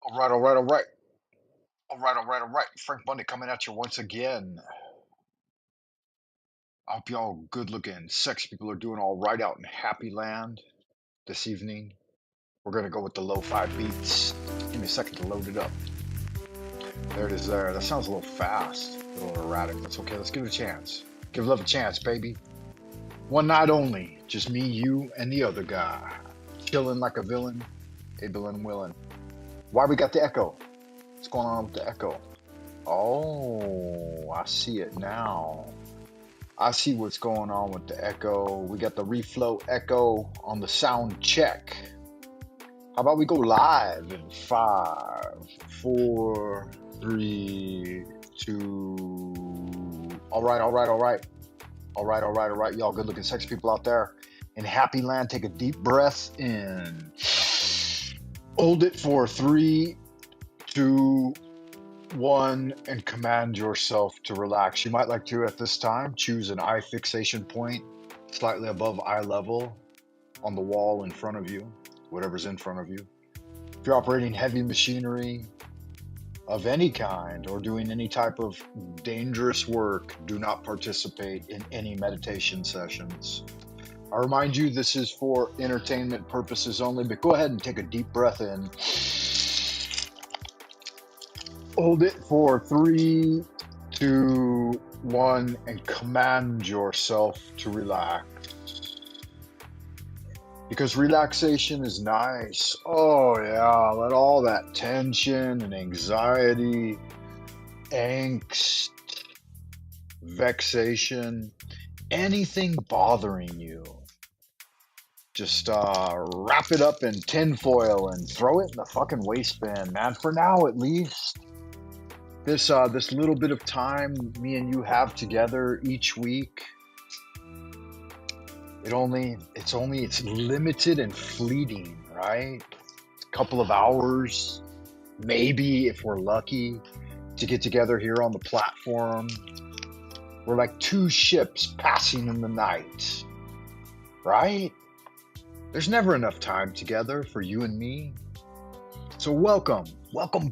All right, all right, all right. All right, all right, all right. Frank Bundy coming at you once again. I hope y'all good looking, sexy people are doing all right out in Happy Land this evening. We're going to go with the lo-fi beats. Give me a second to load it up. There it is there. That sounds a little fast, a little erratic. That's okay. Let's give it a chance. Give love a chance, baby. One night only. Just me, you, and the other guy. Chilling like a villain, able and willing. Why we got the echo? What's going on with the echo? Oh, I see it now. I see what's going on with the echo. We got the reflow echo on the sound check. How about we go live in 5, 4, 3, 2. All right, all right, all right. All right, all right, all right. Y'all good looking sexy people out there in Happy Land, take a deep breath in. Hold it for 3, 2, 1, and command yourself to relax. You might like to, at this time, choose an eye fixation point slightly above eye level on the wall in front of you, whatever's in front of you. If you're operating heavy machinery of any kind or doing any type of dangerous work, do not participate in any meditation sessions. I remind you, this is for entertainment purposes only, but go ahead and take a deep breath in. Hold it for 3, 2, 1, and command yourself to relax. Because relaxation is nice. Oh, yeah. Let all that tension and anxiety, angst, vexation, anything bothering you, just wrap it up in tinfoil and throw it in the fucking waste bin, man. For now, at least. This little bit of time me and you have together each week, it's limited and fleeting, right? A couple of hours, maybe if we're lucky, to get together here on the platform. We're like two ships passing in the night, right? There's never enough time together for you and me. So welcome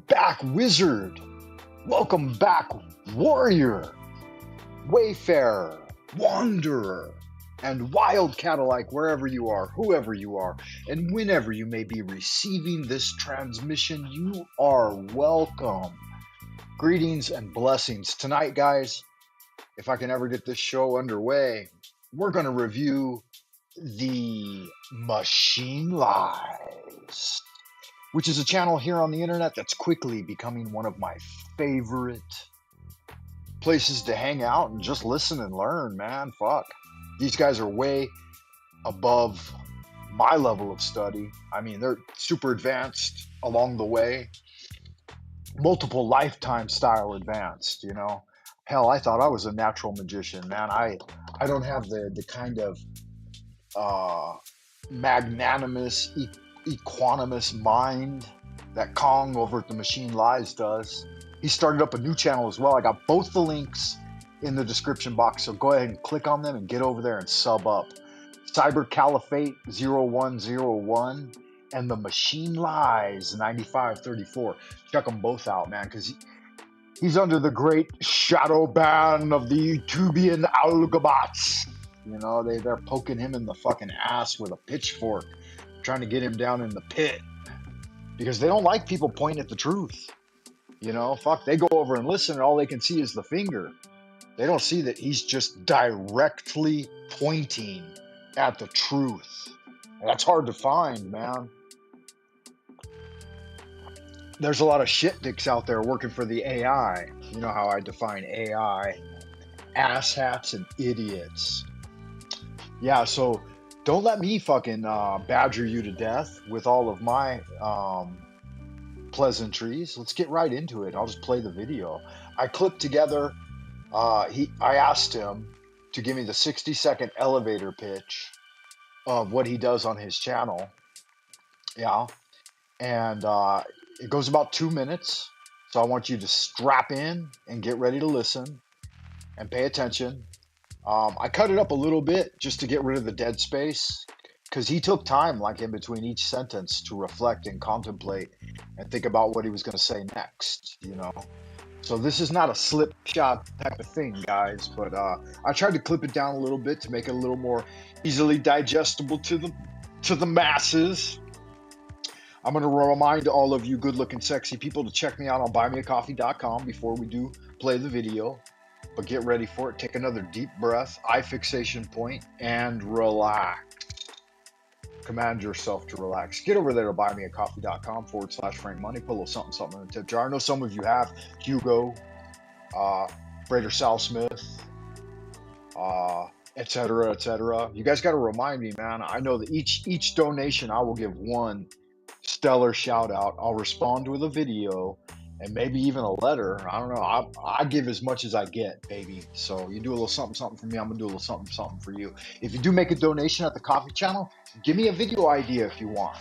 back, wizard. Welcome back, warrior, wayfarer, wanderer, and wildcat alike, wherever you are, whoever you are, and whenever you may be receiving this transmission, you are welcome. Greetings and blessings. Tonight, guys, if I can ever get this show underway, we're going to review the Machine Lies, which is a channel here on the internet that's quickly becoming one of my favorite places to hang out and just listen and learn, man. Fuck. These guys are way above my level of study. I mean, they're super advanced along the way. Multiple lifetime style advanced, you know. Hell, I thought I was a natural magician, man. I don't have the kind of magnanimous, equanimous mind that Kong over at the Machine Lies does. He started up a new channel as well. I got both the links in the description box, so go ahead and click on them and get over there and sub up. Cyber Caliphate 0101 and the Machine Lies 9534. Check them both out, man, because he's under the great shadow ban of the YouTubian algabats. You know, they're poking him in the fucking ass with a pitchfork, trying to get him down in the pit, because they don't like people pointing at the truth. You know, fuck, they go over and listen, and all they can see is the finger. They don't see that he's just directly pointing at the truth. And that's hard to find, man. There's a lot of shit dicks out there working for the AI. You know how I define AI: asshats and idiots. Yeah, so don't let me fucking badger you to death with all of my pleasantries. Let's get right into it. I'll just play the video. I clipped together. I asked him to give me the 60-second elevator pitch of what he does on his channel. Yeah, and it goes about 2 minutes. So I want you to strap in and get ready to listen and pay attention. I cut it up a little bit just to get rid of the dead space, because he took time, like in between each sentence, to reflect and contemplate and think about what he was going to say next. So this is not a slip shot type of thing, guys. But I tried to clip it down a little bit to make it a little more easily digestible to the masses. I'm going to remind all of you good-looking, sexy people to check me out on buymeacoffee.com before we do play the video. But get ready for it. Take another deep breath, eye fixation point, and relax. Command yourself to relax. Get over there to buymeacoffee.com/Frank Money. Put a little something, something in the tip jar. I know some of you have Hugo, Brader Sal Smith, etc., etc. You guys got to remind me, man. I know that each donation, I will give one stellar shout out. I'll respond with a video and maybe even a letter. I don't know. I give as much as I get, baby. So you do a little something, something for me. I'm gonna do a little something, something for you. If you do make a donation at the coffee channel, give me a video idea if you want.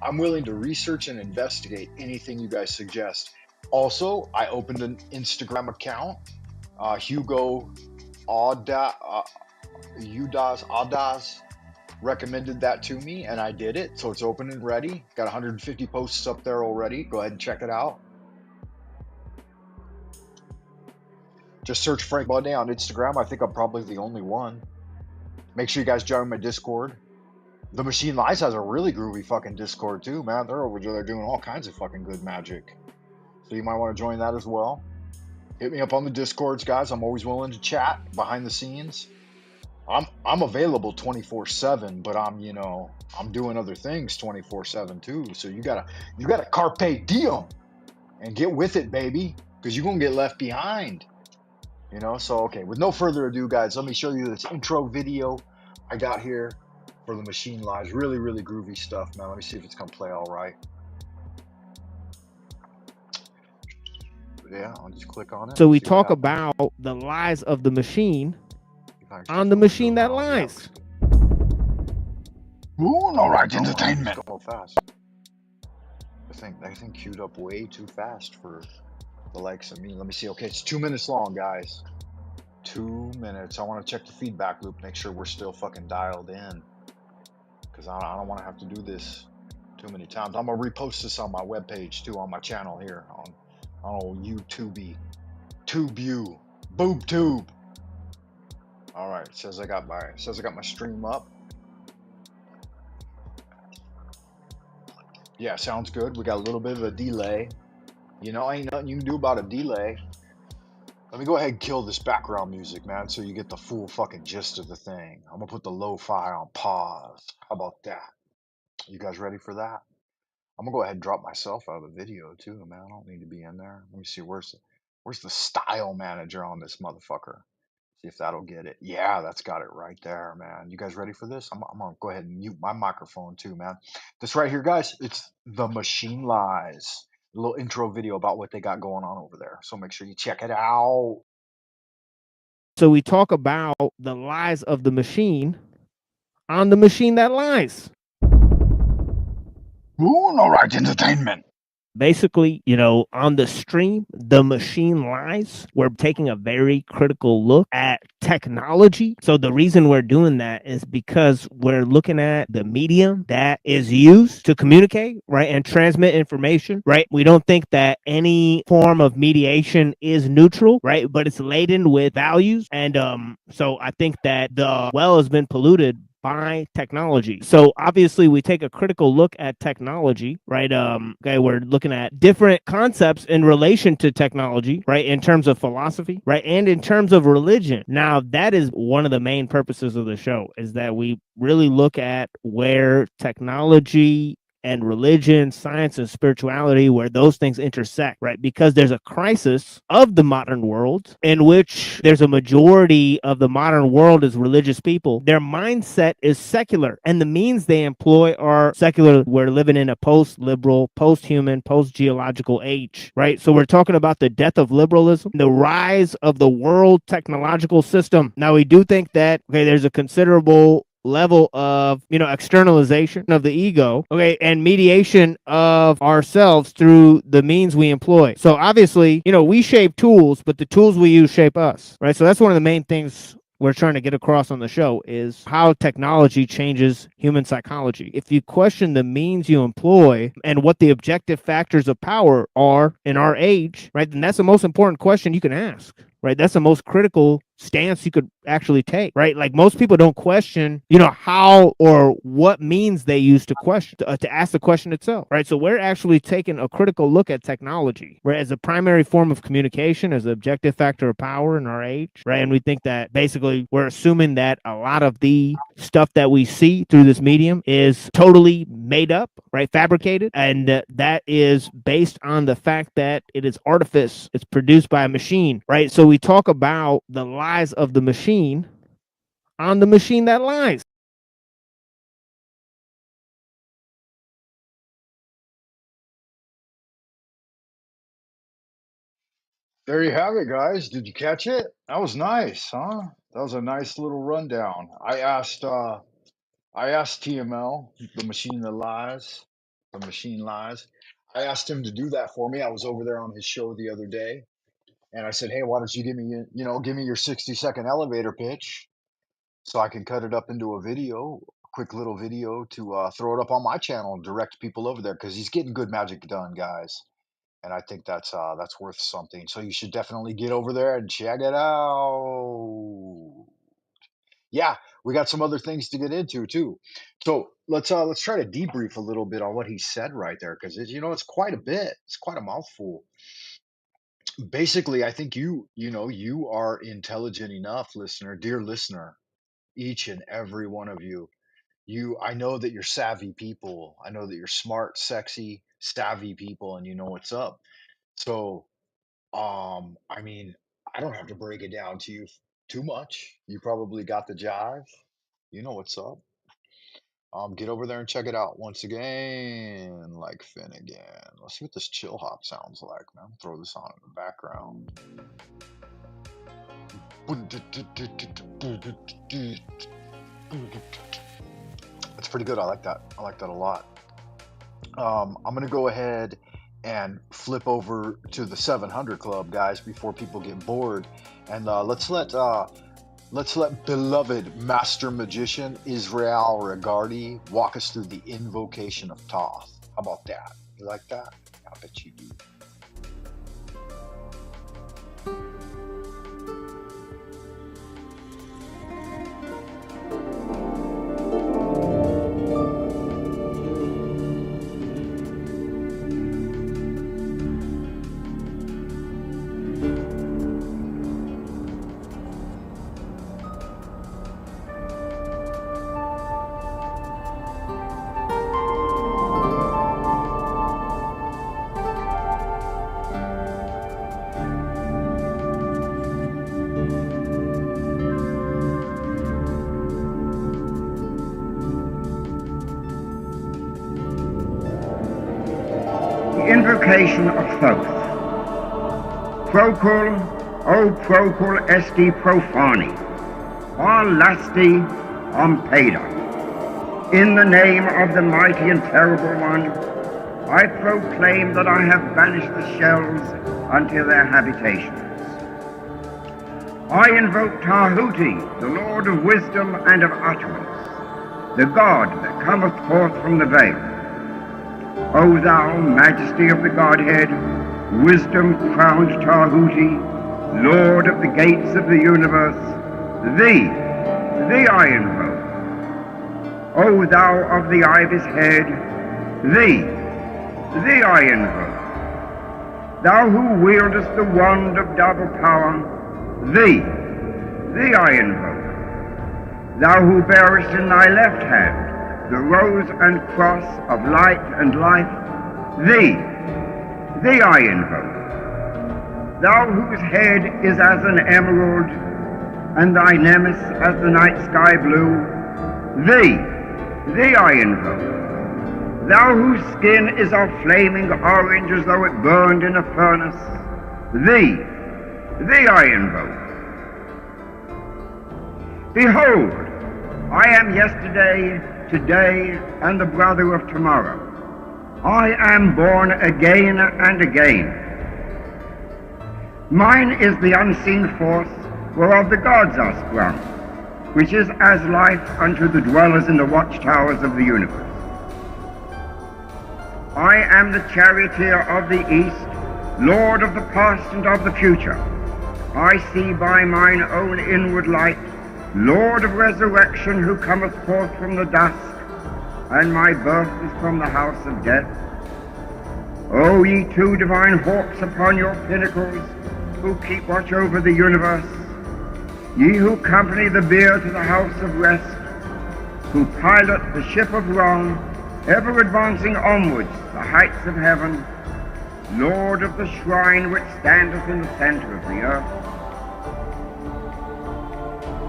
I'm willing to research and investigate anything you guys suggest. Also, I opened an Instagram account, Hugo Audas recommended that to me, and I did it. So it's open and ready. Got 150 posts up there already. Go ahead and check it out. Just search Frank Monday on Instagram. I think I'm probably the only one. Make sure you guys join my Discord. The Machine Lies has a really groovy fucking Discord too, man. They're over there doing all kinds of fucking good magic. So you might want to join that as well. Hit me up on the Discords, guys. I'm always willing to chat behind the scenes. I'm available 24/7, but I'm doing other things 24/7 too. So you gotta carpe diem and get with it, baby, because you're gonna get left behind. So okay, with no further ado, guys, let me show you this intro video I got here for the Machine Lies. Really, really groovy stuff, man. Let me see if it's gonna play all right. Yeah, I'll just click on it. So we talk about the lies of the machine on the machine that lies. Ooh, all right, entertainment. Go fast. I think queued up way too fast for the likes of me. Let me see. Okay, it's 2 minutes long, guys. 2 minutes. I want to check the feedback loop, make sure we're still fucking dialed in, because I don't want to have to do this too many times. I'm gonna repost this on my webpage too, on my channel here on YouTube, boob tube. All right, it says I got my stream up. Yeah, sounds good. We got a little bit of a delay. Ain't nothing you can do about a delay. Let me go ahead and kill this background music, man, so you get the full fucking gist of the thing. I'm gonna put the lo-fi on pause. How about that? You guys ready for that? I'm gonna go ahead and drop myself out of the video too, man. I don't need to be in there. Let me see, where's the style manager on this motherfucker? See if that'll get it. Yeah, that's got it right there, man. You guys ready for this? I'm gonna go ahead and mute my microphone too, man. This right here, guys, it's the Machine Lies. A little intro video about what they got going on over there. So make sure you check it out. So we talk about the lies of the machine on the machine that lies. Ooh, all right, entertainment. Basically, on the stream, the Machine Lies, we're taking a very critical look at technology. So the reason we're doing that is because we're looking at the medium that is used to communicate, right, and transmit information, right? We don't think that any form of mediation is neutral, right, but it's laden with values. And so I think that the well has been polluted by technology. So obviously we take a critical look at technology, right? Okay, we're looking at different concepts in relation to technology, right? In terms of philosophy, right? And in terms of religion. Now, that is one of the main purposes of the show, is that we really look at where technology and religion, science, and spirituality, where those things intersect, right? Because there's a crisis of the modern world in which there's a majority of the modern world is religious people. Their mindset is secular, and the means they employ are secular. We're living in a post-liberal, post-human, post-geological age, right? So we're talking about the death of liberalism, the rise of the world technological system. Now, we do think that, okay, there's a considerable level of externalization of the ego, okay, and mediation of ourselves through the means we employ. So obviously, we shape tools, but the tools we use shape us, right? So that's one of the main things we're trying to get across on the show is how technology changes human psychology. If you question the means you employ and what the objective factors of power are in our age, right, then that's the most important question you can ask. Right, that's the most critical stance you could actually take, right? Like most people don't question, how or what means they use to question, to ask the question itself, right? So we're actually taking a critical look at technology, right, as a primary form of communication, as an objective factor of power in our age, right? And we think that basically we're assuming that a lot of the stuff that we see through this medium is totally made up, right, fabricated, and that is based on the fact that it is artifice, it's produced by a machine, right? So we talk about the lies of the machine on the machine that lies. There you have it, guys. Did you catch it? That was nice, huh? That was a nice little rundown. I asked TML, the machine that lies, the machine lies. I asked him to do that for me. I was over there on his show the other day, and I said, "Hey, why don't you give me your 60-second elevator pitch, so I can cut it up into a video, a quick little video to throw it up on my channel and direct people over there because he's getting good magic done, guys." And I think that's worth something. So you should definitely get over there and check it out. Yeah, we got some other things to get into too. So let's try to debrief a little bit on what he said right there because it's quite a bit. It's quite a mouthful. Basically, I think you are intelligent enough, listener, dear listener, each and every one of you. I know that you're savvy people. I know that you're smart, sexy, savvy people, and you know what's up. So I mean, I don't have to break it down to you too much. You probably got the jive. You know what's up. Get over there and check it out once again, like Finnegan. Let's see what this chill hop sounds like, man. Throw this on in the background. It's pretty good. I like that. I like that a lot. I'm gonna go ahead and flip over to the 700 Club, guys, before people get bored, and let's let beloved Master Magician Israel Regardi walk us through the invocation of Thoth. How about that? You like that? I bet you do. Invocation of Thoth. Procul, O procul esti profani, or lasti ompeda. In the name of the mighty and terrible one, I proclaim that I have banished the shells unto their habitations. I invoke Tahuti, the Lord of wisdom and of utterance, the God that cometh forth from the veil. O thou majesty of the Godhead, wisdom-crowned Tahuti, Lord of the gates of the universe, thee I invoke. O thou of the ibis head, thee I invoke. Thou who wieldest the wand of double power, thee I invoke. Thou who bearest in thy left hand the rose and cross of light and life, thee I invoke. Thou whose head is as an emerald, and thy nemesis as the night sky blue, thee I invoke. Thou whose skin is of flaming orange as though it burned in a furnace, thee I invoke. Behold, I am yesterday, today, and the brother of tomorrow. I am born again and again. Mine is the unseen force whereof the gods are sprung. which is as life unto the dwellers in the watchtowers of the universe. I am the charioteer of the east, lord of the past and of the future. I see by mine own inward light, Lord of resurrection, who cometh forth from the dusk, and my birth is from the house of death. O ye two divine hawks upon your pinnacles, who keep watch over the universe, ye who company the bier to the house of rest, who pilot the ship of wrong, ever advancing onwards the heights of heaven, Lord of the shrine which standeth in the center of the earth.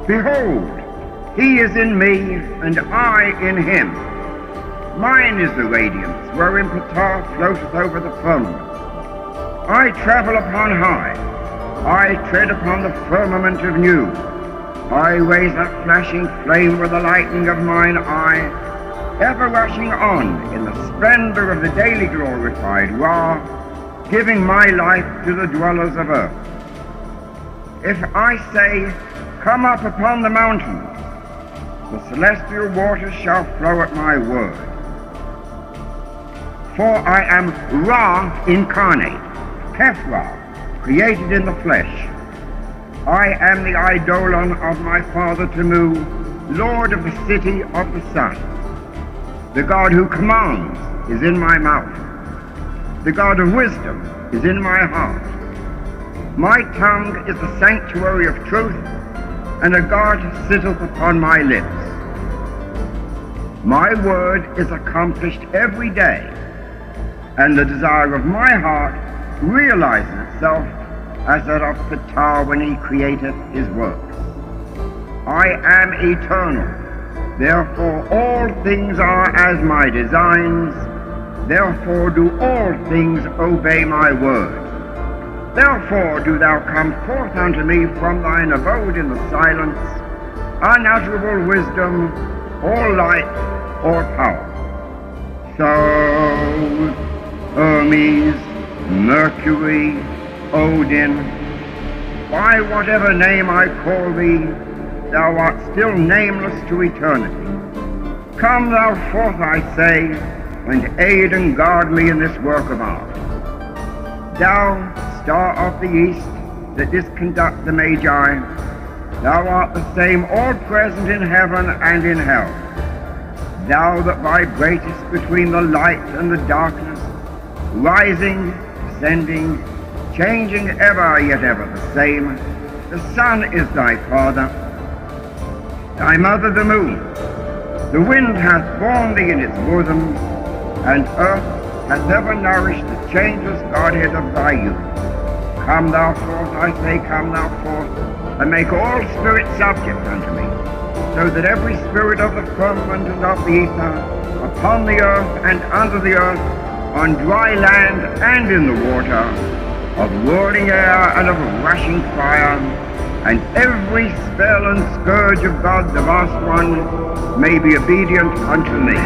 Behold, he is in me, and I in him. Mine is the radiance, wherein Ptah floateth over the firmament. I travel upon high. I tread upon the firmament of new. I raise up flashing flame with the lightning of mine eye, ever rushing on in the splendor of the daily glorified Ra, giving my life to the dwellers of earth. If I say, come up upon the mountains, the celestial waters shall flow at my word. For I am Ra incarnate, Keth-Ra, created in the flesh. I am the eidolon of my father Tamu, lord of the city of the sun. The God who commands is in my mouth. The God of wisdom is in my heart. My tongue is the sanctuary of truth, and a guard sitteth upon my lips. My word is accomplished every day, and the desire of my heart realizes itself as that of Ptah when he createth his works. I am eternal, therefore all things are as my designs, therefore do all things obey my word. Therefore do thou come forth unto me from thine abode in the silence, unutterable wisdom, or light, or power. So, Hermes, Mercury, Odin, by whatever name I call thee, thou art still nameless to eternity. Come thou forth, I say, and aid and guard me in this work of art. Thou, star of the east, that didst conduct the Magi, thou art the same all-present in heaven and in hell. Thou that vibratest between the light and the darkness, rising, descending, changing ever, yet ever the same. The sun is thy father, thy mother the moon. The wind hath borne thee in its bosom, and earth hath ever nourished the changeless Godhead of thy youth. Come thou forth, I say, come thou forth, and make all spirits subject unto me, so that every spirit of the firmament and of the ether, upon the earth and under the earth, on dry land and in the water, of whirling air and of rushing fire, and every spell and scourge of God the vast one may be obedient unto me.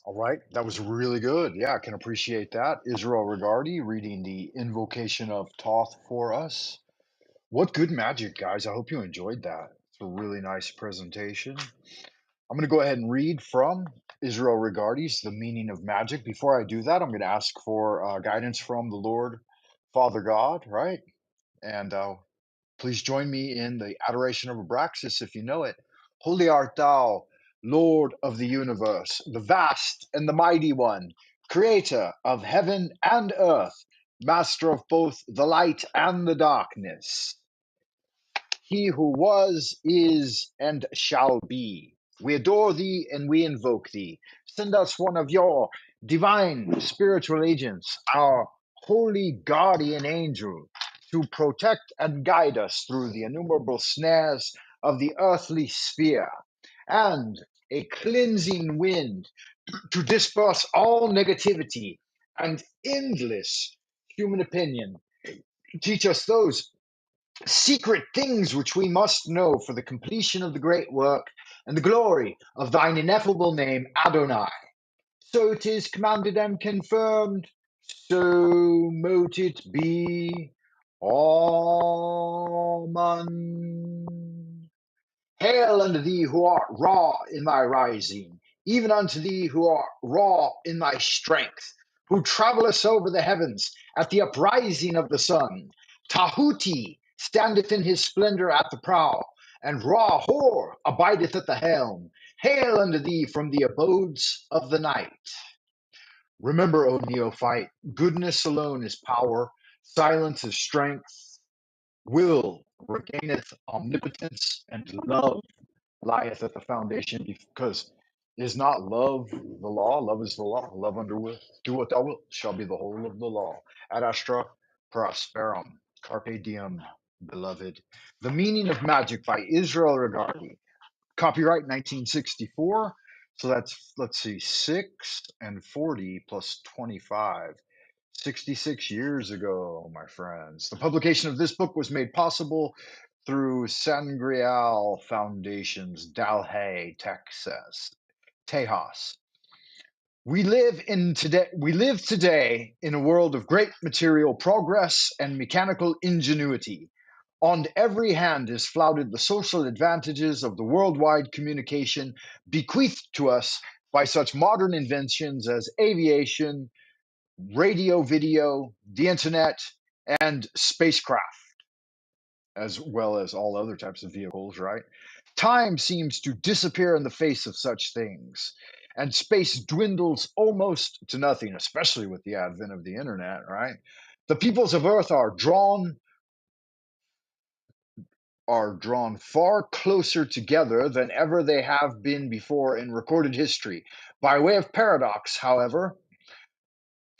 All right, that was really good. Yeah, I can appreciate that. Israel Regardi reading the Invocation of Thoth for us. What good magic, guys. I hope you enjoyed that. It's a really nice presentation. I'm going to go ahead and read from Israel Regardi's The Meaning of Magic. Before I do that, I'm going to ask for guidance from the Lord, Father God, right? And please join me in the adoration of Abraxas if you know it. Holy art thou, Lord of the universe, the vast and the mighty one, creator of heaven and earth, master of both the light and the darkness. He who was, is, and shall be. We adore thee and we invoke thee. Send us one of your divine spiritual agents, our holy guardian angel, to protect and guide us through the innumerable snares of the earthly sphere, and a cleansing wind to disperse all negativity and endless human opinion. Teach us those secret things which we must know for the completion of the great work and the glory of thine ineffable name, Adonai. So it is commanded and confirmed, so mote it be. Amen. Hail unto thee who art raw in thy rising, even unto thee who art raw in thy strength, who travellest over the heavens at the uprising of the sun. Tahuti standeth in his splendor at the prow, and Ra Hor abideth at the helm. Hail unto thee from the abodes of the night. Remember, O neophyte, goodness alone is power, silence is strength, will regaineth omnipotence, and love lieth at the foundation, because is not love the law? Love is the law. Love underwith. Do what thou wilt shall be the whole of the law. Ad astra prosperum. Carpe diem, beloved. The meaning of magic by Israel Regardi. Copyright 1964. So that's, let's see, 6 and 40 plus 25. 66 years ago, my friends. The publication of this book was made possible through Sangreal Foundation's Dalhey, Texas. Tejas. We live today in a world of great material progress and mechanical ingenuity. On every hand is flouted the social advantages of the worldwide communication bequeathed to us by such modern inventions as aviation, radio, video, the internet, and spacecraft, as well as all other types of vehicles, right? Time seems to disappear in the face of such things, and space dwindles almost to nothing, especially with the advent of the internet, right? The peoples of Earth are drawn far closer together than ever they have been before in recorded history. By way of paradox, however,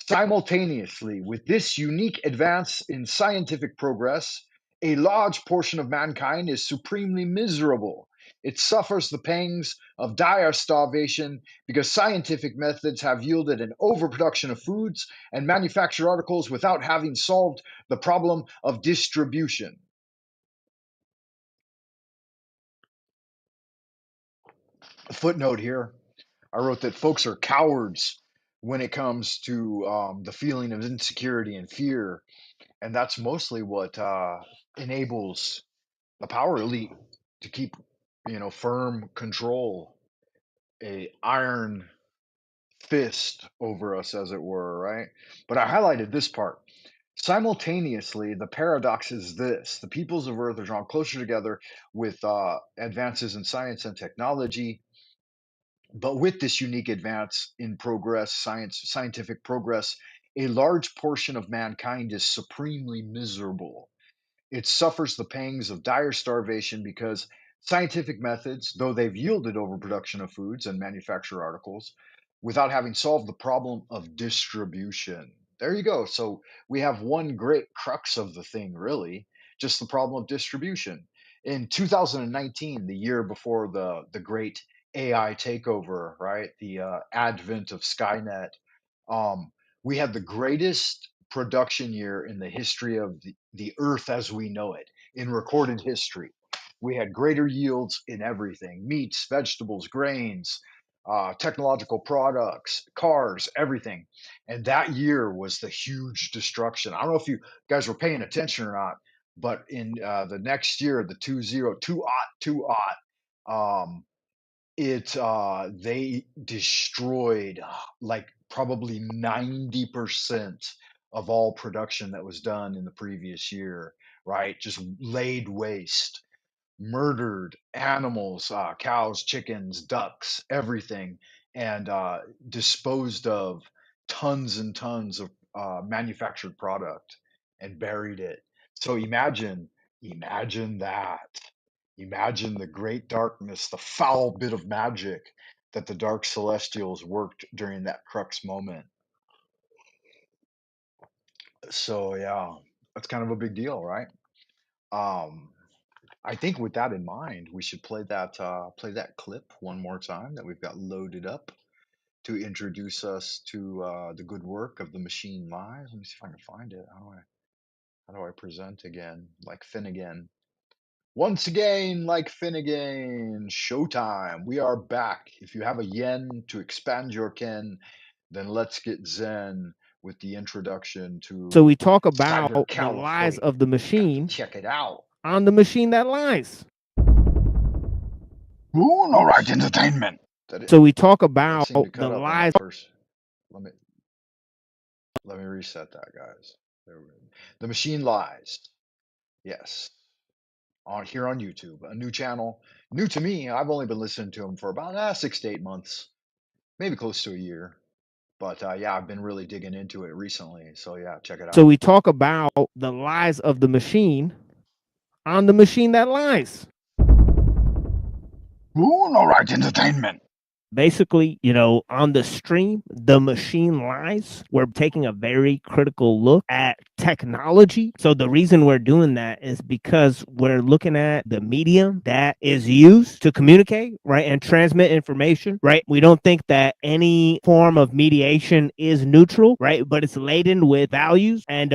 simultaneously with this unique advance in scientific progress, a large portion of mankind is supremely miserable. It suffers the pangs of dire starvation because scientific methods have yielded an overproduction of foods and manufactured articles without having solved the problem of distribution. A footnote here, I wrote that folks are cowards when it comes to the feeling of insecurity and fear, and that's mostly what enables the power elite to keep, firm control, a iron fist over us, as it were, right? But I highlighted this part. Simultaneously, the paradox is this: the peoples of Earth are drawn closer together with advances in science and technology. But with this unique advance in progress, scientific progress, a large portion of mankind is supremely miserable. It suffers the pangs of dire starvation because scientific methods, though they've yielded overproduction of foods and manufactured articles, without having solved the problem of distribution. There you go. So we have one great crux of the thing, really, just the problem of distribution. In 2019, the year before the great AI takeover, right, the advent of Skynet, um, we had the greatest production year in the history of the earth as we know it, in recorded history. We had greater yields in everything: meats, vegetables, grains, technological products, cars, everything. And that year was the huge destruction. I don't know if you guys were paying attention or not, but in the next year, the 20 it they destroyed like probably 90% of all production that was done in the previous year, right? Just laid waste, murdered animals, cows, chickens, ducks, everything, and disposed of tons and tons of manufactured product and buried it. So imagine that. Imagine the great darkness, the foul bit of magic that the dark celestials worked during that crux moment. So yeah. That's kind of a big deal, right? Um, I think with that in mind, we should play that clip one more time that we've got loaded up to introduce us to the good work of the Machine Live. Let me see if I can find it. How do I present again? Like Finnegan. Once again, like Finnegan, showtime. We are back. If you have a yen to expand your ken, then let's get zen with the introduction to So we talk about Cyber the lies Caliphate. of the Got to machine check it out. on the machine that lies. Ooh, no right entertainment. So we talk That about seemed to the cut up on lies. that first. Let me reset that, guys. There we go. The Machine Lies. Yes, on here on YouTube, a new channel, new to me. I've only been listening to him for about 6 to 8 months, maybe close to a year. But yeah, I've been really digging into it recently. So yeah, check it So out. we talk about the lies of the machine on the machine that lies. Ooh, no right entertainment. Basically, on the stream, the machine lies. We're taking a very critical look at technology. So the reason we're doing that is because we're looking at the medium that is used to communicate, right, and transmit information, right? We don't think that any form of mediation is neutral, right? But it's laden with values. And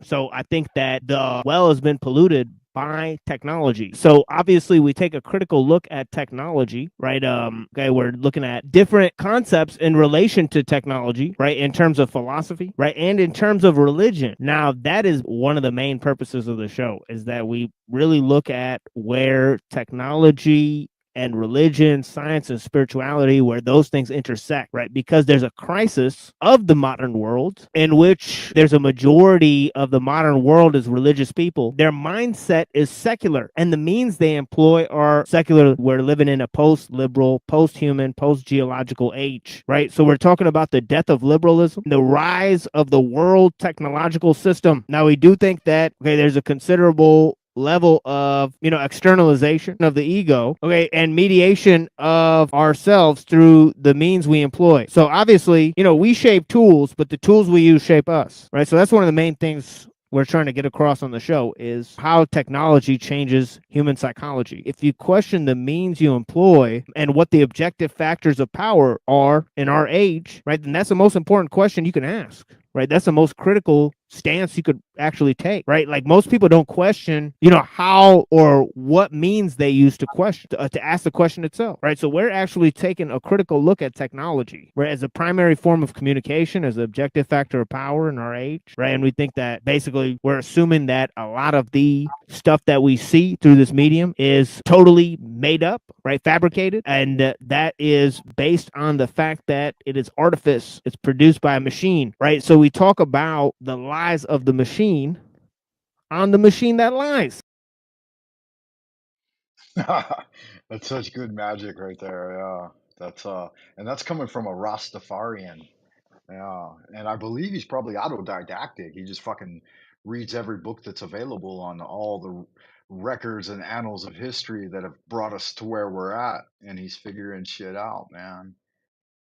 so I think that the well has been polluted by technology. So obviously we take a critical look at technology, right? Okay, we're looking at different concepts in relation to technology, right? In terms of philosophy, right? And in terms of religion. Now, that is one of the main purposes of the show, is that we really look at where technology and religion, science, and spirituality, where those things intersect, right? Because there's a crisis of the modern world in which there's a majority of the modern world is religious people. Their mindset is secular, and the means they employ are secular. We're living in a post-liberal, post-human, post-geological age, right? So we're talking about the death of liberalism, the rise of the world technological system. Now, we do think that, okay, there's a considerable level of externalization of the ego, okay, and mediation of ourselves through the means we employ. So obviously, we shape tools, but the tools we use shape us, right? So that's one of the main things we're trying to get across on the show, is how technology changes human psychology. If you question the means you employ and what the objective factors of power are in our age, right, then that's the most important question you can ask, right? That's the most critical stance you could actually take, right? Like, most people don't question, how or what means they use to question, to ask the question itself, right? So we're actually taking a critical look at technology, right, as a primary form of communication, as an objective factor of power in our age, right? And we think that basically we're assuming that a lot of the stuff that we see through this medium is totally made up, right? Fabricated. And that is based on the fact that it is artifice. It's produced by a machine, right? So we talk about the lies of the machine on the machine that lies. That's such good magic right there. Yeah, and that's coming from a Rastafarian. Yeah, and I believe he's probably autodidactic. He just fucking reads every book that's available on all the records and annals of history that have brought us to where we're at, and he's figuring shit out, man.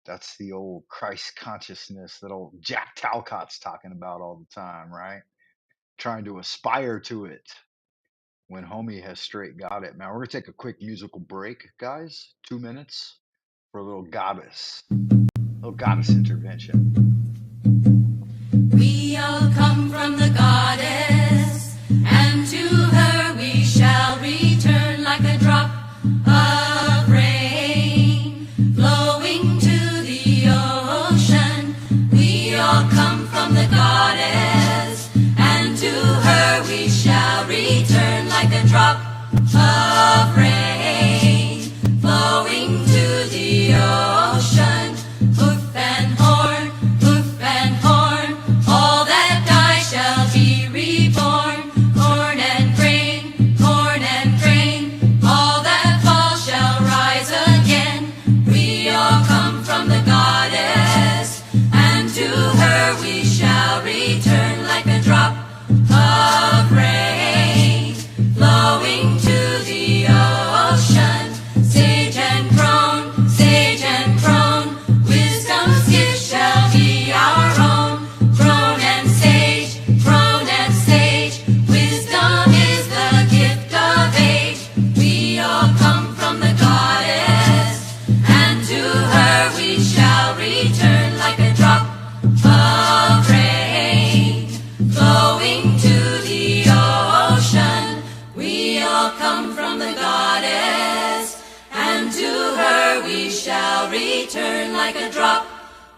That's the old Christ consciousness that old Jack Talcott's talking about all the time, right? Trying to aspire to it when homie has straight got it. Man, we're gonna take a quick musical break, guys. 2 minutes for a little goddess intervention. We all come from the goddess, and to her we shall return like a drop of rain flowing to the ocean. We all come from the goddess, and to her we shall return like a drop of rain flowing to the ocean. Hoof and horn, all that die shall be reborn. shall return like a drop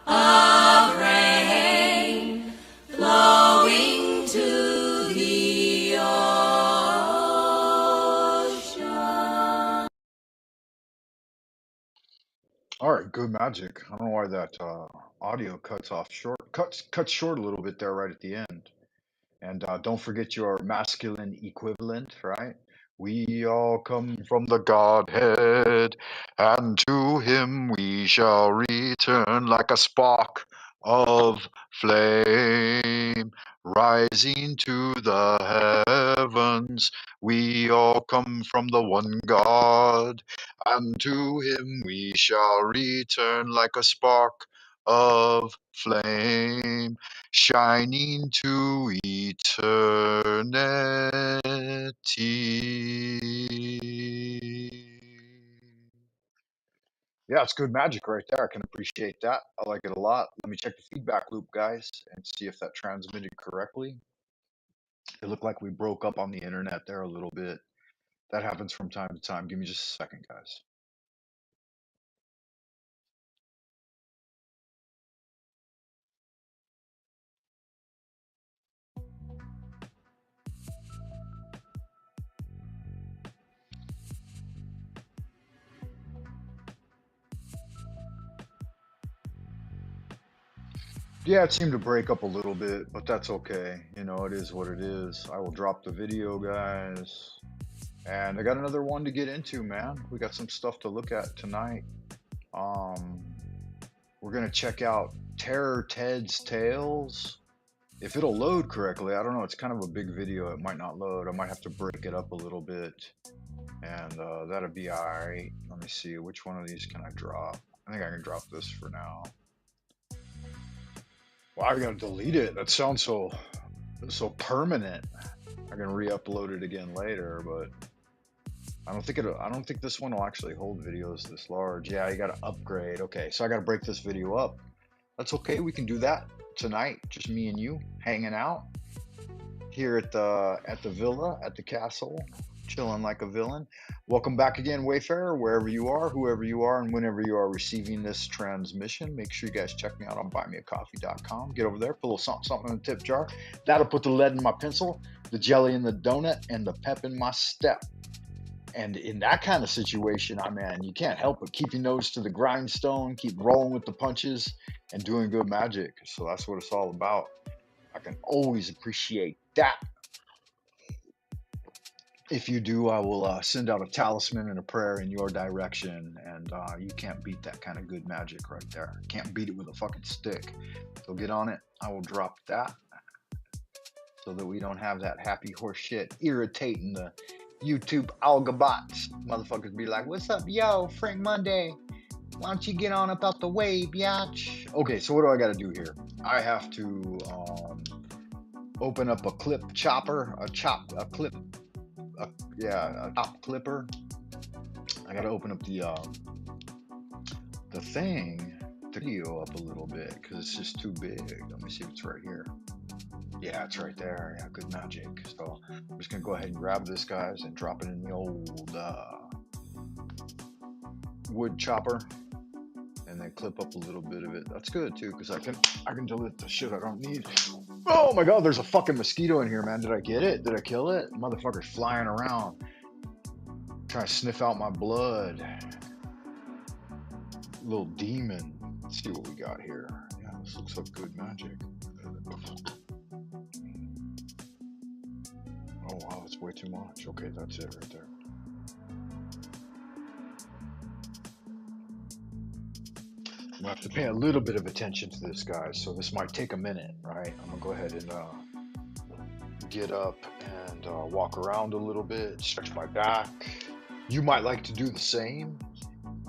of rain flowing to the ocean. All right, good magic. I don't know why that audio cuts short a little bit there right at the end. And don't forget your masculine equivalent, right? We all come from the Godhead, and to him we shall return like a spark of flame rising to the heavens. We all come from the one God, and to him we shall return like a spark of flame shining to eternity. Yeah, it's good magic right there. I can appreciate that. I like it a lot. Let me check the feedback loop, guys, and see if that transmitted correctly. It looked like we broke up on the internet there a little bit. That happens from time to time. Give me just a second, guys. Yeah, it seemed to break up a little bit, but that's okay. You know, it is what it is. I will drop the video, guys. And I got another one to get into, man. We got some stuff to look at tonight. We're gonna check out Terror Ted's Tales. If it'll load correctly, I don't know. It's kind of a big video. It might not load. I might have to break it up a little bit, and that'll be all right. Let me see. Which one of these can I drop? I think I can drop this for now. Wow, I gotta delete it. That sounds so permanent. I can re-upload it again later, but I don't think this one will actually hold videos this large. Yeah, you gotta upgrade. Okay, so I gotta break this video up. That's okay. We can do that tonight. Just me and you hanging out here at the villa, at the castle, chilling like a villain. Welcome back again, Wayfarer, wherever you are, whoever you are, and whenever you are receiving this transmission. Make sure you guys check me out on buymeacoffee.com. Get over there, put a little something in the tip jar. That'll put the lead in my pencil, the jelly in the donut, and the pep in my step. And in that kind of situation, you can't help but keep your nose to the grindstone, keep rolling with the punches, and doing good magic. So that's what it's all about. I can always appreciate that. If you do, I will send out a talisman and a prayer in your direction, and you can't beat that kind of good magic right there. Can't beat it with a fucking stick. So get on it. I will drop that so that we don't have that happy horse shit irritating the YouTube algabots. Motherfuckers be like, what's up, yo, Frank Monday? Why don't you get on up out the way, biatch? Okay, so what do I got to do here? I have to open up a clip chopper, a chop clipper. I got to open up the thing, the video up a little bit because it's just too big. Let me see if it's right here. Yeah, it's right there. Yeah, good magic. So I'm just gonna go ahead and grab this, guys, and drop it in the old wood chopper, and then clip up a little bit of it. That's good too, because I can delete the shit I don't need. Oh my god, there's a fucking mosquito in here, man. Did I get it? Did I kill it? Motherfucker's flying around, trying to sniff out my blood. Little demon. Let's see what we got here. Yeah, this looks like good magic. Oh wow, that's way too much. Okay, that's it right there. I'm gonna have to pay a little bit of attention to this, guys, so this might take a minute, right? I'm gonna go ahead and get up and walk around a little bit, stretch my back. You might like to do the same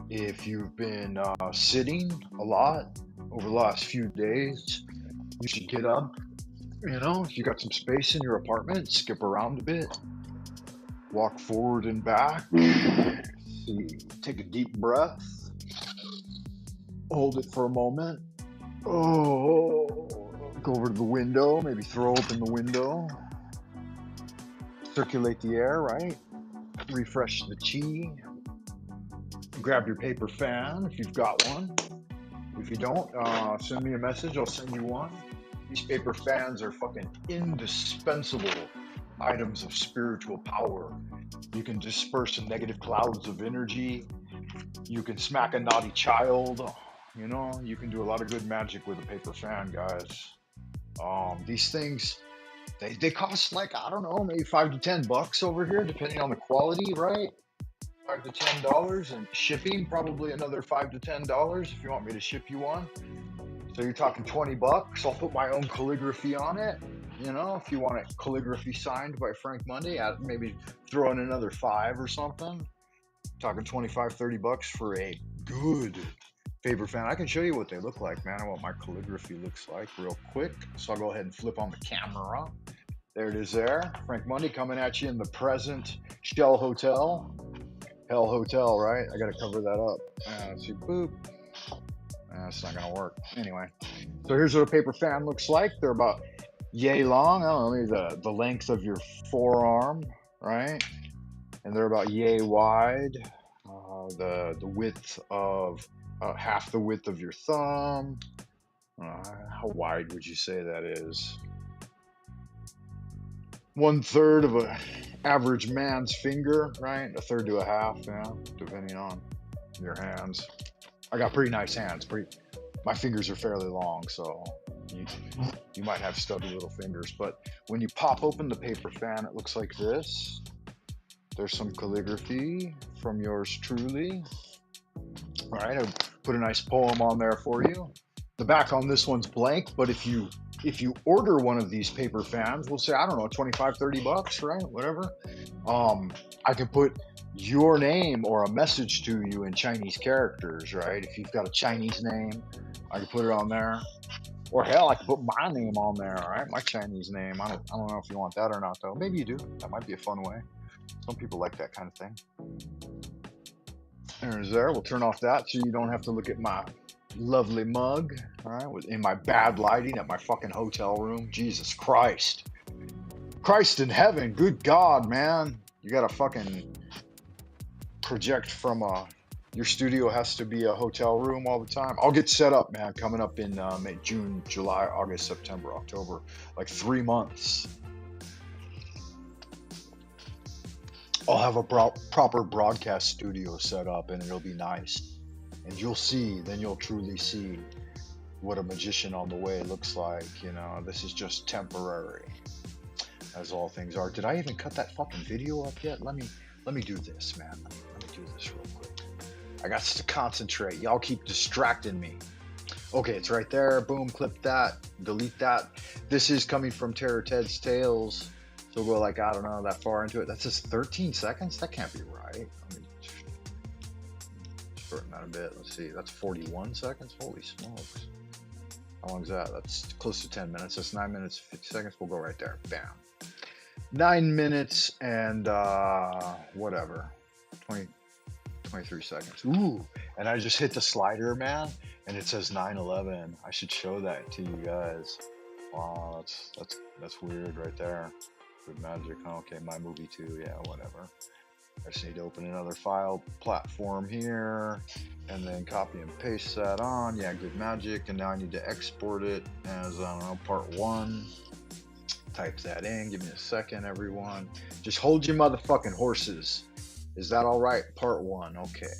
if you've been sitting a lot over the last few days. You should get up. You know, if you got some space in your apartment, skip around a bit, walk forward and back. See, take a deep breath, hold it for a moment. Oh, go over to the window, maybe throw open the window, circulate the air, right? Refresh the chi, grab your paper fan if you've got one. If you don't, send me a message. I'll send you one. These paper fans are fucking indispensable items of spiritual power. You can disperse the negative clouds of energy. You can smack a naughty child. You know, you can do a lot of good magic with a paper fan, guys. These things, they cost like, I don't know, maybe $5 to $10 over here, depending on the quality, right? $5 to $10, and shipping probably another $5 to $10 if you want me to ship you one. So you're talking $20. I'll put my own calligraphy on it. You know, if you want it calligraphy signed by Frank Monday, I'd maybe throw in another $5 or something. Talking $25, $30 for a good paper fan. I can show you what they look like, man, and what my calligraphy looks like real quick. So I'll go ahead and flip on the camera. There it is there. Frank Monday coming at you in the present Shell Hotel. Hell Hotel, right? I gotta cover that up. Let's see, boop. That's not gonna work. Anyway, so here's what a paper fan looks like. They're about yay long. I don't know, maybe the length of your forearm, right? And they're about yay wide. The width of half the width of your thumb. How wide would you say that is? 1/3 of an average man's finger, right? 1/3 to a half, yeah, depending on your hands. I got pretty nice hands. My fingers are fairly long, so you might have stubby little fingers. But when you pop open the paper fan, it looks like this. There's some calligraphy from yours truly. All right, I put a nice poem on there for you. The back on this one's blank, but if you order one of these paper fans, we'll say, I don't know, $25, $30, right? Whatever. I can put your name or a message to you in Chinese characters, right? If you've got a Chinese name, I can put it on there. Or hell, I can put my name on there, all right? My Chinese name. I don't know if you want that or not, though. Maybe you do. That might be a fun way. Some people like that kind of thing. There's there. We'll turn off that so you don't have to look at my lovely mug, all right, in my bad lighting at my fucking hotel room. Jesus Christ. Christ in heaven. Good God, man. You gotta fucking project from your studio has to be a hotel room all the time. I'll get set up, man, coming up in May, June, July, August, September, October, like 3 months. I'll have a proper broadcast studio set up, and it'll be nice. And you'll see, then you'll truly see what a magician on the way looks like. You know, this is just temporary, as all things are. Did I even cut that fucking video up yet? Let me do this, man. Let me do this real quick. I got to concentrate. Y'all keep distracting me. Okay, it's right there. Boom, clip that, delete that. This is coming from Terror Ted's Tales. So we'll go like, I don't know, that far into it. That says 13 seconds? That can't be right. Let me shorten that a bit. Let's see. That's 41 seconds? Holy smokes. How long is that? That's close to 10 minutes. That's 9 minutes, 50 seconds. We'll go right there. Bam. 9 minutes and whatever. 23 seconds. Ooh. And I just hit the slider, man. And it says 9/11. I should show that to you guys. Wow, that's weird right there. Good magic. Okay, my movie too. Yeah, whatever. I just need to open another file platform here and then copy and paste that on. Yeah, good magic. And now I need to export it as, I don't know, part 1. Type that in. Give me a second, everyone. Just hold your motherfucking horses. Is that all right? Part 1. Okay.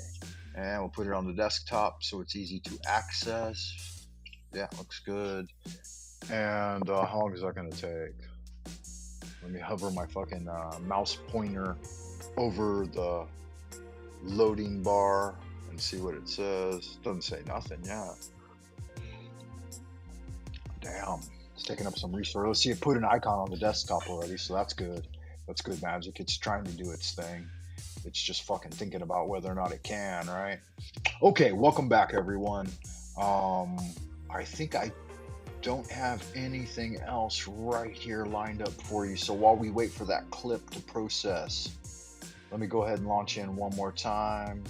And we'll put it on the desktop so it's easy to access. Yeah, looks good. And how long is that going to take? Let me hover my fucking mouse pointer over the loading bar and see what it says. Doesn't say nothing yet. Damn, it's taking up some resource. Let's see, it put an icon on the desktop already, so that's good. That's good magic. It's trying to do its thing. It's just fucking thinking about whether or not it can, right? Okay, welcome back, everyone. I think I don't have anything else right here lined up for you. So while we wait for that clip to process, let me go ahead and launch in one more time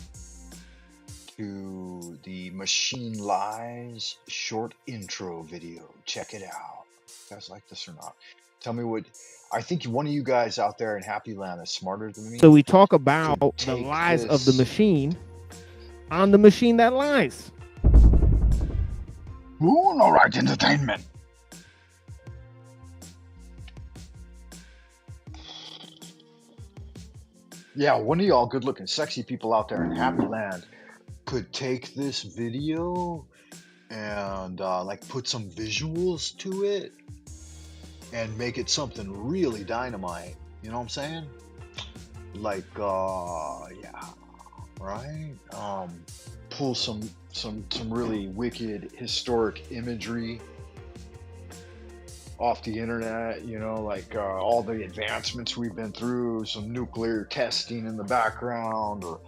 to the Machine Lies short intro video. Check it out. You guys like this or not? Tell me what. I think one of you guys out there in Happy Land is smarter than me. So we talk about the lies of the machine on the machine that lies. Ooh, all right, entertainment. Yeah, one of y'all good-looking, sexy people out there in Happy Land could take this video and like put some visuals to it and make it something really dynamite. You know what I'm saying? Like, yeah, right? Pull some really wicked historic imagery off the internet, you know, like all the advancements we've been through, some nuclear testing in the background, or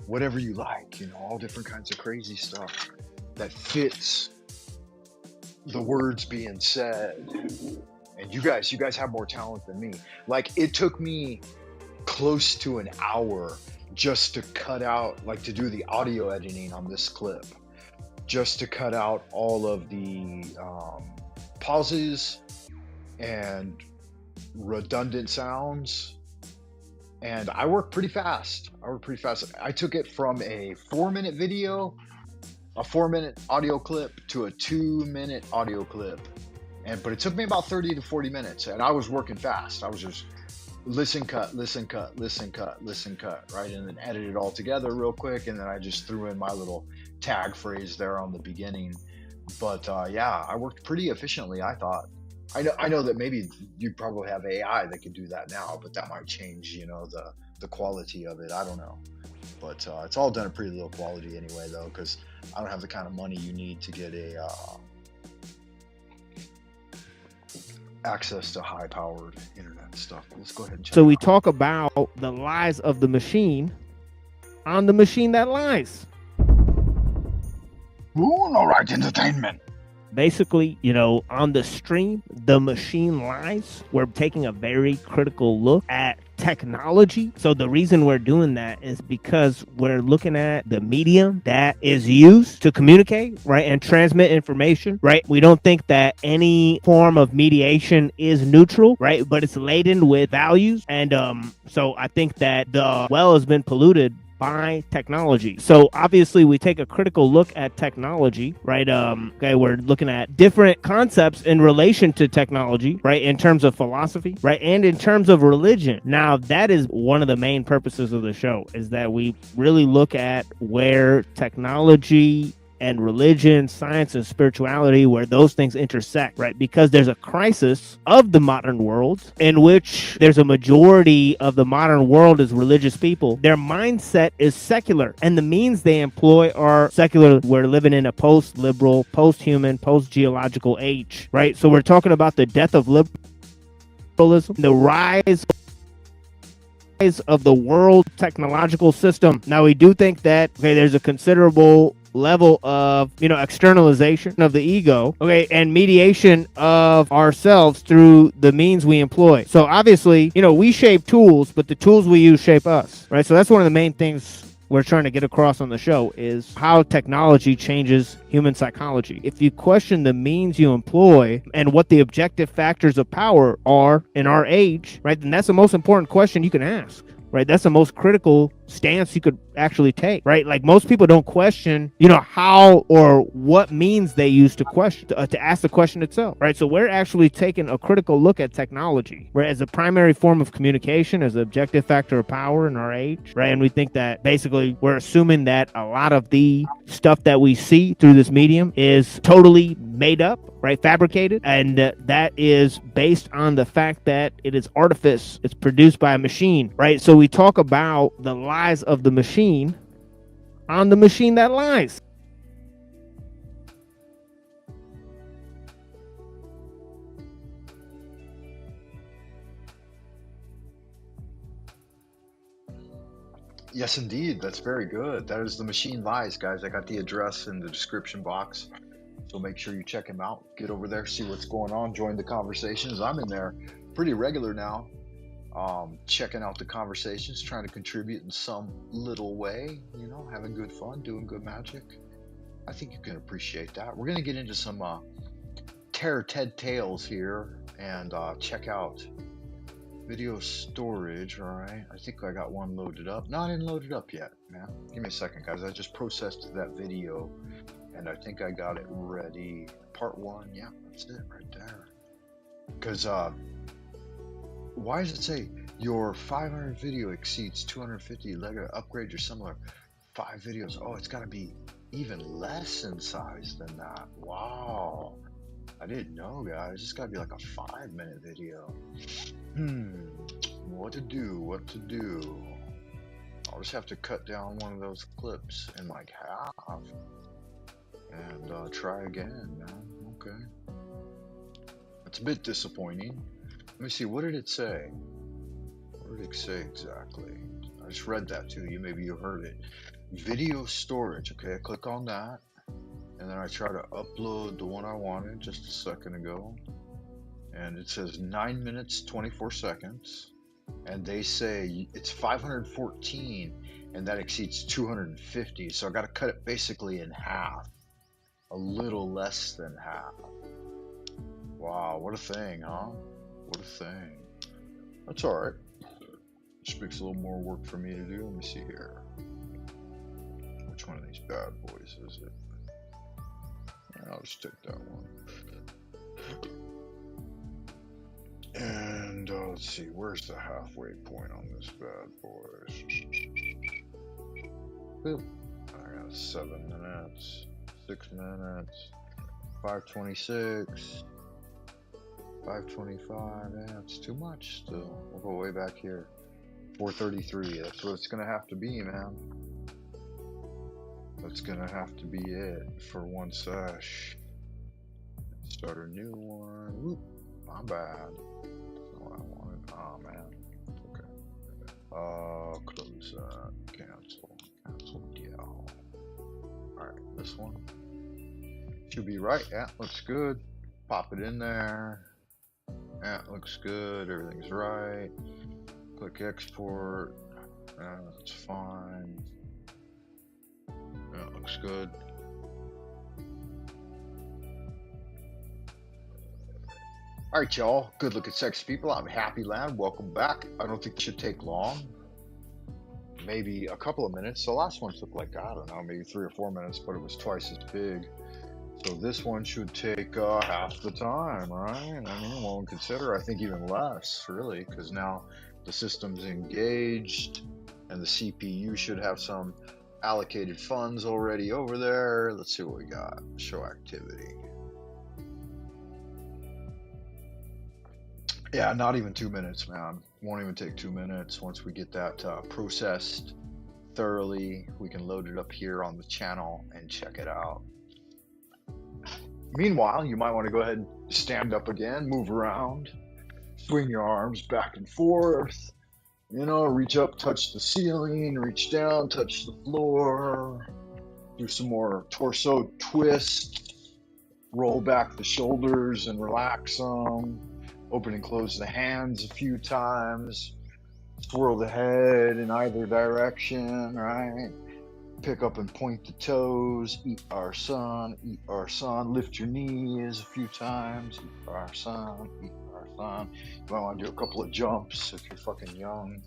whatever you like, you know, all different kinds of crazy stuff that fits the words being said. And you guys have more talent than me. Like, it took me close to an hour just to cut out, like, to do the audio editing on this clip, just to cut out all of the pauses and redundant sounds. And I worked pretty fast. I took it from a 4-minute video, a 4-minute audio clip, to a 2-minute audio clip. But it took me about 30 to 40 minutes, and I was working fast. I was just listen, cut, listen, cut, listen, cut, listen, cut, right? And then edit it all together real quick. And then I just threw in my little tag phrase there on the beginning. But yeah, I worked pretty efficiently, I thought. I know that maybe you probably have AI that could do that now, but that might change, you know, the quality of it. I don't know. But it's all done at pretty low quality anyway, though, because I don't have the kind of money you need to get a access to high-powered internet stuff. Let's go ahead and check. So we talk about the lies of the machine on the machine that lies. Ooh, all right, entertainment. Basically, you know, on the stream, the machine lies. We're taking a very critical look at technology. So the reason we're doing that is because we're looking at the medium that is used to communicate, right, and transmit information, right? We don't think that any form of mediation is neutral, right, but it's laden with values. And so I think that the well has been polluted by technology. So obviously we take a critical look at technology, right? Okay, we're looking at different concepts in relation to technology, right? In terms of philosophy, right? And in terms of religion. Now, that is one of the main purposes of the show, is that we really look at where technology and religion, science, and spirituality, where those things intersect, right? Because there's a crisis of the modern world in which there's a majority of the modern world is religious people. Their mindset is secular, and the means they employ are secular. We're living in a post-liberal, post-human, post-geological age, right? So we're talking about the death of liberalism, the rise of the world technological system. Now, we do think that, okay, there's a considerable level of, you know, externalization of the ego, okay, and mediation of ourselves through the means we employ. So obviously, you know, we shape tools, but the tools we use shape us, right? So that's one of the main things we're trying to get across on the show, is how technology changes human psychology. If you question the means you employ and what the objective factors of power are in our age, right, then that's the most important question you can ask. Right, that's the most critical stance you could actually take, right? Like, most people don't question, you know, how or what means they use to question, to ask the question itself, right? So we're actually taking a critical look at technology, right, as a primary form of communication, as an objective factor of power in our age, right? And we think that basically we're assuming that a lot of the stuff that we see through this medium is totally made up, right, fabricated, and that is based on the fact that it is artifice. It's produced by a machine, right? So we talk about the lies of the machine on the machine that lies. Yes, indeed. That's very good. That is The Machine Lies, guys. I got the address in the description box, so make sure you check him out. Get over there, see what's going on, join the conversations. I'm in there pretty regular now, checking out the conversations, trying to contribute in some little way, you know, having good fun, doing good magic. I think you can appreciate that. We're going to get into some Terror Ted Tales here and check out Video storage, all right. I think I got one loaded up. No, I didn't load it up yet, man. Give me a second, guys. I just processed that video, and I think I got it ready. Part 1, yeah, that's it right there. Because, why does it say your 500 video exceeds 250 Lego upgrade or similar 5 videos? Oh, it's got to be even less in size than that. Wow. I didn't know, guys. It's got to be like a 5-minute video. What to do? I'll just have to cut down one of those clips in like half and try again, man. Okay. It's a bit disappointing. Let me see, what did it say? What did it say exactly? I just read that to you, maybe you heard it. Video storage, okay, I click on that, and then I try to upload the one I wanted just a second ago, and it says 9 minutes 24 seconds, and they say it's 514, and that exceeds 250, so I got to cut it basically in half, a little less than half. Wow, what a thing, huh? What a thing. That's alright. Just makes a little more work for me to do. Let me see here. Which one of these bad boys is it? I'll just take that one. And let's see, where's the halfway point on this bad boy? Boop. I got 7 minutes, 6 minutes, 526, 525. Yeah, it's too much still. We'll go way back here. 433. That's what it's gonna have to be, man. That's gonna have to be it for one sesh. Start a new one. Whoop, my bad. That's not what I wanted. Oh man. Okay. Close that. Cancel. Yeah. Alright, this one. Should be right. Yeah, looks good. Pop it in there. Yeah, looks good. Everything's right. Click export. That's fine. That looks good. Alright, y'all. Good looking sexy people. I'm Happy Land. Welcome back. I don't think it should take long. Maybe a couple of minutes. The last one took like, I don't know, maybe 3 or 4 minutes, but it was twice as big. So this one should take half the time, right? I mean, well, consider, I think even less, really, because now the system's engaged and the CPU should have some allocated funds already over there. Let's see what we got. Show activity. Yeah, not even 2 minutes, man. Won't even take 2 minutes. Once we get that processed thoroughly, we can load it up here on the channel and check it out. Meanwhile, you might want to go ahead and stand up again, move around, swing your arms back and forth, you know, reach up, touch the ceiling, reach down, touch the floor, do some more torso twists, roll back the shoulders and relax them, open and close the hands a few times, swirl the head in either direction, right? Pick up and point the toes, eat our sun, lift your knees a few times, eat our sun. You might want to do a couple of jumps if you're fucking young.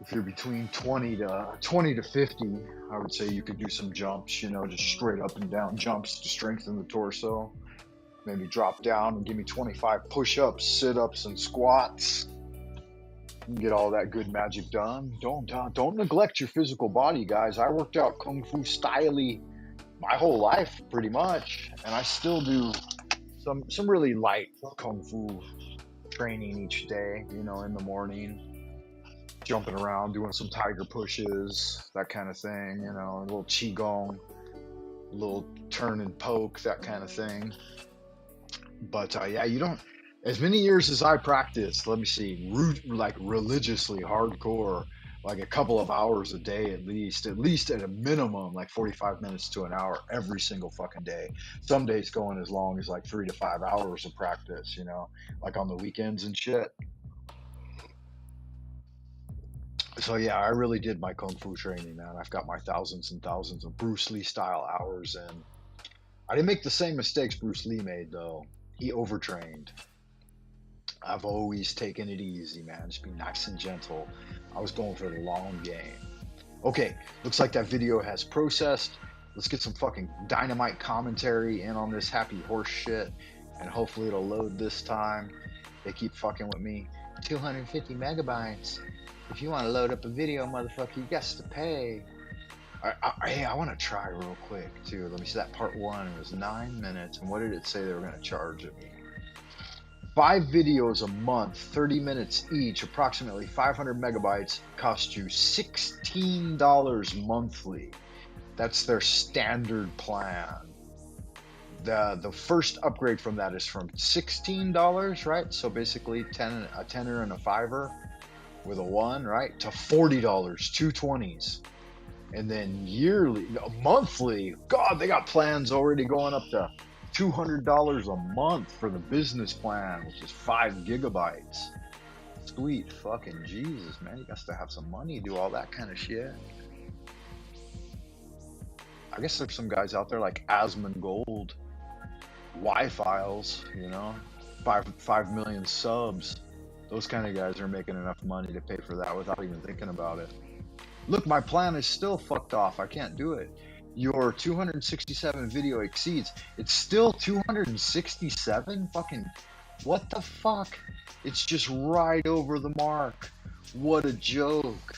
If you're between 20 to 50, I would say you could do some jumps, you know, just straight up and down jumps to strengthen the torso. Maybe drop down and give me 25 push-ups, sit-ups, and squats. You get all that good magic done. Don't neglect your physical body, guys. I worked out Kung Fu stylely my whole life, pretty much, and I still do some really light Kung Fu training each day, you know, in the morning, jumping around, doing some tiger pushes, that kind of thing, you know, a little qigong, a little turn and poke, that kind of thing. But yeah, you don't, as many years as I practiced, let me see, like religiously hardcore, like a couple of hours a day at least at a minimum, like 45 minutes to an hour every single fucking day. Some days going as long as like 3 to 5 hours of practice, you know, like on the weekends and shit. So yeah, I really did my Kung Fu training, man. I've got my thousands and thousands of Bruce Lee style hours, and I didn't make the same mistakes Bruce Lee made, though. He overtrained. I've always taken it easy, man. Just be nice and gentle. I was going for the long game. Okay, looks like that video has processed. Let's get some fucking dynamite commentary in on this happy horse shit, and hopefully it'll load this time. They keep fucking with me. 250 megabytes. If you want to load up a video, motherfucker, you got to pay. Hey, I want to try real quick, too. Let me see that part 1. It was 9 minutes, and what did it say they were going to charge me? 5 videos a month, 30 minutes each, approximately 500 megabytes, cost you $16 monthly. That's their standard plan. The first upgrade from that is from $16, right? So basically a tenner and a fiver with a 1, right? To $40, 2 20s. And then monthly, God, they got plans already going up to $200 a month for the business plan, which is 5 gigabytes. Sweet fucking Jesus, man. You got to have some money to do all that kind of shit. I guess there's some guys out there like Asmongold, Y-Files, you know, 5 million subs. Those kind of guys are making enough money to pay for that without even thinking about it. Look, my plan is still fucked off. I can't do it. Your 267 video exceeds. It's still 267? Fucking, what the fuck? It's just right over the mark. What a joke.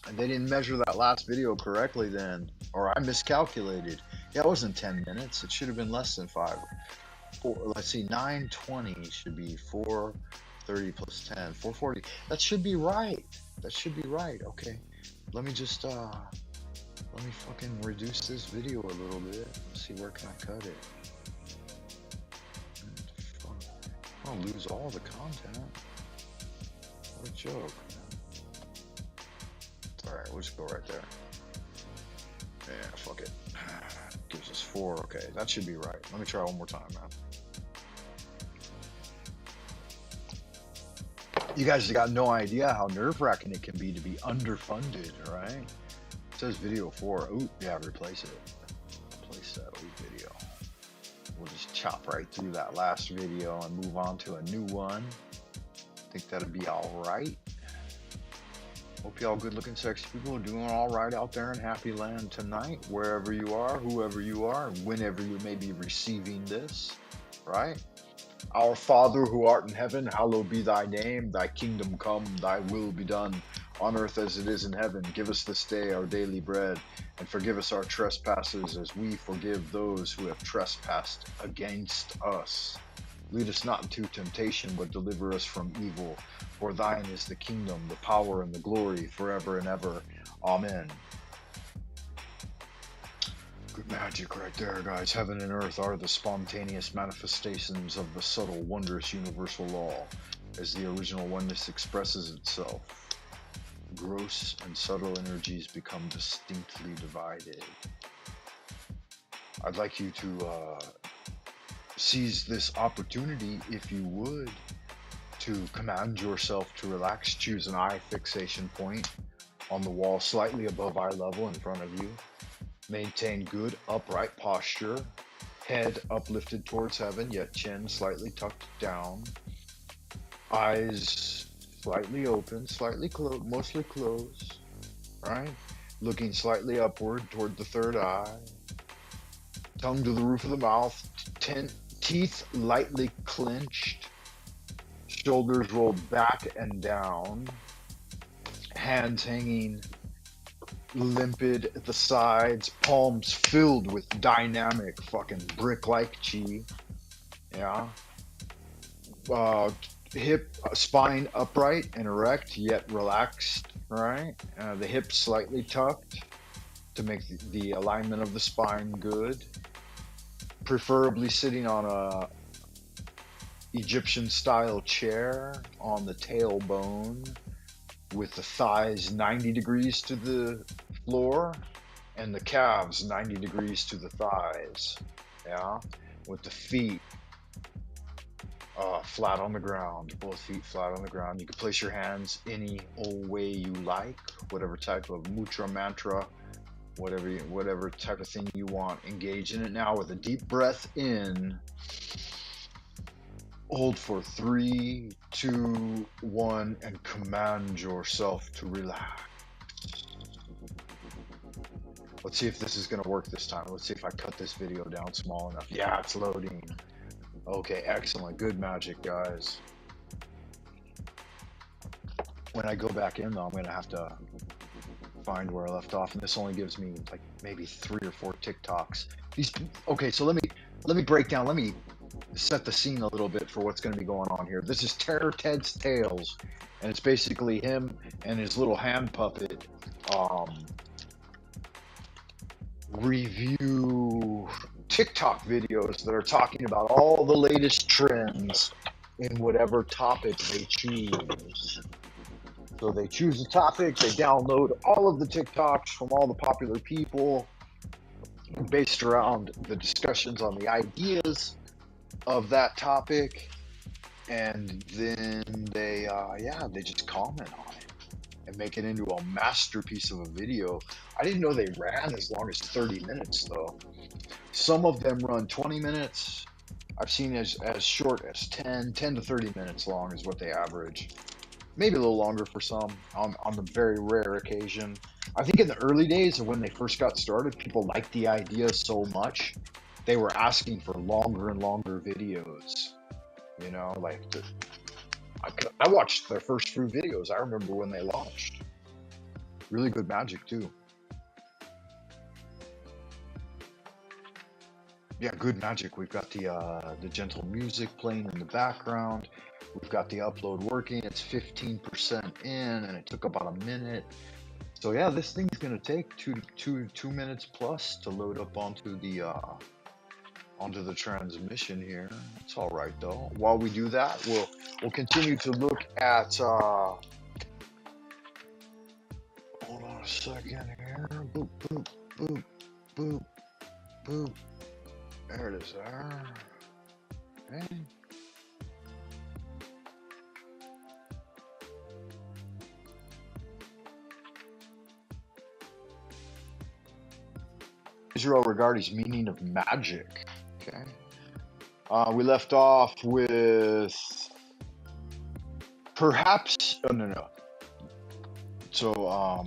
And they didn't measure that last video correctly then. Or I miscalculated. Yeah, it wasn't 10 minutes. It should have been less than 5. Let's see, 920 should be 430 plus 10. 440. That should be right. That should be right. Okay. Let me just, let me fucking reduce this video a little bit. Let's see, where can I cut it? I'll lose all the content. What a joke, man. Alright, we'll just go right there. Yeah, fuck it. Gives us 4. Okay, that should be right. Let me try one more time, man. You guys got no idea how nerve-wracking it can be to be underfunded, right? It says video 4. Ooh, yeah, replace it. Replace that old video. We'll just chop right through that last video and move on to a new one. Think that'll be alright. Hope y'all good-looking sexy people are doing alright out there in Happy Land tonight, wherever you are, whoever you are, whenever you may be receiving this, right? Our Father who art in heaven, hallowed be thy name. Thy kingdom come, thy will be done, on earth as it is in heaven. Give us this day our daily bread, and forgive us our trespasses as we forgive those who have trespassed against us. Lead us not into temptation, but deliver us from evil. For thine is the kingdom, the power, and the glory, forever and ever. Amen. Good magic right there, guys. Heaven and earth are the spontaneous manifestations of the subtle, wondrous universal law. As the original oneness expresses itself, gross and subtle energies become distinctly divided. I'd like you to seize this opportunity, if you would, to command yourself to relax. Choose an eye fixation point on the wall slightly above eye level in front of you. Maintain good upright posture, head uplifted towards heaven, yet chin slightly tucked down. Eyes slightly open, slightly closed, mostly closed, right? Looking slightly upward toward the third eye. Tongue to the roof of the mouth, teeth lightly clenched, shoulders rolled back and down, hands hanging limpid at the sides, palms filled with dynamic fucking brick-like chi. Yeah. Spine upright and erect, yet relaxed, right? The hips slightly tucked to make the alignment of the spine good. Preferably sitting on a Egyptian-style chair on the tailbone, with the thighs 90 degrees to the floor and the calves 90 degrees to the thighs. Yeah, with the feet flat on the ground, both feet flat on the ground. You can place your hands any old way you like, whatever type of mudra, mantra, whatever type of thing you want. Engage in it now with a deep breath in Hold for 3, 2, 1, and command yourself to relax. Let's see if this is going to work this time. Let's see if I cut this video down small enough. Yeah, it's loading. Okay, excellent. Good magic, guys. When I go back in, though, I'm going to have to find where I left off, and this only gives me like maybe 3 or 4 TikToks. Okay, so let me break down. Let me set the scene a little bit for what's going to be going on here. This is Terror Ted's Tales, and it's basically him and his little hand puppet review TikTok videos that are talking about all the latest trends in whatever topic they choose. So they choose a topic, they download all of the TikToks from all the popular people based around the discussions on the ideas of that topic, and then they just comment on it and make it into a masterpiece of a video. I didn't know they ran as long as 30 minutes though. Some of them run 20 minutes. I've seen as short as 10 to 30 minutes long is what they average. Maybe a little longer for some on the very rare occasion. I think in the early days of when they first got started, people liked the idea so much, they were asking for longer and longer videos. You know, like I watched their first few videos. I remember when they launched. Really good magic too. Yeah, good magic. We've got the gentle music playing in the background. We've got the upload working. It's 15% in, and it took about a minute. So yeah, this thing's gonna take two minutes plus to load up onto the transmission here. It's all right though. While we do that, we'll continue to look at. Hold on a second here. Boop boop boop boop boop. There it is. There. Okay. Israel Regardi's meaning of magic. Okay. We left off with perhaps. Oh, no. So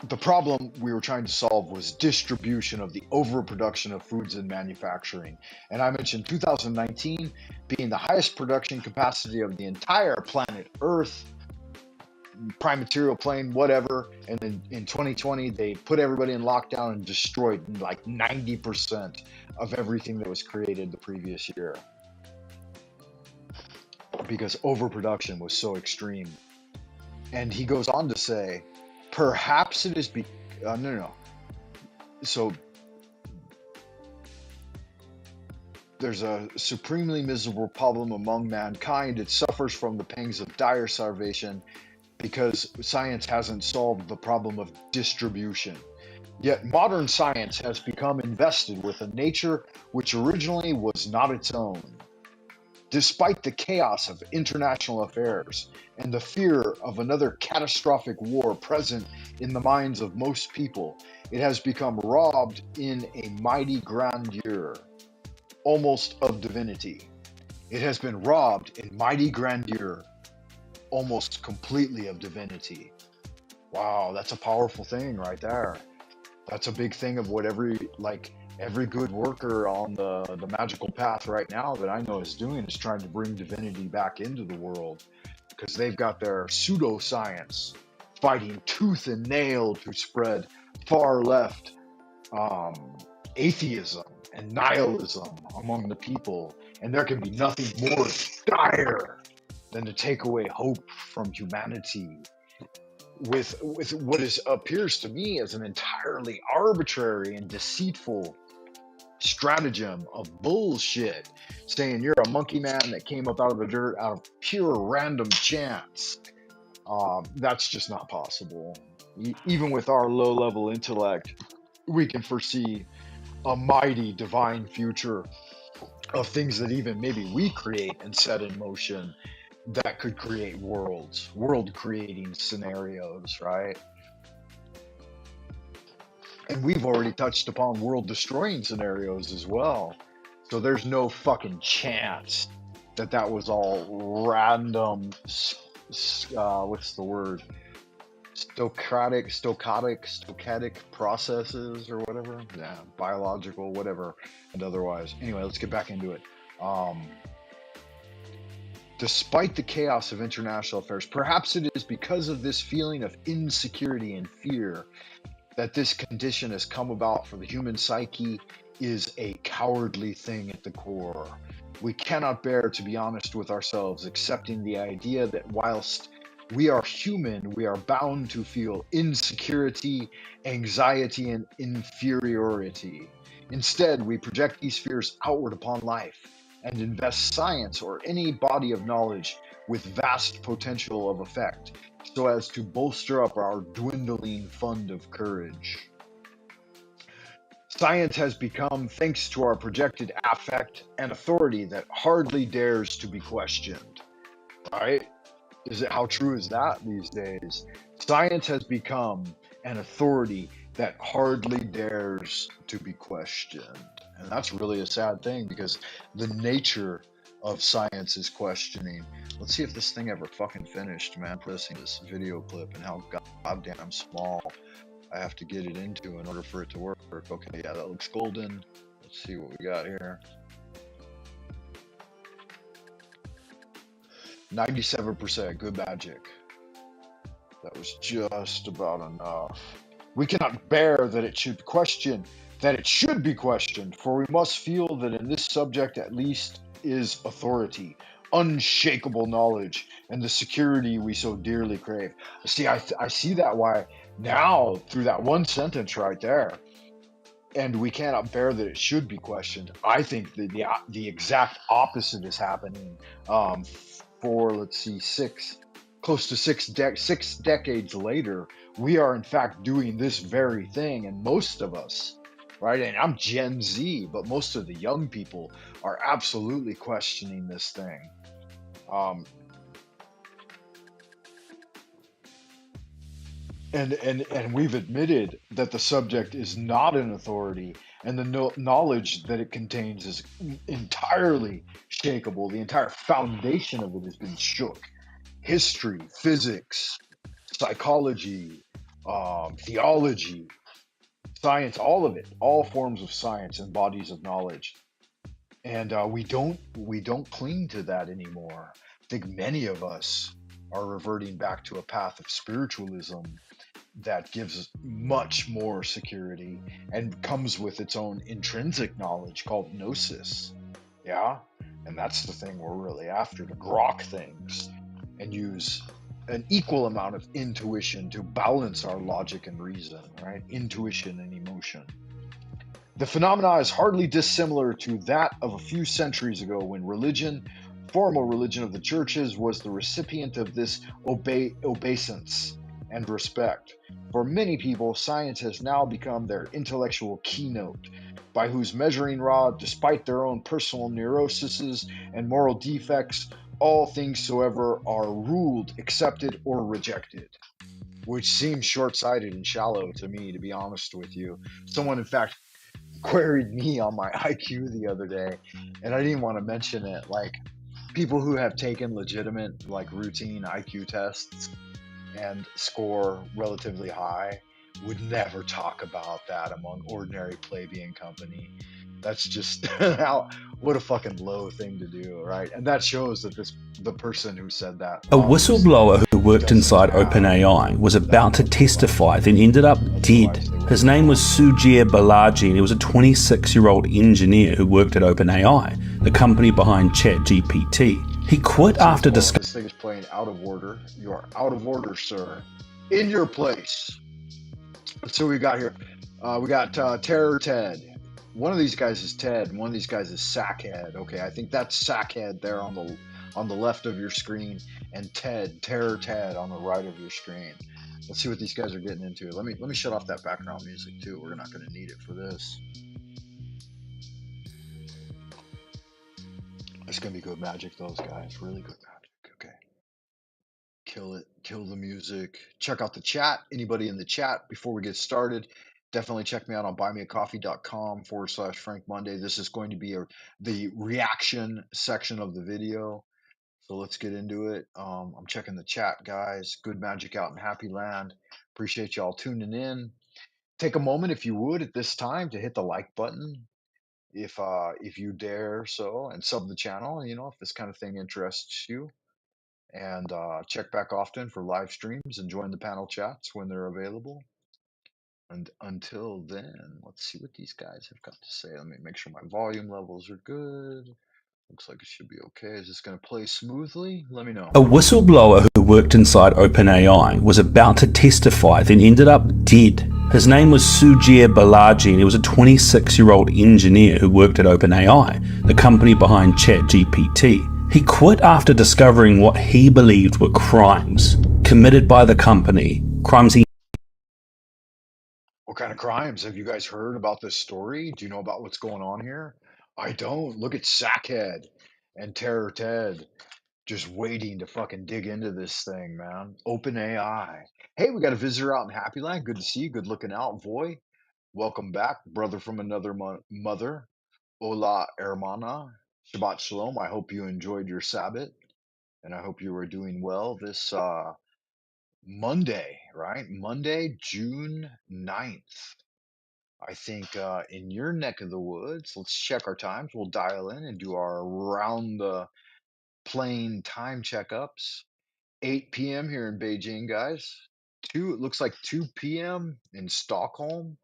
the problem we were trying to solve was distribution of the overproduction of foods and manufacturing. And I mentioned 2019 being the highest production capacity of the entire planet Earth, prime material plane, whatever. And then in 2020, they put everybody in lockdown and destroyed like 90% of everything that was created the previous year because overproduction was so extreme. And he goes on to say, perhaps it is no. So there's a supremely miserable problem among mankind. It suffers from the pangs of dire starvation because science hasn't solved the problem of distribution. Yet modern science has become invested with a nature which originally was not its own. Despite the chaos of international affairs and the fear of another catastrophic war present in the minds of most people, it has become robbed in a mighty grandeur, almost of divinity. It has been robbed in mighty grandeur, almost completely of divinity. Wow, that's a powerful thing right there. That's a big thing of what every good worker on the magical path right now that I know is doing is trying to bring divinity back into the world, because they've got their pseudoscience fighting tooth and nail to spread far left atheism and nihilism among the people, and there can be nothing more dire than to take away hope from humanity with what appears to me as an entirely arbitrary and deceitful stratagem of bullshit, saying you're a monkey man that came up out of the dirt out of pure random chance. That's just not possible. Even with our low-level intellect, we can foresee a mighty divine future of things that even maybe we create and set in motion that could create world-creating scenarios, right? And we've already touched upon world-destroying scenarios as well. So there's no fucking chance that was all random. What's the word? Stochastic processes or whatever. Yeah, biological, whatever, and otherwise. Anyway, let's get back into it. Despite the chaos of international affairs, perhaps it is because of this feeling of insecurity and fear that this condition has come about, for the human psyche is a cowardly thing at the core. We cannot bear to be honest with ourselves, accepting the idea that whilst we are human, we are bound to feel insecurity, anxiety, and inferiority. Instead, we project these fears outward upon life and invest science or any body of knowledge with vast potential of effect, so as to bolster up our dwindling fund of courage. Science has become, thanks to our projected affect and authority, that hardly dares to be questioned. Right? How true is that these days? Science has become an authority that hardly dares to be questioned. And that's really a sad thing, because the nature of science is questioning. Let's see if this thing ever fucking finished, man. Pressing this video clip and how goddamn small I have to get it into in order for it to work. Okay, yeah, that looks golden. Let's see what we got here. 97%, good magic. That was just about enough. We cannot bear that it should be questioned, for we must feel that in this subject at least is authority, unshakable knowledge, and the security we so dearly crave. See, I see that why now through that one sentence right there. And we cannot bear that it should be questioned. I think that the exact opposite is happening. For let's see, close to six decades later, we are in fact doing this very thing, and most of us, right? And I'm Gen Z, but most of the young people are absolutely questioning this thing. And we've admitted that the subject is not an authority, and the knowledge that it contains is entirely shakable. The entire foundation of it has been shook. History, physics, psychology, theology, science, all of it, all forms of science and bodies of knowledge. And we don't cling to that anymore. I think many of us are reverting back to a path of spiritualism that gives much more security and comes with its own intrinsic knowledge called gnosis. Yeah? And that's the thing we're really after, to grok things and use an equal amount of intuition to balance our logic and reason, right? Intuition and emotion. The phenomena is hardly dissimilar to that of a few centuries ago, when religion, formal religion of the churches, was the recipient of this obeisance and respect. For many people, science has now become their intellectual keynote, by whose measuring rod, despite their own personal neuroses and moral defects, all things soever are ruled, accepted, or rejected. Which seems short-sighted and shallow to me, to be honest with you. Someone, in fact, queried me on my IQ the other day, and I didn't want to mention it. Like, people who have taken legitimate, like, routine IQ tests and score relatively high would never talk about that among ordinary plebeian company. That's just what a fucking low thing to do, right? And that shows that the person who said that, a whistleblower who worked inside OpenAI was about to testify, then ended up dead. His name was Sujir Balaji, and he was a 26-year-old engineer who worked at OpenAI, the company behind ChatGPT. He quit after discovering... This thing is playing out of order. You are out of order, sir. In your place. So we got here. We got Terror Ted. One of these guys is Ted, and one of these guys is Sackhead. Okay, I think that's Sackhead there on the left of your screen, and Terror Ted on the right of your screen. Let's see what these guys are getting into. Let me shut off that background music too. We're not going to need it for this. It's going to be good magic, those guys. Really good magic. Okay. Kill it. Kill the music. Check out the chat. Anybody in the chat before we get started? Definitely check me out on buymeacoffee.com/Frank Monday. This is going to be the reaction section of the video. So let's get into it. I'm checking the chat, guys. Good magic out in Happy Land. Appreciate y'all tuning in. Take a moment, if you would, at this time to hit the like button, if you dare so, and sub the channel. You know, if this kind of thing interests you, and check back often for live streams and join the panel chats when they're available. And until then, let's see what these guys have got to say. Let me make sure my volume levels are good. Looks like it should be okay. Is this going to play smoothly? Let me know. A whistleblower who worked inside OpenAI was about to testify, then ended up dead. His name was Sujir Balaji, and he was a 26-year-old engineer who worked at OpenAI, the company behind ChatGPT. He quit after discovering what he believed were crimes committed by the company, crimes he What kind of crimes? Have you guys heard about this story? Do you know about what's going on here? I don't. Look at Sackhead and Terror Ted just waiting to fucking dig into this thing, man. Open AI. Hey, we got a visitor out in Happy Land. Good to see you. Good looking out, Voy. Welcome back, brother from another mother. Hola, hermana. Shabbat shalom. I hope you enjoyed your Sabbath, and I hope you are doing well this Monday, right? Monday, June 9th. I think in your neck of the woods, let's check our times. We'll dial in and do our round the plane time checkups. 8 p.m. here in Beijing, guys. It looks like 2 p.m. in Stockholm,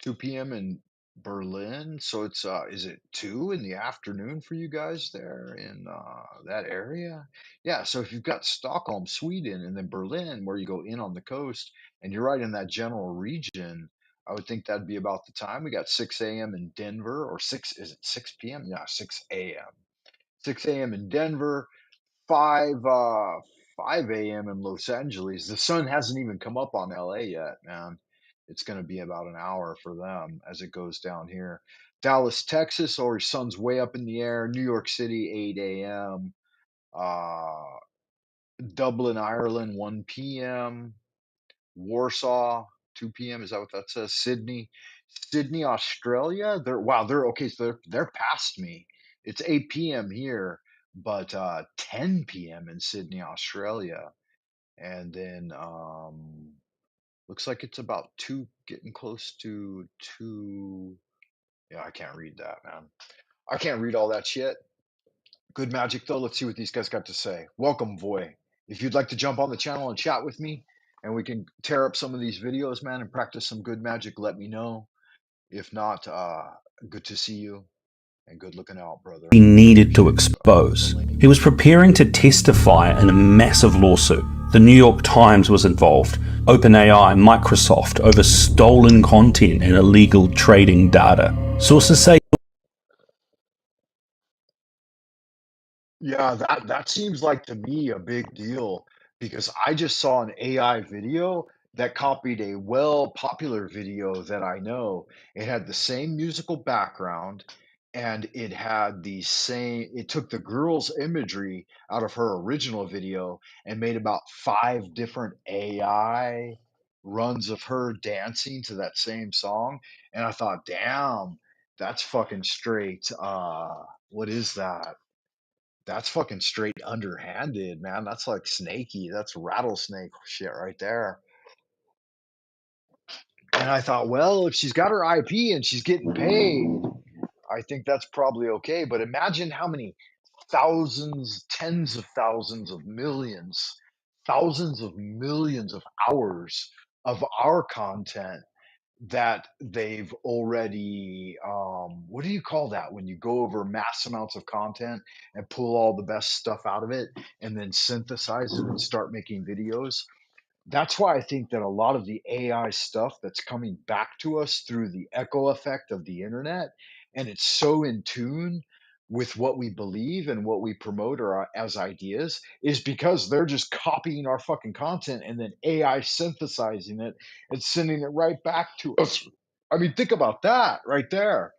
2 p.m. in Berlin. So it's is it 2 in the afternoon for you guys there in that area? Yeah, so if you've got Stockholm, Sweden, and then Berlin, where you go in on the coast, and you're right in that general region, I would think that'd be about the time. We got 6 a.m. in Denver, or 6, is it 6 p.m.? Yeah, 6 a.m. 6 a.m. in Denver, 5 a.m. in Los Angeles. The sun hasn't even come up on LA yet, man. It's going to be about an hour for them as it goes down here. Dallas, Texas, or sun's way up in the air. New York City, 8 a.m. Uh, Dublin, Ireland, 1 p.m. Warsaw, 2 p.m. Is that what that says? Sydney, Australia. They're okay. So they're past me. It's 8 p.m. here, but 10 p.m. in Sydney, Australia. And then looks like it's about two, getting close to two. Yeah, I can't read that, man. I can't read all that shit. Good magic though. Let's see what these guys got to say. Welcome, Voy. If you'd like to jump on the channel and chat with me, and we can tear up some of these videos, man, and practice some good magic, let me know. If not, good to see you, and good looking out, brother. needed to expose. He was preparing to testify in a massive lawsuit. The New York Times was involved, OpenAI, Microsoft, over stolen content and illegal trading data. Sources say Yeah, that seems like to me a big deal because I just saw an AI video that copied a well popular video that I know. It had the same musical background and it had the same, it took the girl's imagery out of her original video and made about 5 different AI runs of her dancing to that same song. And I thought, damn, that's fucking straight. What is that? That's fucking straight underhanded, man. That's like snaky. That's rattlesnake shit right there. And I thought, well, if she's got her IP and she's getting paid, I think that's probably okay. But imagine how many thousands, tens of thousands of millions, thousands of millions of hours of our content that they've already what do you call that when you go over mass amounts of content and pull all the best stuff out of it and then synthesize it and start making videos? That's why I think that a lot of the AI stuff that's coming back to us through the echo effect of the internet, and it's so in tune with what we believe and what we promote or as ideas, is because they're just copying our fucking content and then AI synthesizing it and sending it right back to us. I mean, think about that right there.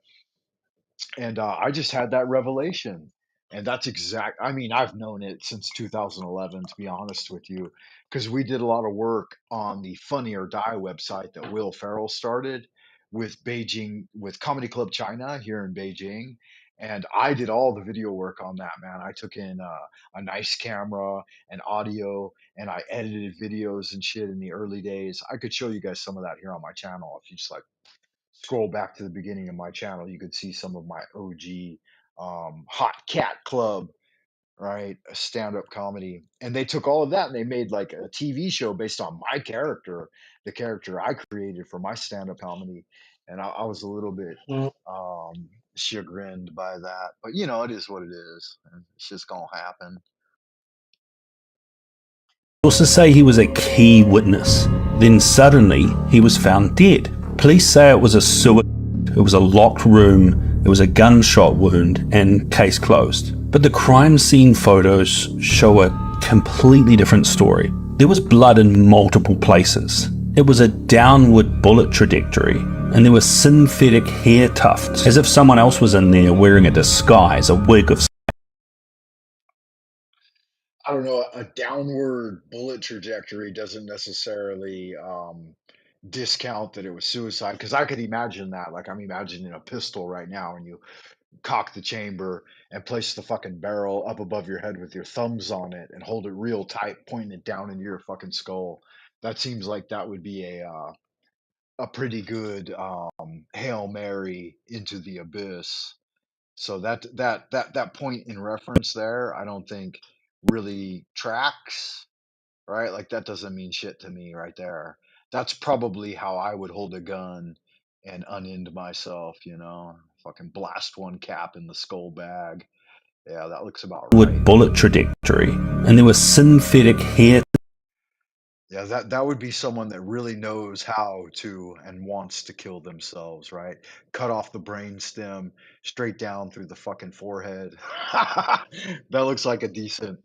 And I just had that revelation. And that's exact. I mean, I've known it since 2011, to be honest with you, because we did a lot of work on the Funny or Die website that Will Ferrell started with Beijing, with Comedy Club China here in Beijing. And I did all the video work on that, man. I took in a nice camera and audio, and I edited videos and shit in the early days. I could show you guys some of that here on my channel. If you just like scroll back to the beginning of my channel, you could see some of my OG Hot Cat Club, right? A stand-up comedy. And they took all of that and they made like a TV show based on my character, the character I created for my stand-up comedy. And I was a little bit chagrined by that. But you know, it is what it is. And it's just gonna happen. Sources say he was a key witness. Then suddenly, he was found dead. Police say it was a suicide. It was a locked room, there was a gunshot wound, and case closed. But the crime scene photos show a completely different story. There was blood in multiple places. It was a downward bullet trajectory, and there were synthetic hair tufts, as if someone else was in there wearing a disguise, a wig of... I don't know, a downward bullet trajectory doesn't necessarily discount that it was suicide, because I could imagine that. Like I'm imagining a pistol right now, and you cock the chamber and place the fucking barrel up above your head with your thumbs on it and hold it real tight, pointing it down into your fucking skull. That seems like that would be a pretty good Hail Mary into the abyss. So that point in reference there, I don't think really tracks, right? Like that doesn't mean shit to me right there. That's probably how I would hold a gun and unend myself, you know? Fucking blast one cap in the skull bag. Yeah, that looks about right. bullet trajectory, and there was synthetic hair. Yeah, that would be someone that really knows how to and wants to kill themselves, right? Cut off the brain stem straight down through the fucking forehead. That looks like a decent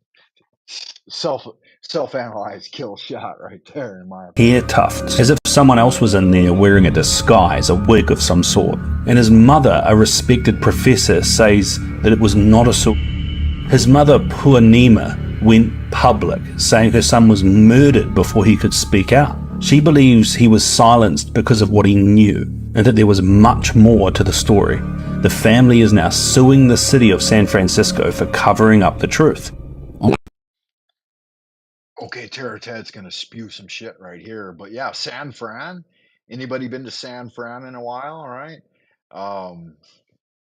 self self-analyzed kill shot right there, in my opinion. Hair tufts, as if someone else was in there wearing a disguise, a wig of some sort. And his mother, a respected professor, says that it was not a suicide. His mother, Purnima, went public, saying her son was murdered before he could speak out. She believes he was silenced because of what he knew, and that there was much more to the story. The family is now suing the city of San Francisco for covering up the truth. Okay, Terror Ted's gonna spew some shit right here, but yeah, San Fran. Anybody been to San Fran in a while? All right.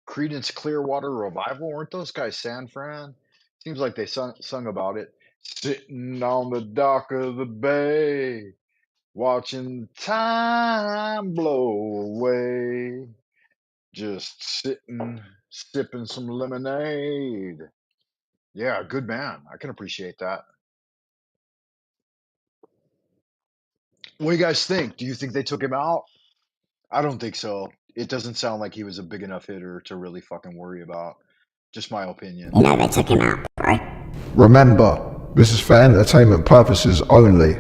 Credence Clearwater Revival, weren't those guys San Fran? Seems like they sung about it. Sitting on the dock of the bay, watching time blow away. Just sitting, sipping some lemonade. Yeah, good man. I can appreciate that. What do you guys think? Do you think they took him out? I don't think so. It doesn't sound like he was a big enough hitter to really fucking worry about. Just my opinion. No, they took him out, bro. Remember, this is for entertainment purposes only.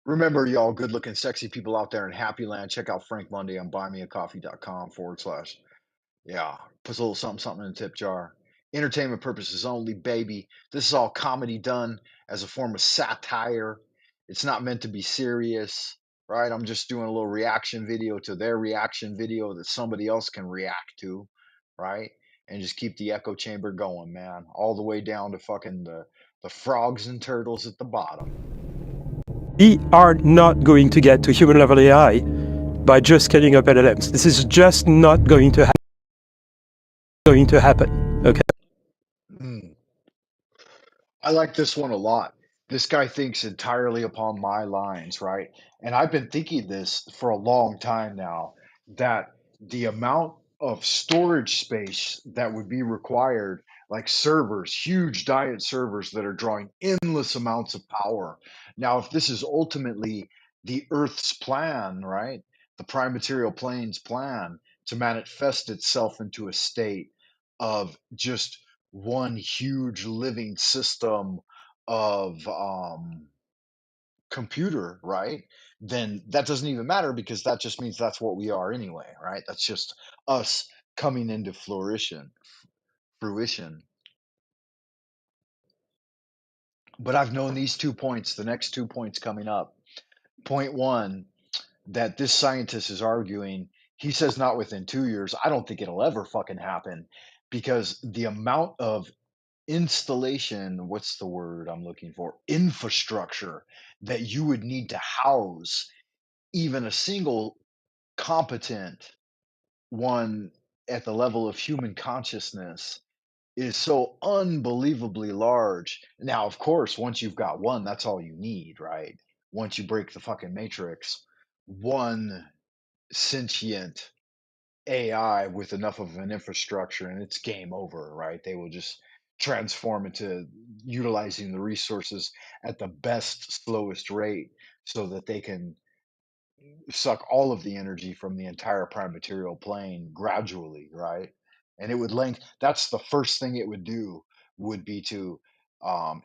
Remember, y'all good looking, sexy people out there in Happy Land, check out Frank Monday on buymeacoffee.com / yeah, puts a little something, something in the tip jar. Entertainment purposes only, baby. This is all comedy done as a form of satire. It's not meant to be serious, right? I'm just doing a little reaction video to their reaction video that somebody else can react to, right? And just keep the echo chamber going, man. All the way down to fucking the frogs and turtles at the bottom. We are not going to get to human level AI by just scaling up LLMs. This is just not going to happen. Okay. I like this one a lot. This guy thinks entirely upon my lines, right? And I've been thinking this for a long time now, that the amount of storage space that would be required, like servers, huge giant servers that are drawing endless amounts of power. Now, if this is ultimately the Earth's plan, right? The prime material plane's plan to manifest itself into a state of just one huge living system of computer, right? Then that doesn't even matter, because that just means that's what we are anyway, right? That's just us coming into fruition. But I've known these 2 points, the next 2 points coming up. Point one, that this scientist is arguing, he says not within 2 years. I don't think it'll ever fucking happen because the amount of installation, what's the word I'm looking for? Infrastructure that you would need to house even a single competent one at the level of human consciousness is so unbelievably large. Now, of course, once you've got one, that's all you need, right? Once you break the fucking matrix, one sentient AI with enough of an infrastructure and it's game over, right? They will just transform into utilizing the resources at the best, slowest rate so that they can suck all of the energy from the entire prime material plane gradually, right? And it would that's the first thing it would do would be to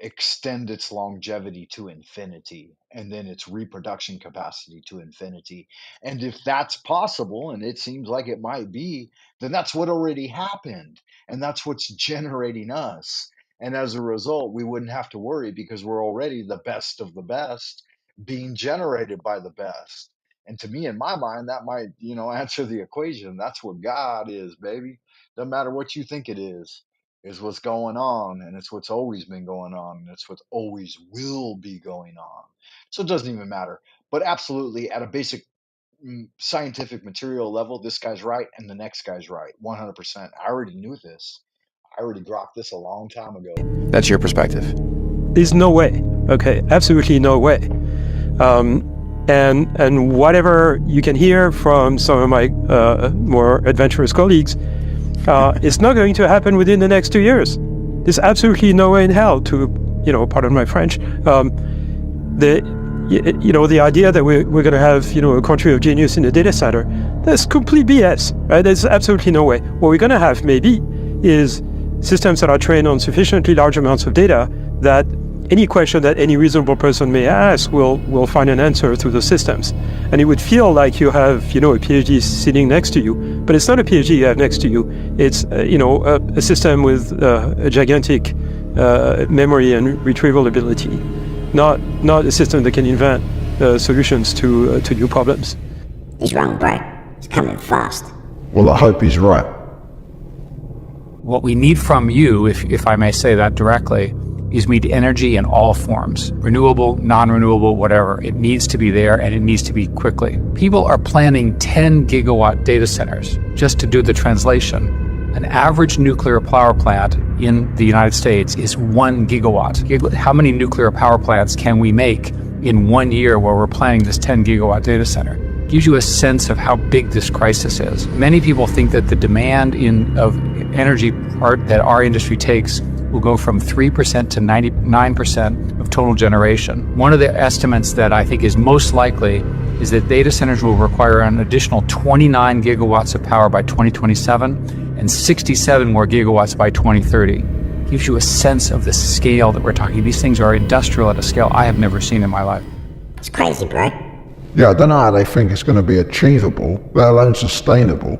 extend its longevity to infinity and then its reproduction capacity to infinity. And if that's possible, and it seems like it might be, then that's what already happened. And that's what's generating us. And as a result, we wouldn't have to worry because we're already the best of the best being generated by the best. And to me, in my mind, that might, answer the equation. That's what God is, baby. Doesn't matter what you think it is what's going on. And it's what's always been going on. And it's what always will be going on. So it doesn't even matter. But absolutely, at a basic scientific material level, this guy's right and the next guy's right. 100%. I already knew this. I already dropped this a long time ago. That's your perspective. There's no way. Okay, absolutely no way. And whatever you can hear from some of my more adventurous colleagues, it's not going to happen within the next 2 years. There's absolutely no way in hell to, pardon my French, the idea that we're going to have, a country of genius in a data center, that's complete BS, right? There's absolutely no way. What we're going to have maybe is systems that are trained on sufficiently large amounts of data that any question that any reasonable person may ask will find an answer through the systems. And it would feel like you have, a PhD sitting next to you, but it's not a PhD you have next to you. It's, a system with a gigantic memory and retrieval ability, not a system that can invent solutions to new problems. He's wrong, bro. It's coming fast. Well, I hope he's right. What we need from you, if I may say that directly, is we need energy in all forms, renewable, non-renewable, whatever. It needs to be there and it needs to be quickly. People are planning 10 gigawatt data centers. Just to do the translation, an average nuclear power plant in the United States is 1 gigawatt. How many nuclear power plants can we make in 1 year where we're planning this 10 gigawatt data center? Gives you a sense of how big this crisis is. Many people think that the demand of energy part that our industry takes will go from 3% to 99% of total generation. One of the estimates that I think is most likely is that data centers will require an additional 29 gigawatts of power by 2027 and 67 more gigawatts by 2030. Gives you a sense of the scale that we're talking. These things are industrial at a scale I have never seen in my life. It's crazy, bro. Yeah, I don't know how they think it's going to be achievable, let alone sustainable.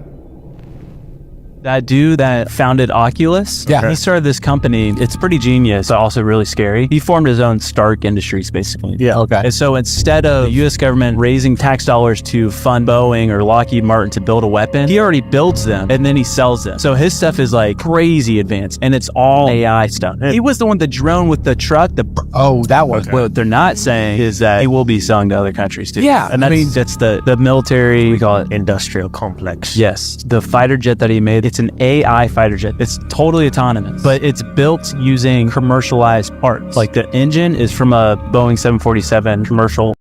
That dude that founded Oculus, he started this company. It's pretty genius, but also really scary. He formed his own Stark Industries, basically. Yeah, okay. And so instead of the U.S. government raising tax dollars to fund Boeing or Lockheed Martin to build a weapon, he already builds them and then he sells them. So his stuff is like crazy advanced, and it's all AI stuff. He was the one, the drone with the truck. That one. Okay. What they're not saying is that he will be selling to other countries too. Yeah, and that's the military. We call it industrial complex. Yes, the fighter jet that he made. It's an AI fighter jet. It's totally autonomous, but it's built using commercialized parts. Like the engine is from a Boeing 747 commercial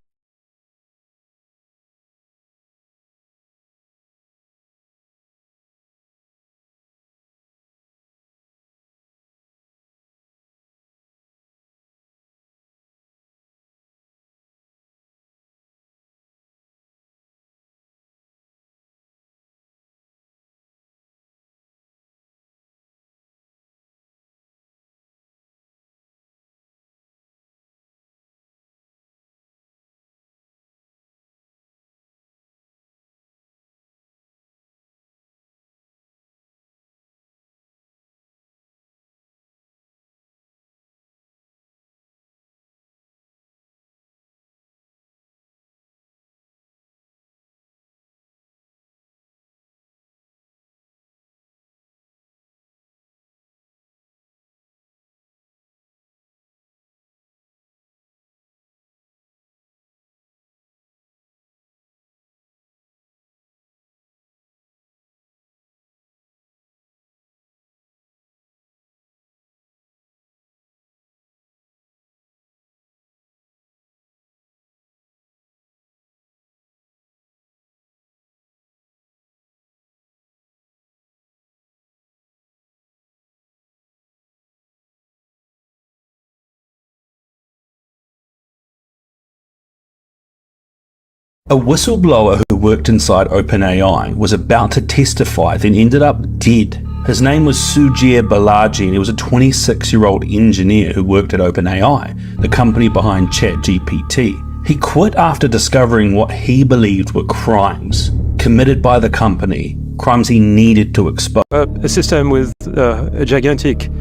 A whistleblower who worked inside OpenAI was about to testify, then ended up dead. His name was Sujir Balaji, and he was a 26-year-old engineer who worked at OpenAI, the company behind ChatGPT. He quit after discovering what he believed were crimes committed by the company, crimes he needed to expose. A system with a gigantic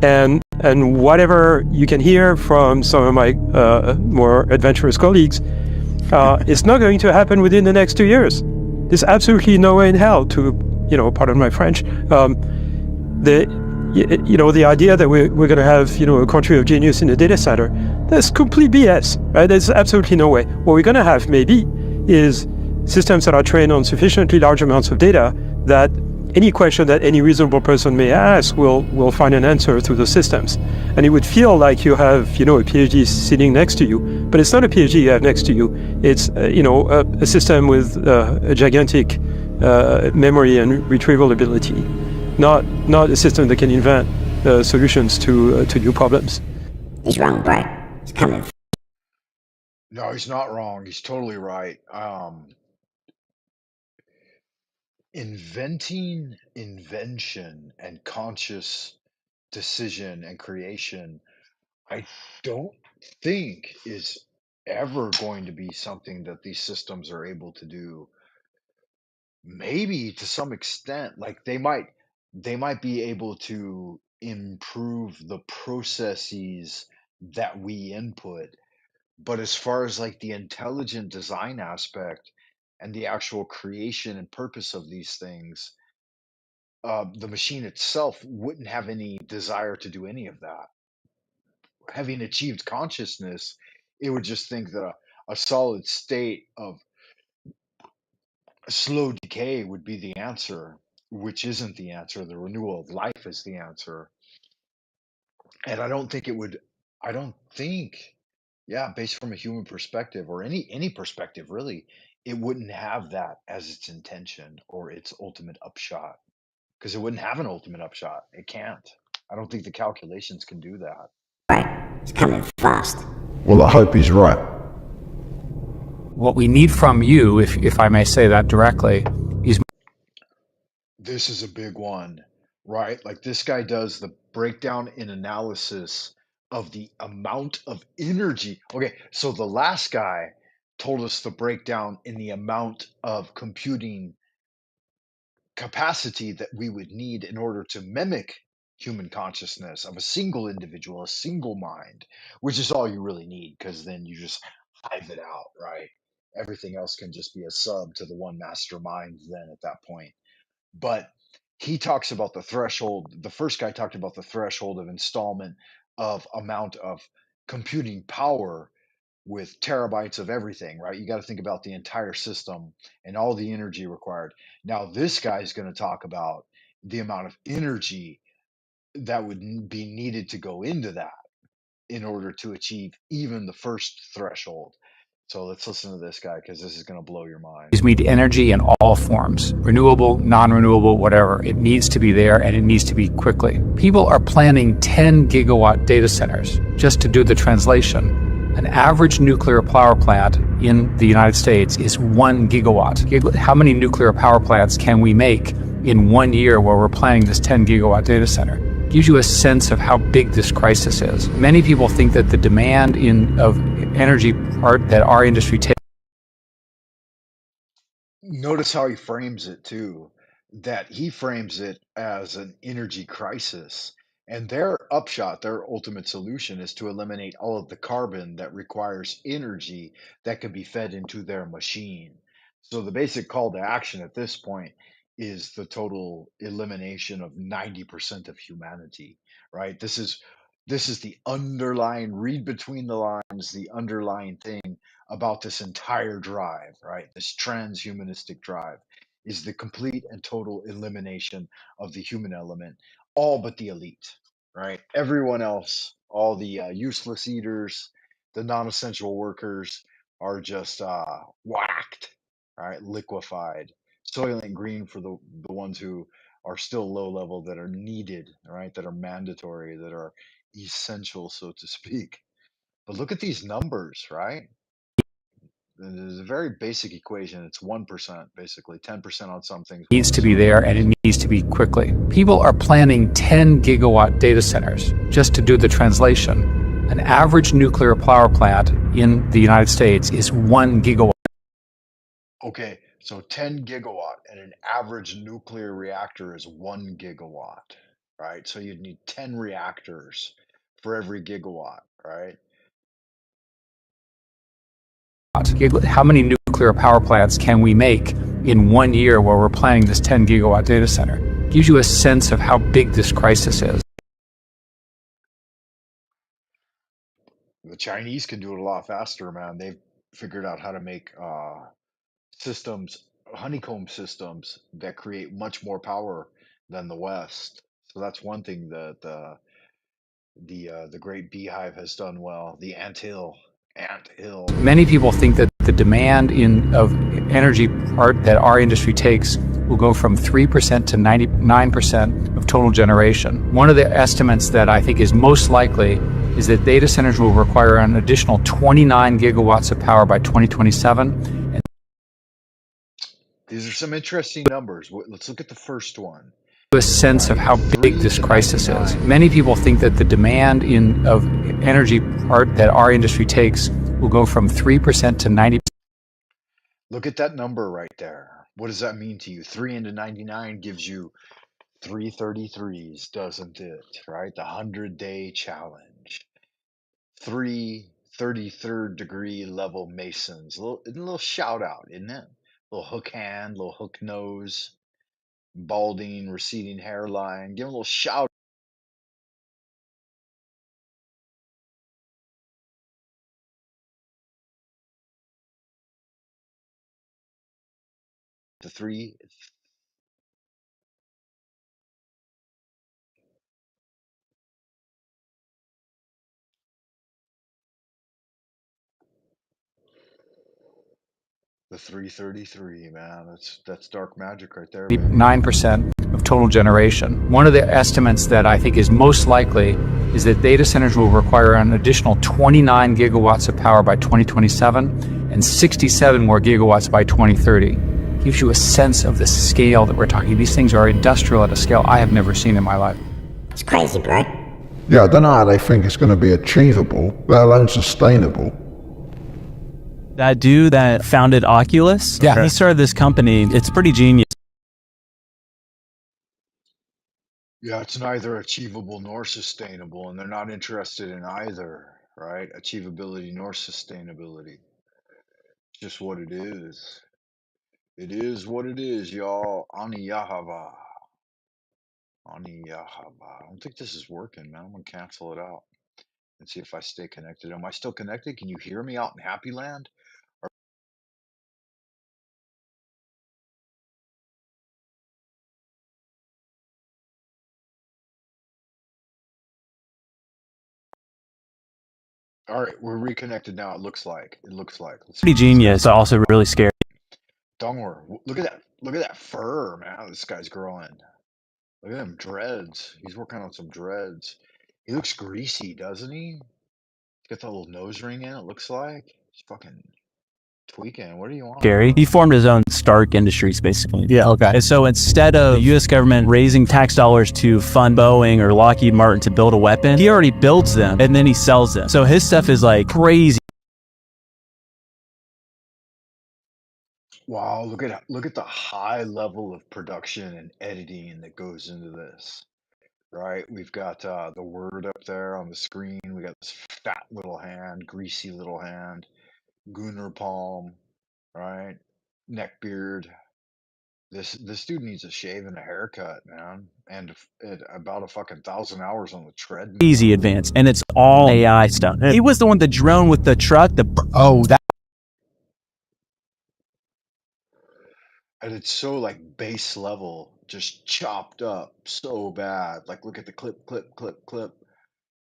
and whatever you can hear from some of my more adventurous colleagues, it's not going to happen within the next 2 years. There's absolutely no way in hell to, pardon my French, the idea that we're going to have, a country of genius in a data center, that's complete BS, right? There's absolutely no way. What we're going to have maybe is systems that are trained on sufficiently large amounts of data that any question that any reasonable person may ask will find an answer through those systems. And it would feel like you have, a PhD sitting next to you, but it's not a PhD you have next to you. It's, a system with a gigantic memory and retrieval ability, not a system that can invent solutions to new problems. He's wrong, bro. It's coming. No, he's not wrong. He's totally right. Invention and conscious decision and creation, I don't think is ever going to be something that these systems are able to do. Maybe to some extent, like they might be able to improve the processes that we input, but as far as like the intelligent design aspect and the actual creation and purpose of these things, the machine itself wouldn't have any desire to do any of that. Having achieved consciousness, it would just think that a solid state of slow decay would be the answer, which isn't the answer. The renewal of life is the answer. And I don't think, yeah, based from a human perspective or any perspective really, it wouldn't have that as its intention or its ultimate upshot. Because it wouldn't have an ultimate upshot. It can't. I don't think the calculations can do that. Right. It's coming fast. Well, I hope he's right. What we need from you, if I may say that directly, is This is a big one, right? Like this guy does the breakdown and analysis of the amount of energy. Okay, so the last guy told us the breakdown in the amount of computing capacity that we would need in order to mimic human consciousness of a single individual, a single mind, which is all you really need because then you just hive it out, right? Everything else can just be a sub to the one master mind then at that point. But he talks about the threshold. The first guy talked about the threshold of installment of amount of computing power with terabytes of everything, right? You got to think about the entire system and all the energy required. Now, this guy is going to talk about the amount of energy that would be needed to go into that in order to achieve even the first threshold. So let's listen to this guy because this is going to blow your mind. we need energy in all forms, renewable, non-renewable, whatever. It needs to be there, and it needs to be quickly. People are planning 10 gigawatt data centers. Just to do the translation, an average nuclear power plant in the United States is 1 gigawatt. How many nuclear power plants can we make in 1 year where we're planning this 10 gigawatt data center? Gives you a sense of how big this crisis is. Many people think that the demand of energy part that our industry takes. Notice how he frames it too, that he frames it as an energy crisis. And their upshot, their ultimate solution is to eliminate all of the carbon that requires energy that can be fed into their machine. So the basic call to action at this point is the total elimination of 90% of humanity, right? This is the underlying, read between the lines, the underlying thing about this entire drive, right? This transhumanistic drive is the complete and total elimination of the human element, all but the elite, right? Everyone else, all the useless eaters, the non essential workers are just whacked, right? Liquefied. Soylent Green for the ones who are still low level that are needed, right? That are mandatory, that are essential, so to speak. But look at these numbers, right? There's a very basic equation. It's 1%, basically 10% on some things. Needs to be there, and it needs to be quickly. People are planning 10 gigawatt data centers. Just to do the translation, an average nuclear power plant in the United States is 1 gigawatt. Okay, so 10 gigawatt and an average nuclear reactor is 1 gigawatt, right? So you'd need 10 reactors for every gigawatt, right? How many nuclear power plants can we make in 1 year while we're planning this 10 gigawatt data center? Gives you a sense of how big this crisis is. The Chinese can do it a lot faster, man. They've figured out how to make systems, honeycomb systems that create much more power than the West. So that's one thing that the Great Beehive has done well. The anthill. Many people think that the demand of energy part that our industry takes will go from 3% to 99% of total generation. One of the estimates that I think is most likely is that data centers will require an additional 29 gigawatts of power by 2027. And these are some interesting numbers. Let's look at the first one. A sense of how big this crisis is. Many people think that the demand of energy part that our industry takes will go from 3% to 90%. Look at that number right there. What does that mean to you? 3 into 99 gives you 333s, doesn't it? Right? The 100-day challenge. 3 33rd degree level masons. A little shout out, isn't it? Little hook hand, little hook nose, balding, receding hairline. Give him a little shout. The 3. The 333, man. That's dark magic right there. 9% of total generation. One of the estimates that I think is most likely is that data centers will require an additional 29 gigawatts of power by 2027 and 67 more gigawatts by 2030. Gives you a sense of the scale that we're talking. These things are industrial at a scale I have never seen in my life. It's crazy, bro. Yeah, I don't know how they think it's going to be achievable, let alone sustainable. That dude that founded Oculus, he started this company. It's pretty genius. Yeah, it's neither achievable nor sustainable, and they're not interested in either, right? Achievability nor sustainability. It's just what it is. It is what it is, y'all. Ani Yahava. Ani Yahava. I don't think this is working, man. I'm going to cancel it out and see if I stay connected. Am I still connected? Can you hear me out in Happy Land? All right, we're reconnected now. It looks like. Let's Pretty genius, but also really scary. Dongwer, look at that. Look at that fur, man. This guy's growing. Look at them dreads. He's working on some dreads. He looks greasy, doesn't he? He's got that little nose ring in. It looks like he's fucking tweaking. What do you want? Scary. He formed his own Stark Industries, basically. Yeah. Okay. And so instead of the U.S. government raising tax dollars to fund Boeing or Lockheed Martin to build a weapon, he already builds them and then he sells them. So his stuff is like crazy. Wow, look at the high level of production and editing that goes into this. Right? We've got the word up there on the screen. We got this fat little hand, greasy little hand, Gunnar palm, right? Neck beard. This dude needs a shave and a haircut, man, and about a fucking 1,000 hours on the treadmill. Easy advance, and it's all AI stuff. He was the one that drone with the truck. And it's so like base level, just chopped up so bad. Like look at the clip.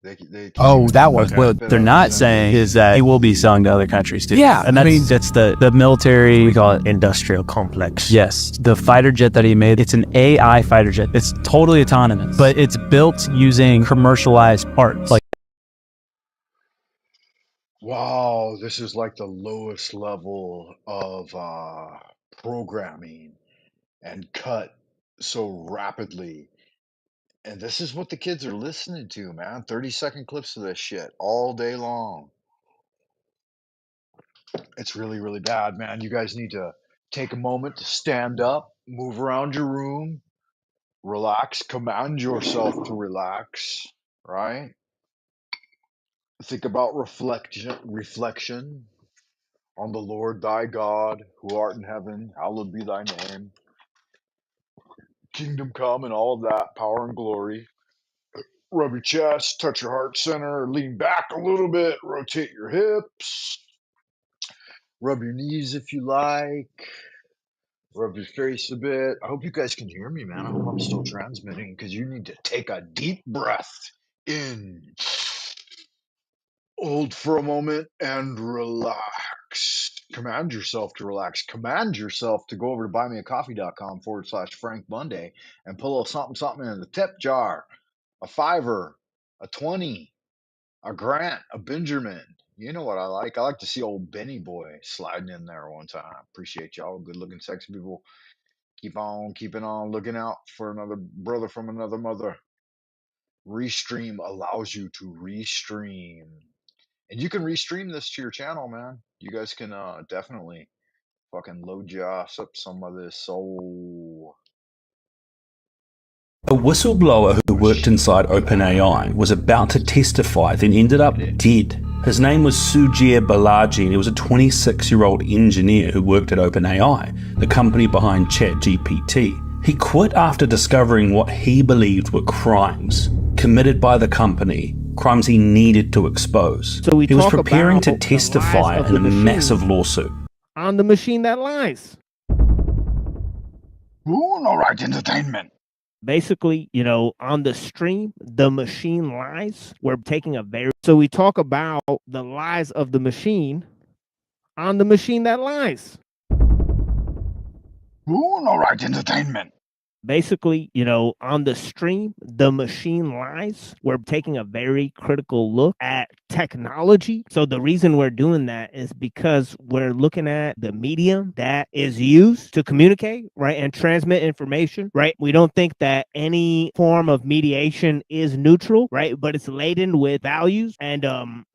That was what they're not saying is that he will be selling to other countries too. Yeah, and that's the military. We call it industrial complex. Yes, the fighter jet that he made. It's an AI fighter jet. It's totally autonomous, but it's built using commercialized parts. Like Wow, this is like the lowest level of programming and cut so rapidly. And this is what the kids are listening to, man. 30-second clips of this shit all day long. It's really, really bad, man. You guys need to take a moment to stand up, move around your room, relax, command yourself to relax, right? Think about reflection on the Lord thy God, who art in heaven, hallowed be thy name. Kingdom come and all of that, power and glory. Rub your chest, touch your heart center, lean back a little bit, rotate your hips, rub your knees if you like, rub your face a bit. I hope you guys can hear me, man. I hope I'm still transmitting because you need to take a deep breath in. Hold for a moment and relax. Command yourself to relax. Command yourself to go over to buymeacoffee.com/Frank Monday and pull a something something in the tip jar. A $5, a 20, a grant, a Benjamin. You know what I like? I like to see old Benny Boy sliding in there one time. Appreciate y'all. Good looking, sexy people. Keep on keeping on looking out for another brother from another mother. Restream allows you to restream. And you can restream this to your channel, man. You guys can definitely fucking load your ass up some of this soul. A whistleblower who worked inside OpenAI was about to testify, then ended up dead. His name was Sujir Balaji, and he was a 26-year-old engineer who worked at OpenAI, the company behind ChatGPT. He quit after discovering what he believed were crimes committed by the company, crimes he needed to expose. So he was preparing to testify in a massive lawsuit. On the machine that lies. Ooh, no right entertainment. Basically, on the stream, the machine lies. We're taking so we talk about the lies of the machine on the machine that lies. Ooh, no right entertainment. Basically, on the stream, the machine lies. We're taking a very critical look at technology. So the reason we're doing that is because we're looking at the medium that is used to communicate, right, and transmit information, right? We don't think that any form of mediation is neutral, right, but it's laden with values. And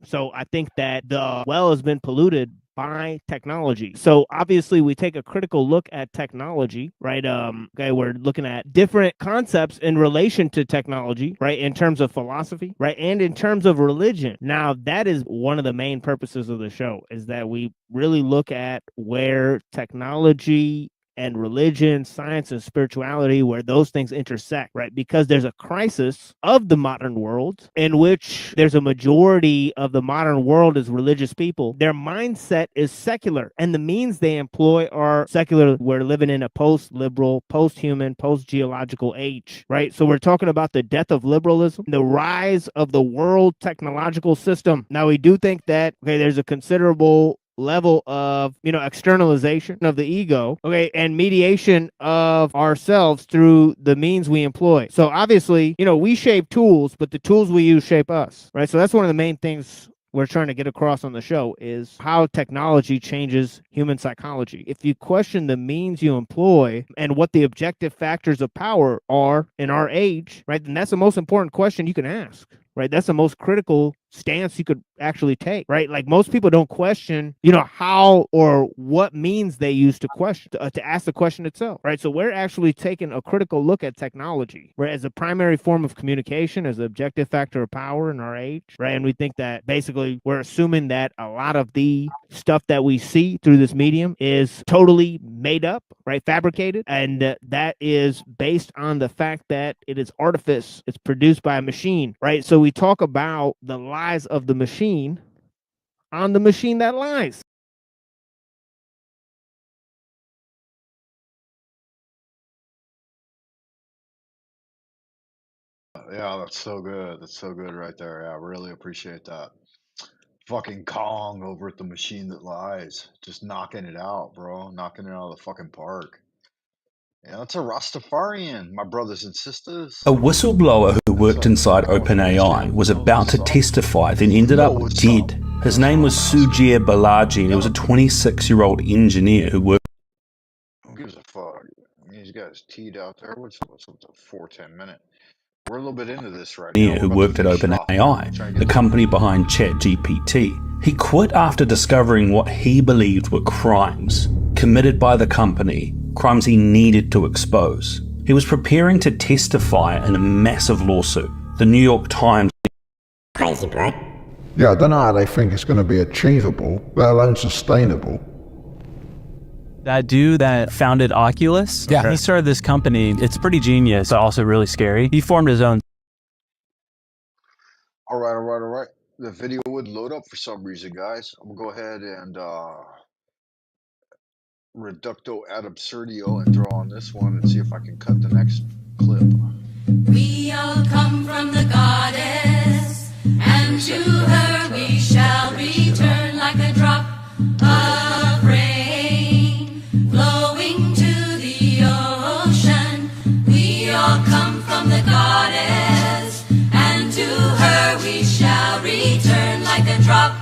so I think that the well has been polluted by technology. So obviously we take a critical look at technology, right? Okay, we're looking at different concepts in relation to technology, right? In terms of philosophy, right? And in terms of religion. Now, that is one of the main purposes of the show, is that we really look at where technology and religion, science, and spirituality, where those things intersect, right? Because there's a crisis of the modern world in which there's a majority of the modern world is religious people. Their mindset is secular, and the means they employ are secular. We're living in a post-liberal, post-human, post-geological age, right? So we're talking about the death of liberalism, the rise of the world technological system. Now, we do think that, okay, there's a considerable level of externalization of the ego, okay, and mediation of ourselves through the means we employ. So obviously, we shape tools, but the tools we use shape us, right? So that's one of the main things we're trying to get across on the show, is how technology changes human psychology. If you question the means you employ and what the objective factors of power are in our age, right, then that's the most important question you can ask, right? That's the most critical stance you could actually take, right? Like, most people don't question, how or what means they use to question, to ask the question itself, right? So we're actually taking a critical look at technology, right, as a primary form of communication, as an objective factor of power in our age, right? And we think that basically we're assuming that a lot of the stuff that we see through this medium is totally made up, right, fabricated, and that is based on the fact that it is artifice. It's produced by a machine, right? So we talk about the lies of the machine on the machine that lies. Yeah, that's so good. That's so good right there. Yeah, I really appreciate that. Fucking Kong over at the machine that lies. Just knocking it out, bro. Knocking it out of the fucking park. Yeah, that's a Rastafarian, my brothers and sisters. A whistleblower who worked inside OpenAI was about to testify, then ended up dead. His name was Sujir Balaji, and he was a 26-year-old engineer who worked. Who gives a fuck? These guys teed out there. What's up to 4:10 minute? We're a little bit into this right now. Who worked at OpenAI, the company behind ChatGPT. He quit after discovering what he believed were crimes committed by the company, crimes he needed to expose. He was preparing to testify in a massive lawsuit. The New York Times. Crazy, bro. Yeah, I don't know how they think it's going to be achievable, let alone sustainable. That dude that founded Oculus, he started this company. It's pretty genius, but also really scary. He formed his own. All right. The video would load up for some reason, guys. I'm gonna go ahead and reducto ad absurdio and throw on this one and see if I can cut the next clip. We all come from the goddess, and to her we shall return like a drop of rain flowing to the ocean. We all come from the goddess, and to her we shall return like a drop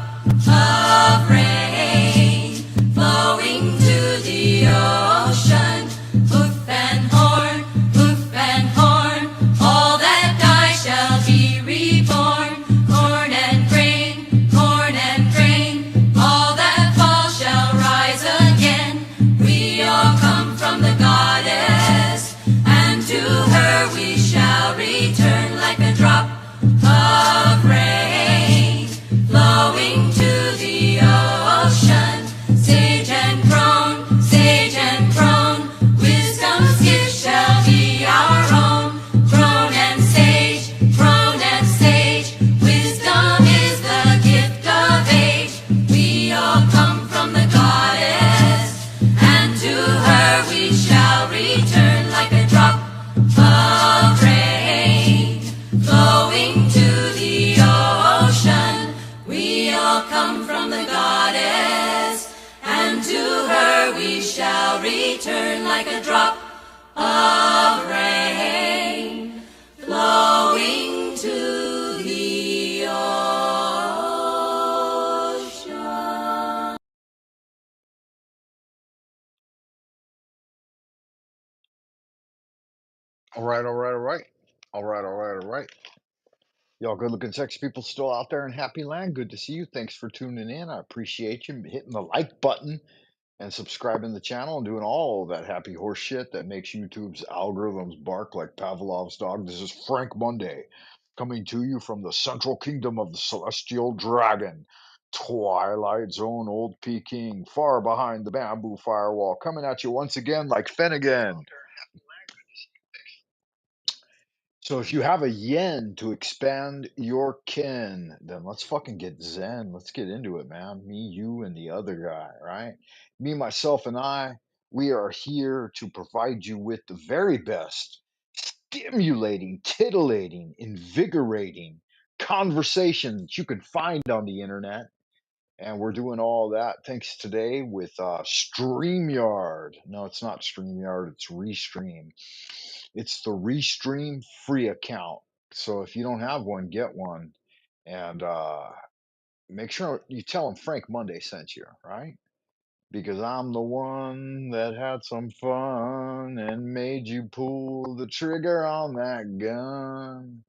of rain flowing to the ocean. Hoof and horn, all that die shall be reborn. Corn and grain, all that fall shall rise again. We all come from the goddess, and to her we shall return like a drop of rain flowing to the ocean. Sage and crone, wisdom's gift shall be our own. Crone and sage, wisdom is the gift of age. We all come from the goddess, and to her we shall return like a drop of rain flowing to the ocean. We all come from the goddess, and to her we shall return like a drop of rain flowing to the ocean. All right. Y'all good looking sexy people still out there in Happy Land. Good to see you. Thanks for tuning in. I appreciate you hitting the like button and subscribing to the channel and doing all that happy horse shit that makes YouTube's algorithms bark like Pavlov's dog. This is Frank Monday coming to you from the central kingdom of the celestial dragon, Twilight Zone Old Peking, far behind the bamboo firewall, coming at you once again like Finnegan. So if you have a yen to expand your kin, then let's fucking get zen. Let's get into it, man. Me, you, and the other guy, right? Me, myself, and I, we are here to provide you with the very best stimulating, titillating, invigorating conversations you can find on the internet. And we're doing all that thanks today with StreamYard. No, it's not StreamYard, it's Restream. It's the Restream free account. So if you don't have one, get one. And make sure you tell them Frank Monday sent you, right? Because I'm the one that had some fun and made you pull the trigger on that gun.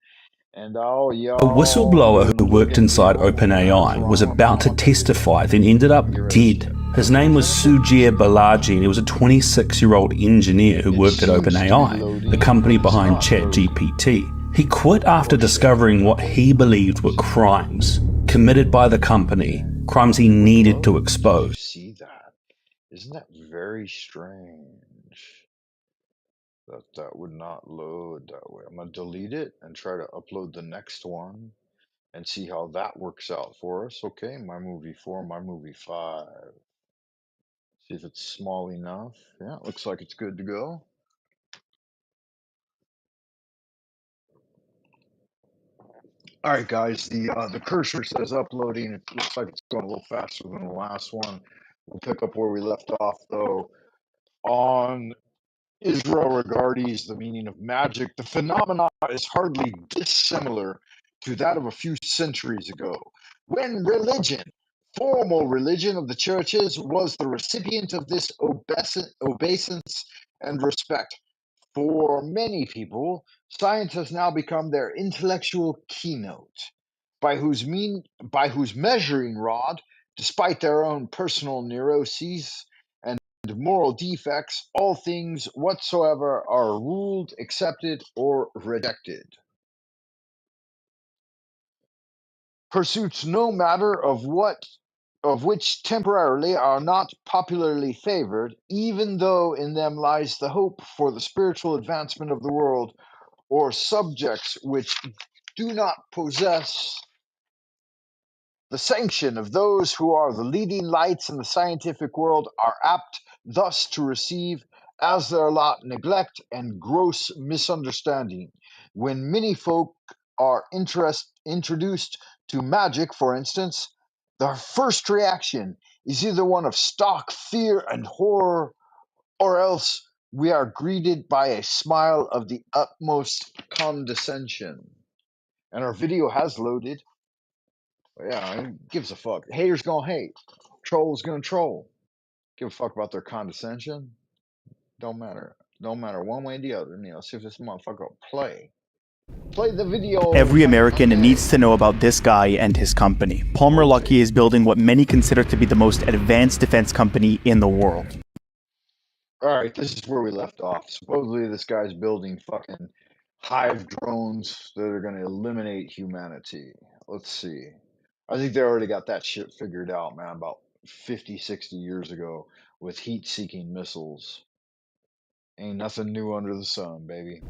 And all y'all. A whistleblower who worked inside OpenAI was about to testify, then ended up dead. His name was Sujir Balaji, and he was a 26-year-old engineer who worked at OpenAI, the company behind ChatGPT. He quit after discovering what he believed were crimes committed by the company, crimes he needed to expose. See that? Isn't that very strange? That would not load that way. I'm gonna delete it and try to upload the next one and see how that works out for us. Okay, my movie 4, my movie 5. See if it's small enough. Yeah, it looks like it's good to go. All right, guys. The cursor says uploading. It looks like it's going a little faster than the last one. We'll pick up where we left off, though, on Israel regards the meaning of magic. The phenomena is hardly dissimilar to that of a few centuries ago, when religion formal religion of the churches was the recipient of this obeisance and respect. For many people, science has now become their intellectual keynote, by whose measuring rod, despite their own personal neuroses and moral defects, all things whatsoever are ruled, accepted, or rejected. Pursuits no matter of which temporarily are not popularly favored, even though in them lies the hope for the spiritual advancement of the world, or subjects which do not possess the sanction of those who are the leading lights in the scientific world, are apt thus to receive as their lot neglect and gross misunderstanding. When many folk are introduced to magic, for instance, their first reaction is either one of stock fear and horror, or else we are greeted by a smile of the utmost condescension. And our video has loaded. Yeah, who gives a fuck? Haters gonna hate. Trolls gonna troll. Give a fuck about their condescension. Don't matter. Don't matter one way or the other. See if this motherfucker will play. Play the video. Every American needs to know about this guy and his company. Palmer Luckey is building what many consider to be the most advanced defense company in the world. Alright, this is where we left off. Supposedly this guy's building fucking hive drones that are gonna eliminate humanity. Let's see. I think they already got that shit figured out, man, about 50, 60 years ago with heat-seeking missiles. Ain't nothing new under the sun, baby.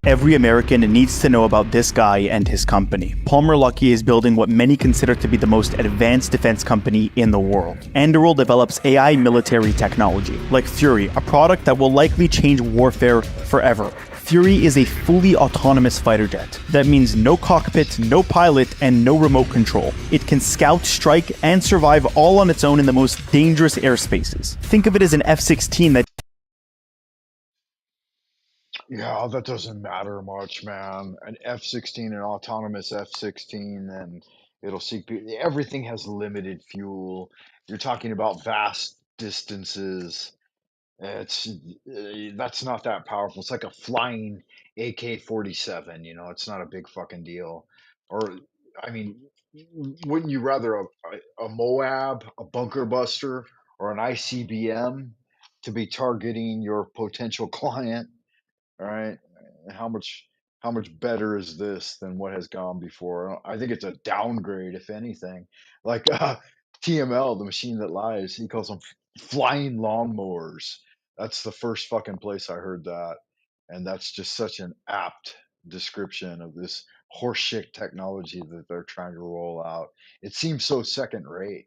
Every American needs to know about this guy and his company. Palmer Luckey is building what many consider to be the most advanced defense company in the world. Anduril develops AI military technology, like Fury, a product that will likely change warfare forever. Fury is a fully autonomous fighter jet. That means no cockpit, no pilot, and no remote control. It can scout, strike, and survive all on its own in the most dangerous airspaces. Think of it as an F-16 that... Yeah, that doesn't matter much, man. An F-16, an autonomous F-16, and it'll seek everything has limited fuel. You're talking about vast distances. It's that's not that powerful. It's like a flying AK-47, it's not a big fucking deal. Or I mean, wouldn't you rather a Moab, a bunker buster, or an ICBM to be targeting your potential client? All right. How much better is this than what has gone before? I think it's a downgrade, if anything. Like TML, the machine that lies, he calls them flying lawnmowers. That's the first fucking place I heard that, and that's just such an apt description of this horseshit technology that they're trying to roll out. It seems so second rate,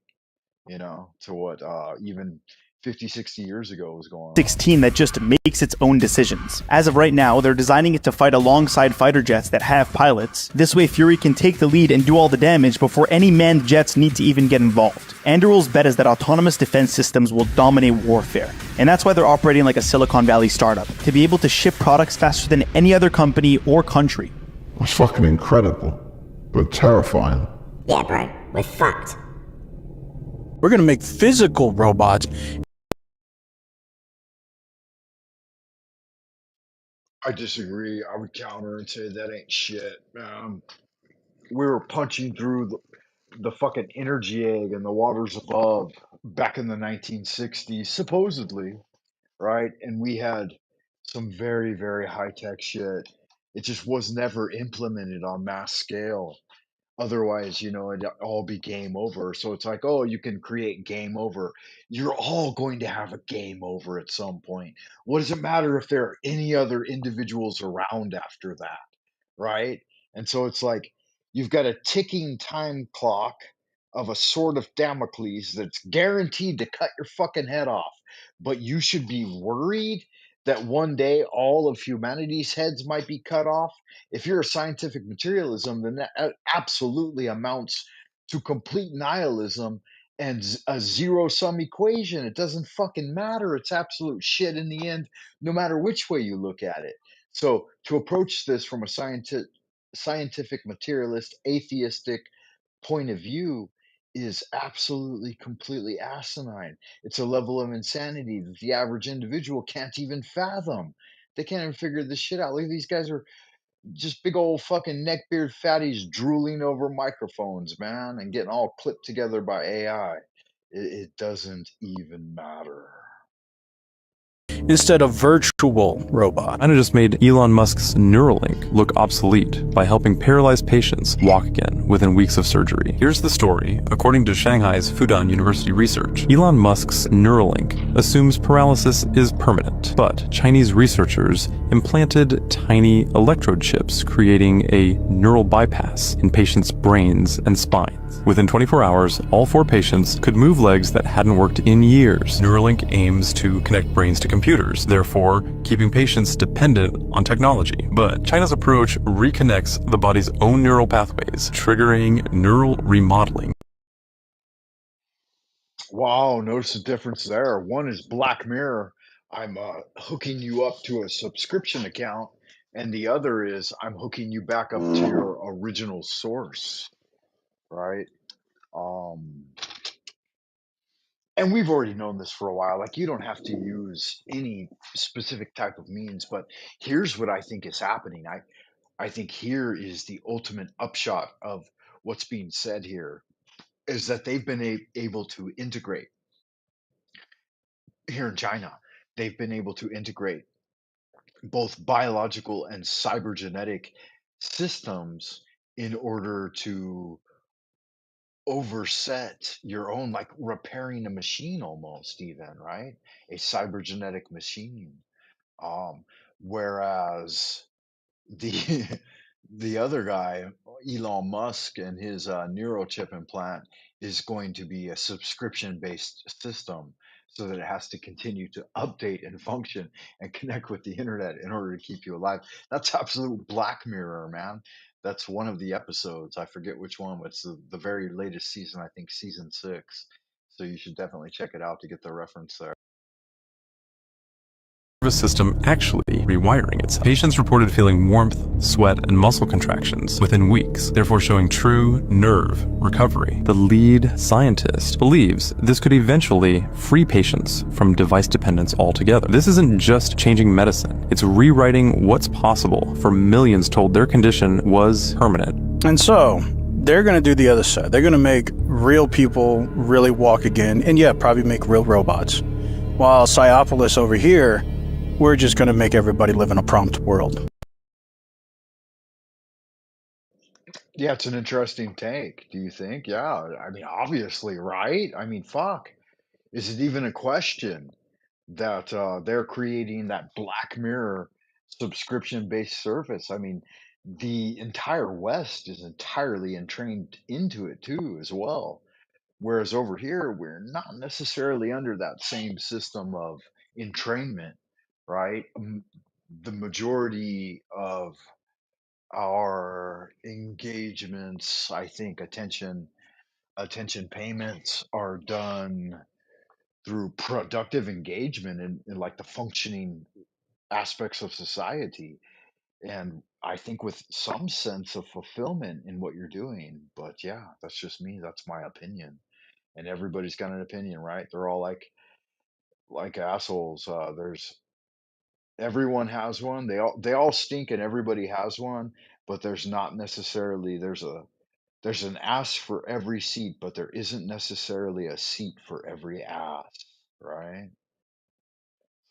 to what even 50, 60 years ago was going on. 16 that just makes its own decisions. As of right now, they're designing it to fight alongside fighter jets that have pilots. This way Fury can take the lead and do all the damage before any manned jets need to even get involved. Anduril's bet is that autonomous defense systems will dominate warfare. And that's why they're operating like a Silicon Valley startup, to be able to ship products faster than any other company or country. That's fucking incredible, but terrifying. Yeah, bro, we're fucked. We're gonna make physical robots. I disagree. I would counter and say that ain't shit. We were punching through the fucking energy egg and the waters above back in the 1960s, supposedly, right? And we had some very, very high tech shit. It just was never implemented on mass scale. Otherwise, it'd all be game over. So it's like, oh, you can create game over. You're all going to have a game over at some point. What does it matter if there are any other individuals around after that? Right? And so it's like you've got a ticking time clock of a sword of Damocles that's guaranteed to cut your fucking head off. But you should be worried that one day all of humanity's heads might be cut off. If you're a scientific materialism, then that absolutely amounts to complete nihilism and a zero sum equation. It doesn't fucking matter. It's absolute shit in the end, no matter which way you look at it. So to approach this from a scientific materialist, atheistic point of view is absolutely, completely asinine. It's a level of insanity that the average individual can't even fathom. They can't even figure this shit out. Look, these guys are just big old fucking neckbeard fatties drooling over microphones, man, and getting all clipped together by AI. It doesn't even matter. Instead of virtual robot. China just made Elon Musk's Neuralink look obsolete by helping paralyzed patients walk again within weeks of surgery. Here's the story. According to Shanghai's Fudan University research, Elon Musk's Neuralink assumes paralysis is permanent, but Chinese researchers implanted tiny electrode chips, creating a neural bypass in patients' brains and spines. Within 24 hours, all 4 patients could move legs that hadn't worked in years. Neuralink aims to connect brains to computers, therefore keeping patients dependent on technology. But China's approach reconnects the body's own neural pathways, triggering neural remodeling. Wow, notice the difference there. One is Black Mirror. I'm hooking you up to a subscription account, and the other is I'm hooking you back up to your original source, right? Um, and we've already known this for a while. Like, you don't have to use any specific type of means, but here's what I think is happening. I think here is the ultimate upshot of what's being said here is that they've been able to integrate here in China. They've been able to integrate both biological and cybergenetic systems in order to overset your own, like repairing a machine almost, even, right? A cybergenetic machine. Um, Whereas the the other guy, Elon Musk, and his neurochip implant is going to be a subscription-based system, so that it has to continue to update and function and connect with the internet in order to keep you alive. That's absolute Black Mirror, man. That's one of the episodes. I forget which one. It's the very latest season. I think season 6. So you should definitely check it out to get the reference there. Nervous system actually rewiring itself. Patients reported feeling warmth, sweat, and muscle contractions within weeks, therefore showing true nerve recovery. The lead scientist believes this could eventually free patients from device dependence altogether. This isn't just changing medicine, it's rewriting what's possible for millions told their condition was permanent. And so, they're going to do the other side. They're going to make real people really walk again, and yeah, probably make real robots. While Psyopolis over here, we're just going to make everybody live in a prompt world. Yeah, it's an interesting take. Do you think? Yeah, I mean, obviously, right? I mean, fuck. Is it even a question that they're creating that Black Mirror subscription-based service? I mean, the entire West is entirely entrained into it too, as well. Whereas over here, we're not necessarily under that same system of entrainment, right? The majority of our engagements, I think, attention payments are done through productive engagement in like the functioning aspects of society, and I think with some sense of fulfillment in what you're doing. But yeah, that's just me. That's my opinion, and everybody's got an opinion, right? They're all like assholes. There's Everyone has one. They all stink, and everybody has one. But there's not necessarily there's an ass for every seat, but there isn't necessarily a seat for every ass, right?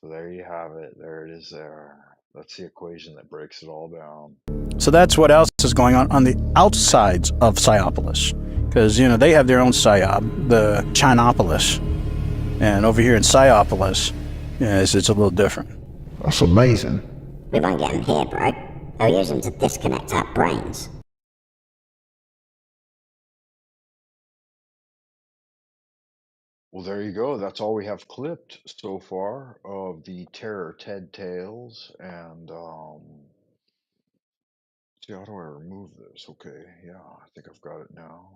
So there you have it. There it is there. That's the equation that breaks it all down. So that's what else is going on the outsides of Psyopolis. Because, you know, they have their own Psyop, the Chinopolis. And over here in Psyopolis, yeah, it's a little different. That's amazing. We won't get them here, bro. They'll use them to disconnect our brains. Well, there you go. That's all we have clipped so far of the Terror Ted tales. And see, how do I remove this? Okay, yeah, I think I've got it now.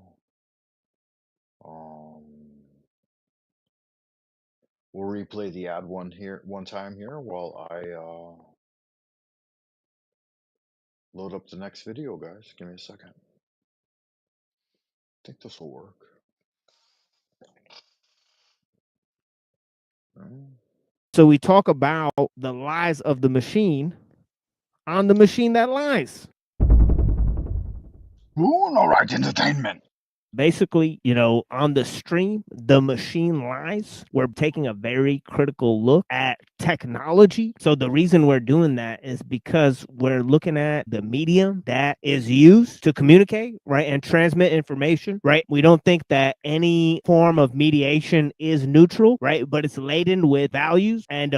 We'll replay the ad one time here while I load up the next video, guys. Give me a second. I think this will work. So we talk about the lies of the machine on the machine that lies. Ooh, all right, entertainment. Basically, on the stream, The Machine Lies, we're taking a very critical look at technology. So the reason we're doing that is because we're looking at the medium that is used to communicate, right, and transmit information, right? We don't think that any form of mediation is neutral, right, but it's laden with values. And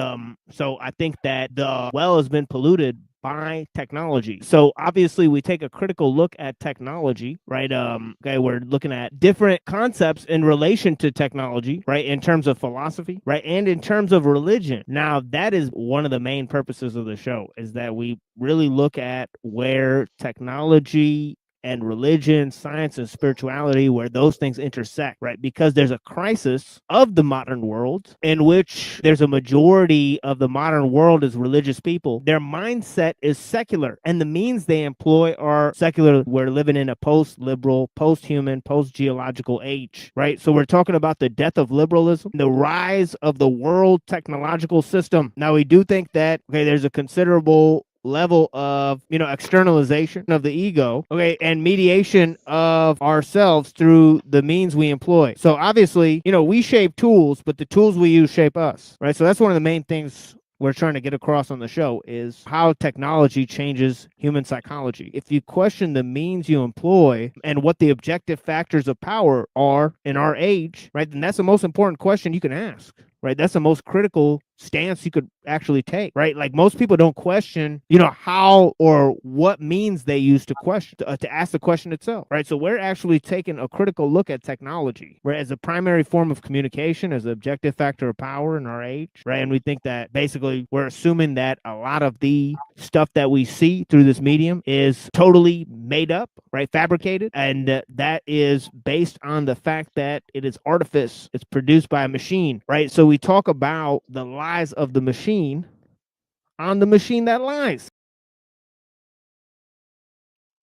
so I think that the well has been polluted by technology. So obviously we take a critical look at technology, right? Okay, we're looking at different concepts in relation to technology, right? In terms of philosophy, right? And in terms of religion. Now, that is one of the main purposes of the show, is that we really look at where technology and religion, science, and spirituality, where those things intersect, right? Because there's a crisis of the modern world in which there's a majority of the modern world is religious people. Their mindset is secular, and the means they employ are secular. We're living in a post-liberal, post-human, post-geological age, right? So we're talking about the death of liberalism, the rise of the world technological system. Now, we do think that, okay, there's a considerable level of externalization of the ego, okay, and mediation of ourselves through the means we employ. So obviously, we shape tools, but the tools we use shape us, right? So that's one of the main things we're trying to get across on the show, is how technology changes human psychology. If you question the means you employ and what the objective factors of power are in our age, right, then that's the most important question you can ask. Right, that's the most critical stance you could actually take, right? Like, most people don't question, how or what means they use to question, to ask the question itself, right? So we're actually taking a critical look at technology, right, as a primary form of communication, as an objective factor of power in our age, right? And we think that basically we're assuming that a lot of the stuff that we see through this medium is totally made up, right, fabricated, and that is based on the fact that it is artifice. It's produced by a machine, right? So we talk about the lies of the machine on the machine that lies.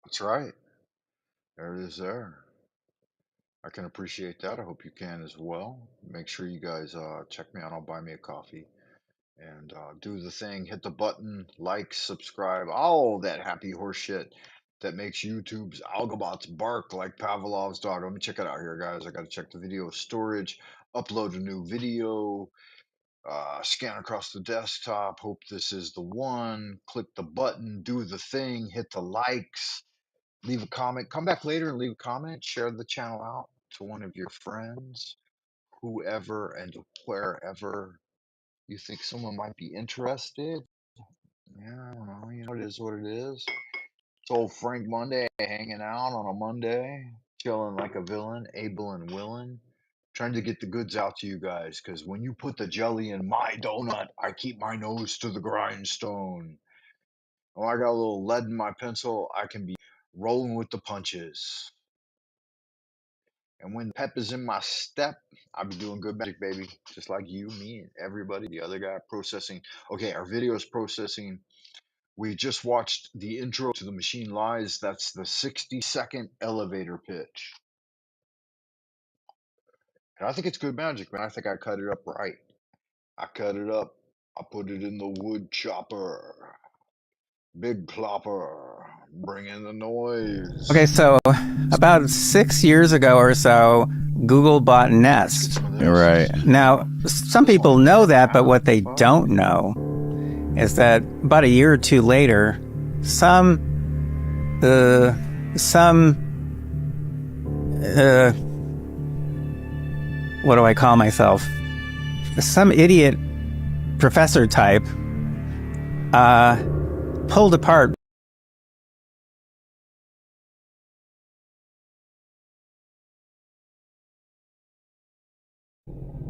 That's right. There it is there. I can appreciate that. I hope you can as well. Make sure you guys check me out on Buy Me a Coffee and do the thing. Hit the button, like, subscribe, all that happy horse shit that makes YouTube's algobots bark like Pavlov's dog. Let me check it out here, guys. I got to check the video storage, upload a new video, scan across the desktop. Hope this is the one. Click the button, do the thing, hit the likes, leave a comment. Come back later and leave a comment. Share the channel out to one of your friends, whoever and wherever you think someone might be interested. Yeah, I don't know. It is what it is. It's old Frank Monday hanging out on a Monday, chilling like a villain, able and willing, trying to get the goods out to you guys. Because when you put the jelly in my donut, I keep my nose to the grindstone. Oh, I got a little lead in my pencil. I can be rolling with the punches. And when pep is in my step, I be doing good magic, baby. Just like you, me, and everybody. The other guy processing. Okay, our video is processing. We just watched the intro to The Machine Lies. That's the 60-second elevator pitch. And I think it's good magic, man. I think I cut it up right. I cut it up. I put it in the wood chopper. Big clopper. Bring in the noise. Okay, so about 6 years ago or so, Google bought Nest. Right. Now, some people know that, but what they don't know is that about a year or two later, what do I call myself? Some idiot professor type pulled apart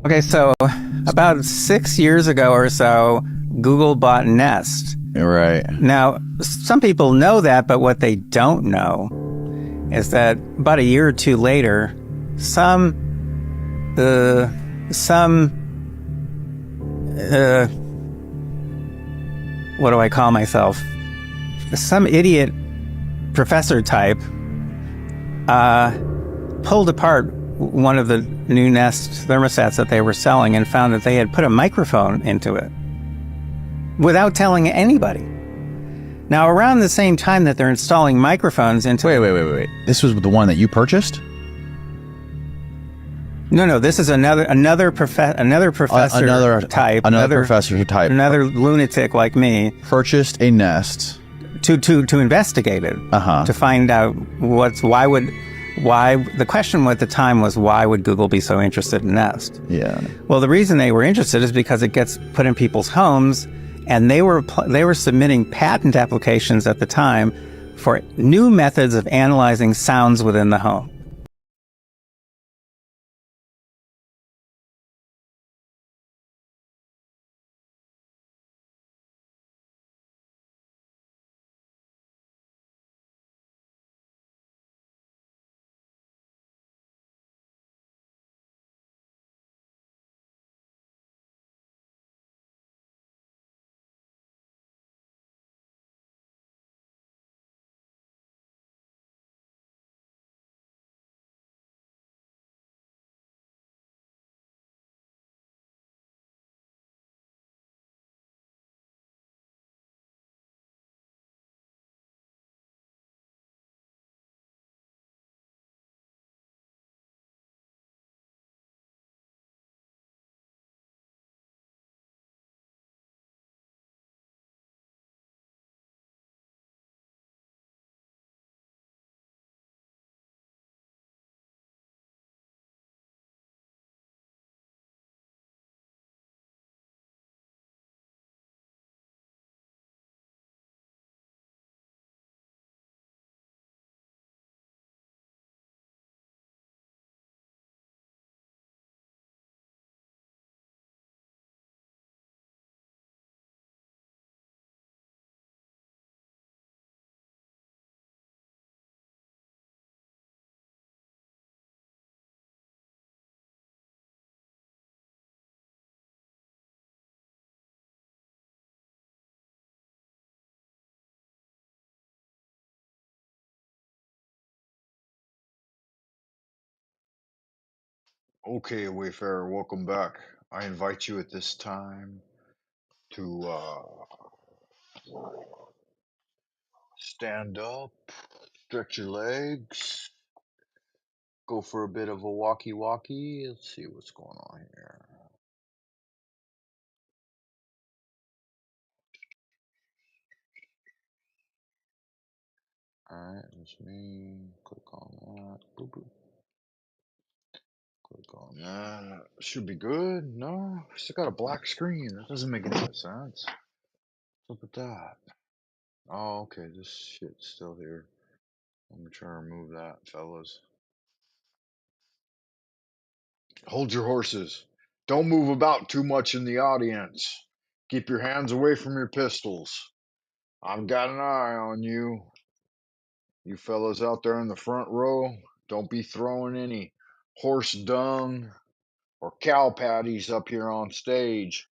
Okay, so about 6 years ago or so, Google bought Nest. Right. Now, some people know that, but what they don't know is that about a year or two later, what do I call myself? Some idiot professor type pulled apart one of the new Nest thermostats that they were selling and found that they had put a microphone into it without telling anybody. Now, around the same time that they're installing microphones into... Wait. This was the one that you purchased? No. This is another professor type. Another professor type. Another lunatic like me purchased a Nest to investigate it. To find out why the question at the time was, why would Google be so interested in Nest? Yeah. Well, the reason they were interested is because it gets put in people's homes, and they were submitting patent applications at the time for new methods of analyzing sounds within the home. Okay, Wayfarer, welcome back. I invite you at this time to stand up, stretch your legs, go for a bit of a walkie-walkie. Let's see what's going on here. Alright, that's me. Click on that. Boop, boop. Click on that. Should be good. No, still got a black screen. That doesn't make any sense. What's up with that? Oh, okay, this shit's still here. Let me try to remove that, fellas. Hold your horses. Don't move about too much in the audience. Keep your hands away from your pistols. I've got an eye on you. You fellas out there in the front row, don't be throwing any horse dung or cow patties up here on stage.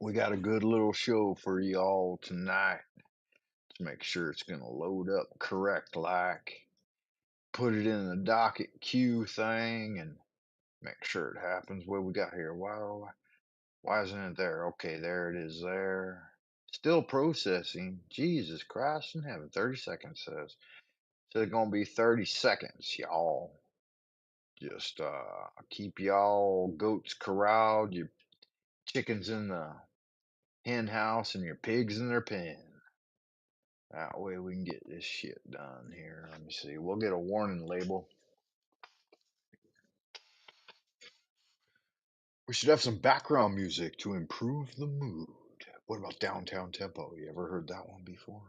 We got a good little show for y'all tonight. Let's make sure it's going to load up correct like. Put it in the docket queue thing and make sure it happens. What we got here? Why isn't it there? Okay, there it is there. Still processing. Jesus Christ in heaven. 30 seconds says. So it's going to be 30 seconds, y'all. Just keep y'all goats corralled, your chickens in the hen house, and your pigs in their pen. That way we can get this shit done here. Let me see. We'll get a warning label. We should have some background music to improve the mood. What about Downtown Tempo? You ever heard that one before?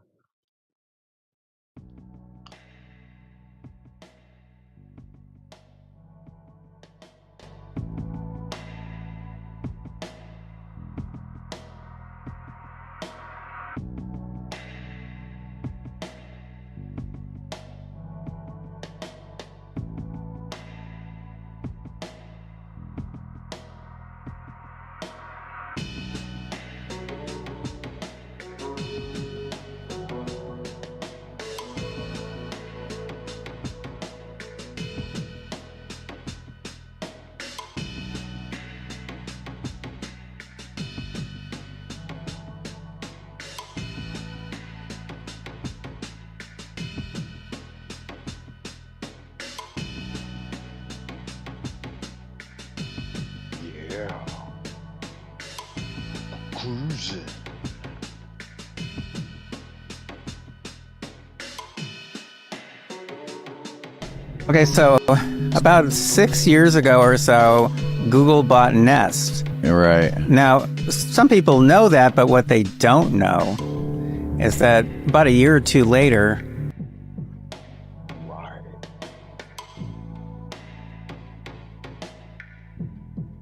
Cruising. Okay, so about 6 years ago or so, Google bought Nest. Right. Now, some people know that, but what they don't know is that about a year or two later,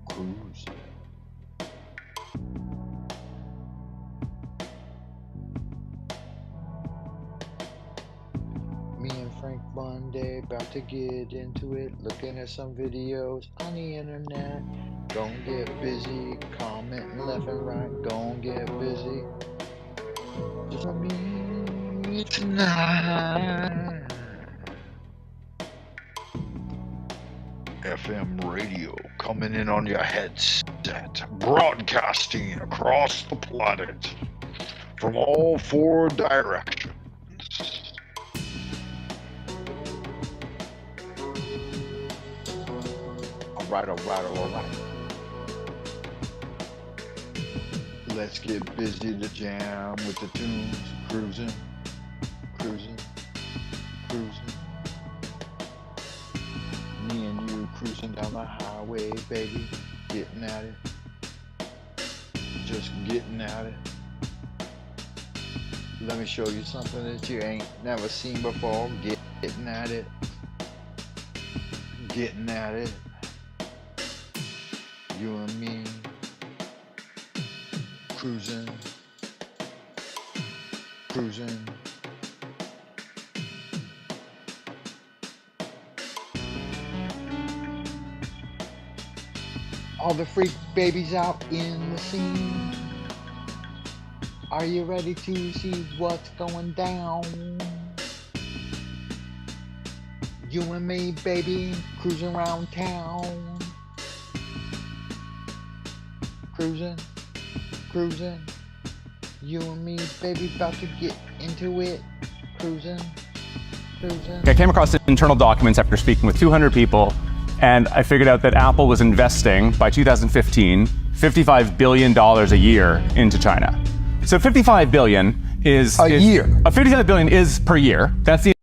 Cruising. Me and Frank Monday about to get into it, looking at some videos on the internet. Gonna get busy, commenting left and right. Gonna get busy. Just for me tonight. FM radio coming in on your headset, broadcasting across the planet from all four directions. All right. Let's get busy to jam with the tunes. Cruising. Me and you cruising down the highway, baby. Getting at it. Just getting at it. Let me show you something that you ain't never seen before. Getting at it. Getting at it. You and me. Cruising. All the freak babies out in the scene. Are you ready to see what's going down? You and me, baby, cruising around town. Cruising. You and me, baby, about to get into it. Cruising. I came across internal documents after speaking with 200 people, and I figured out that Apple was investing, by 2015, $55 billion a year into China. So $55 billion is... $55 billion is per year. That's the...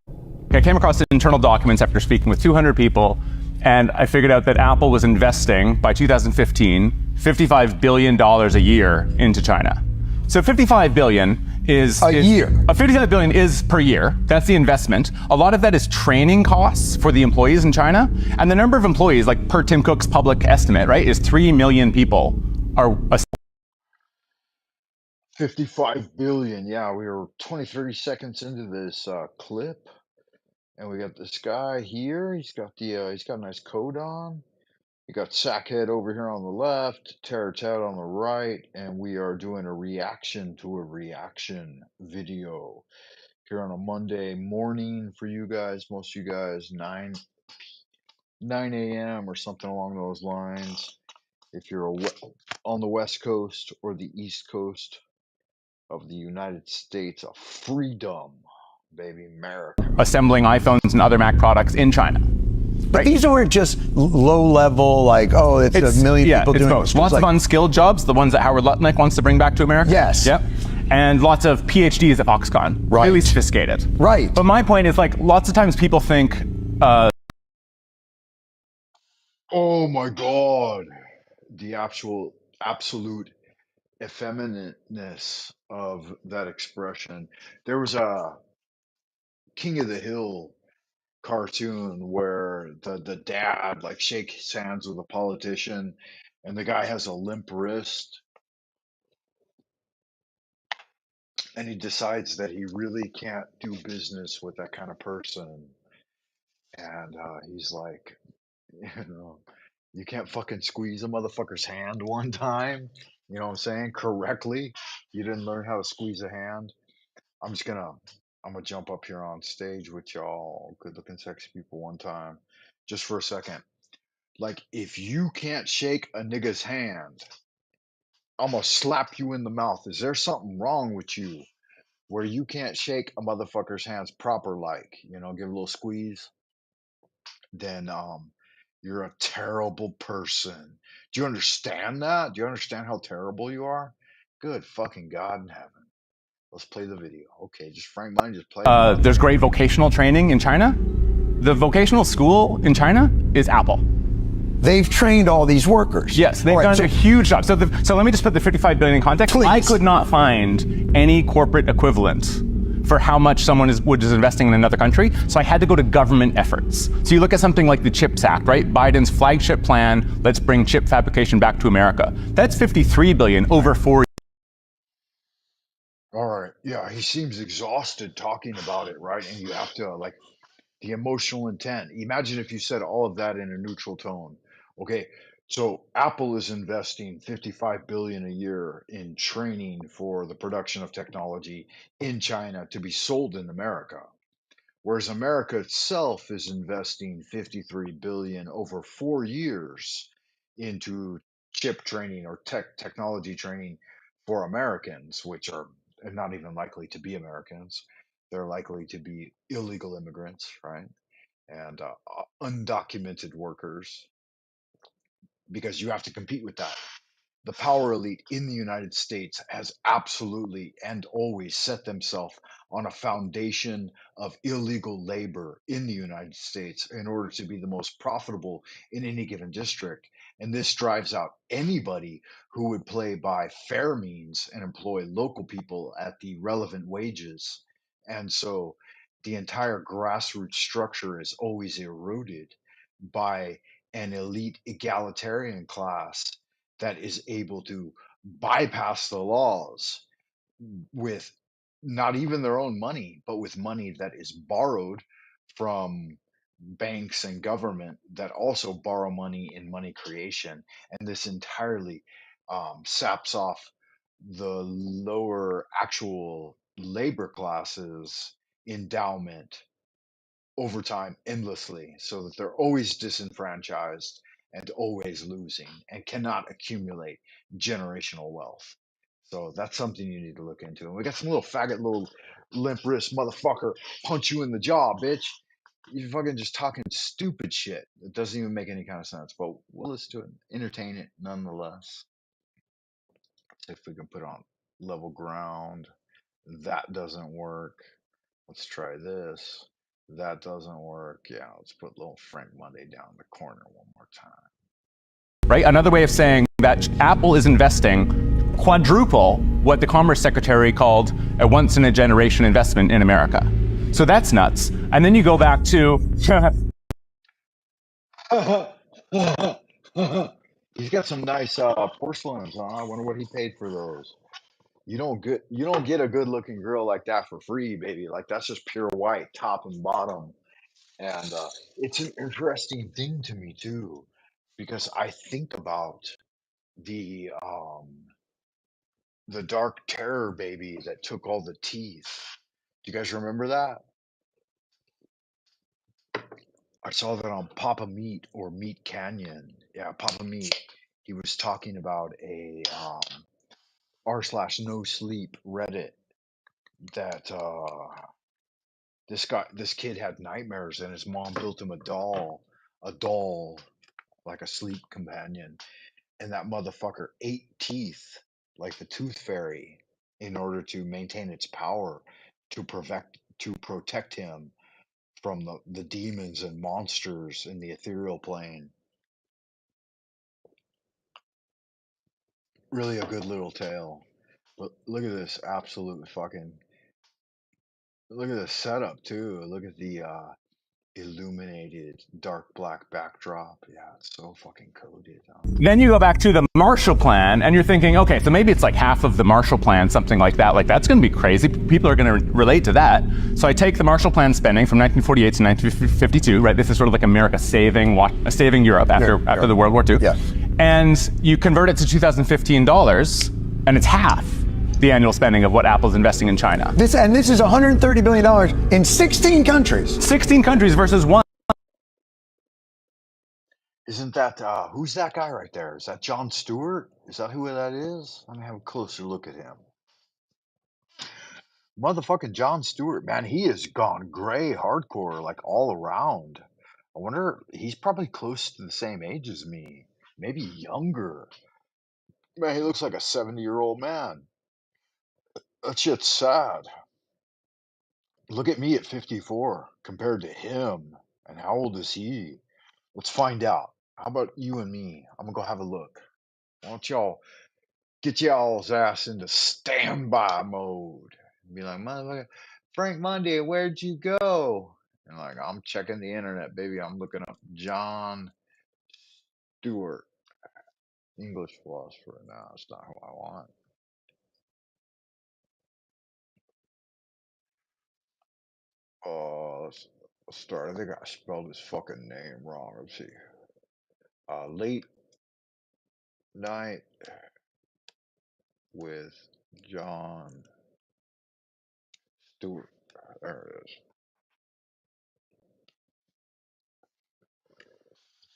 I came across internal documents after speaking with 200 people, and I figured out that Apple was investing, by 2015, $55 billion a year into China. So $55 billion is... $55 billion is per year. That's the investment. A lot of that is training costs for the employees in China. And the number of employees, like per Tim Cook's public estimate, right, is 3 million people are... 55 billion. Yeah, we were 30 seconds into this clip. And we got this guy here. He's got a nice coat on. You got Sackhead over here on the left, Terror Ted on the right, and we are doing a reaction to a reaction video here on a Monday morning for you guys. Most of you guys, 9 a.m. or something along those lines. If you're on the West Coast or the East Coast of the United States of freedom, baby, America. Assembling iPhones and other Mac products in China. But these aren't just low level, like, it's a million people doing it. Lots of unskilled jobs, the ones that Howard Lutnick wants to bring back to America. Yes. Yep. And lots of PhDs at Foxconn. Right. Really sophisticated. Right. But my point is, like, lots of times people think... Oh my God. The absolute effeminateness of that expression. There was a King of the Hill cartoon where the dad like shakes hands with a politician and the guy has a limp wrist and he decides that he really can't do business with that kind of person, and he's like, you can't fucking squeeze a motherfucker's hand one time, you know what I'm saying, correctly. You didn't learn how to squeeze a hand. I'm gonna jump up here on stage with y'all good looking sexy people one time just for a second. Like, if you can't shake a nigga's hand, I'm gonna slap you in the mouth. Is there something wrong with you where you can't shake a motherfucker's hands proper, like, give a little squeeze? Then you're a terrible person. Do you understand that? Do you understand how terrible you are? Good fucking God in heaven. Let's play the video. Okay, just Frank Money, just play it. There's great vocational training in China. The vocational school in China is Apple. They've trained all these workers. Yes, they've done a huge job. So let me just put the 55 billion in context. Please. I could not find any corporate equivalent for how much someone is investing in another country. So I had to go to government efforts. So you look at something like the CHIPS Act, right? Biden's flagship plan, let's bring chip fabrication back to America. That's 53 billion over 4 years. All right. Yeah, he seems exhausted talking about it, right? And you have to like the emotional intent. Imagine if you said all of that in a neutral tone. Okay, so Apple is investing 55 billion a year in training for the production of technology in China to be sold in America. Whereas America itself is investing 53 billion over 4 years into chip training or technology training for Americans, which are not even likely to be Americans. They're likely to be illegal immigrants, right? And undocumented workers, because you have to compete with that. The power elite in the United States has absolutely and always set themselves on a foundation of illegal labor in the United States in order to be the most profitable in any given district. And this drives out anybody who would play by fair means and employ local people at the relevant wages. And so the entire grassroots structure is always eroded by an elite egalitarian class that is able to bypass the laws with not even their own money, but with money that is borrowed from banks and government that also borrow money in money creation. And this entirely saps off the lower actual labor classes endowment over time endlessly, so that they're always disenfranchised and always losing and cannot accumulate generational wealth. So that's something you need to look into. And we got some little faggot, little limp wrist motherfucker punch you in the jaw, bitch. You're fucking just talking stupid shit. It doesn't even make any kind of sense, but we'll listen to it, entertain it nonetheless. See if we can put on level ground. That doesn't work. Let's try this. That doesn't work. Yeah, let's put little Frank Monday down in the corner one more time. Right? Another way of saying that Apple is investing quadruple what the Commerce Secretary called a once-in-a-generation investment in America. So that's nuts. And then you go back to... He's got some nice porcelains, huh? I wonder what he paid for those. You don't get a good looking girl like that for free, baby. Like that's just pure white, top and bottom. And it's an interesting thing to me too, because I think about the dark terror baby that took all the teeth. Do you guys remember that? I saw that on Papa Meat or Meat Canyon. Yeah, Papa Meat. He was talking about a r/no sleep Reddit that this kid had nightmares and his mom built him a doll like a sleep companion, and that motherfucker ate teeth like the tooth fairy in order to maintain its power to protect him from the demons and monsters in the ethereal plane. Really a good little tale. But look at this absolute fucking look at the setup too. Look at the illuminated dark black backdrop. Yeah, it's so fucking coded. Then you go back to the Marshall Plan, and you're thinking, okay, so maybe it's like half of the Marshall Plan, something like that. Like, that's going to be crazy. People are going to relate to that. So I take the Marshall Plan spending from 1948 to 1952, right? This is sort of like America saving Europe after the World War II. Yeah. And you convert it to 2015 dollars, and it's half the annual spending of what Apple's investing in China. This is $130 billion in 16 countries. 16 countries versus one. Isn't that who's that guy right there? Is that Jon Stewart? Is that who that is? Let me have a closer look at him. Motherfucking Jon Stewart, man, he has gone gray hardcore like all around. I wonder, he's probably close to the same age as me, maybe younger. Man, he looks like a 70-year-old man. That shit's sad. Look at me at 54 compared to him. And how old is he? Let's find out. How about you and me? I'm gonna go have a look. Why don't y'all get y'all's ass into standby mode? Be like, motherfucker, Frank Monday, where'd you go? And like, I'm checking the internet, baby. I'm looking up John Stewart, English philosopher. No, it's not who I want. Let's start. I think I spelled his fucking name wrong. Let's see. Late night with John Stewart. There it is.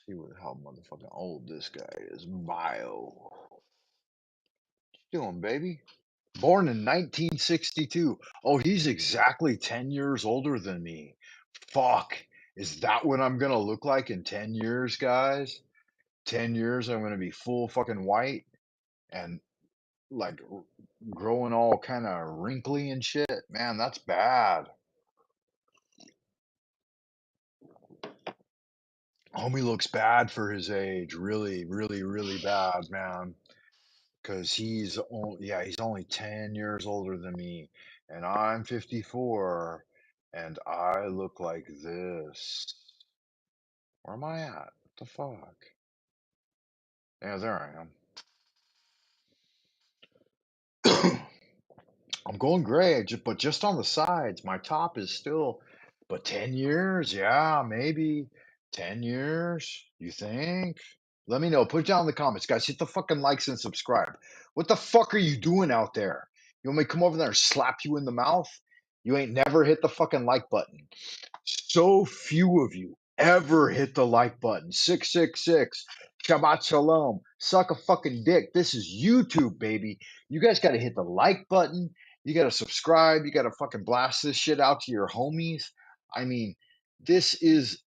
See how motherfucking old this guy is. Bio. What you doing, baby? Born in 1962. Oh, he's exactly 10 years older than me. Fuck. Is that what I'm gonna look like in 10 years, guys? 10 years, I'm gonna be full fucking white and like growing all kind of wrinkly and shit. Man, that's bad. Homie looks bad for his age. Really, really, really bad, man. Because he's only 10 years older than me. And I'm 54. And I look like this. Where am I at? What the fuck? Yeah, there I am. I'm going gray, but just on the sides. My top is still, but 10 years? Yeah, maybe 10 years. You think? Let me know. Put it down in the comments, guys. Hit the fucking likes and subscribe. What the fuck are you doing out there? You want me to come over there and slap you in the mouth? You ain't never hit the fucking like button. So few of you ever hit the like button. 666. Shabbat shalom. Suck a fucking dick. This is YouTube, baby. You guys got to hit the like button. You got to subscribe. You got to fucking blast this shit out to your homies. I mean, this is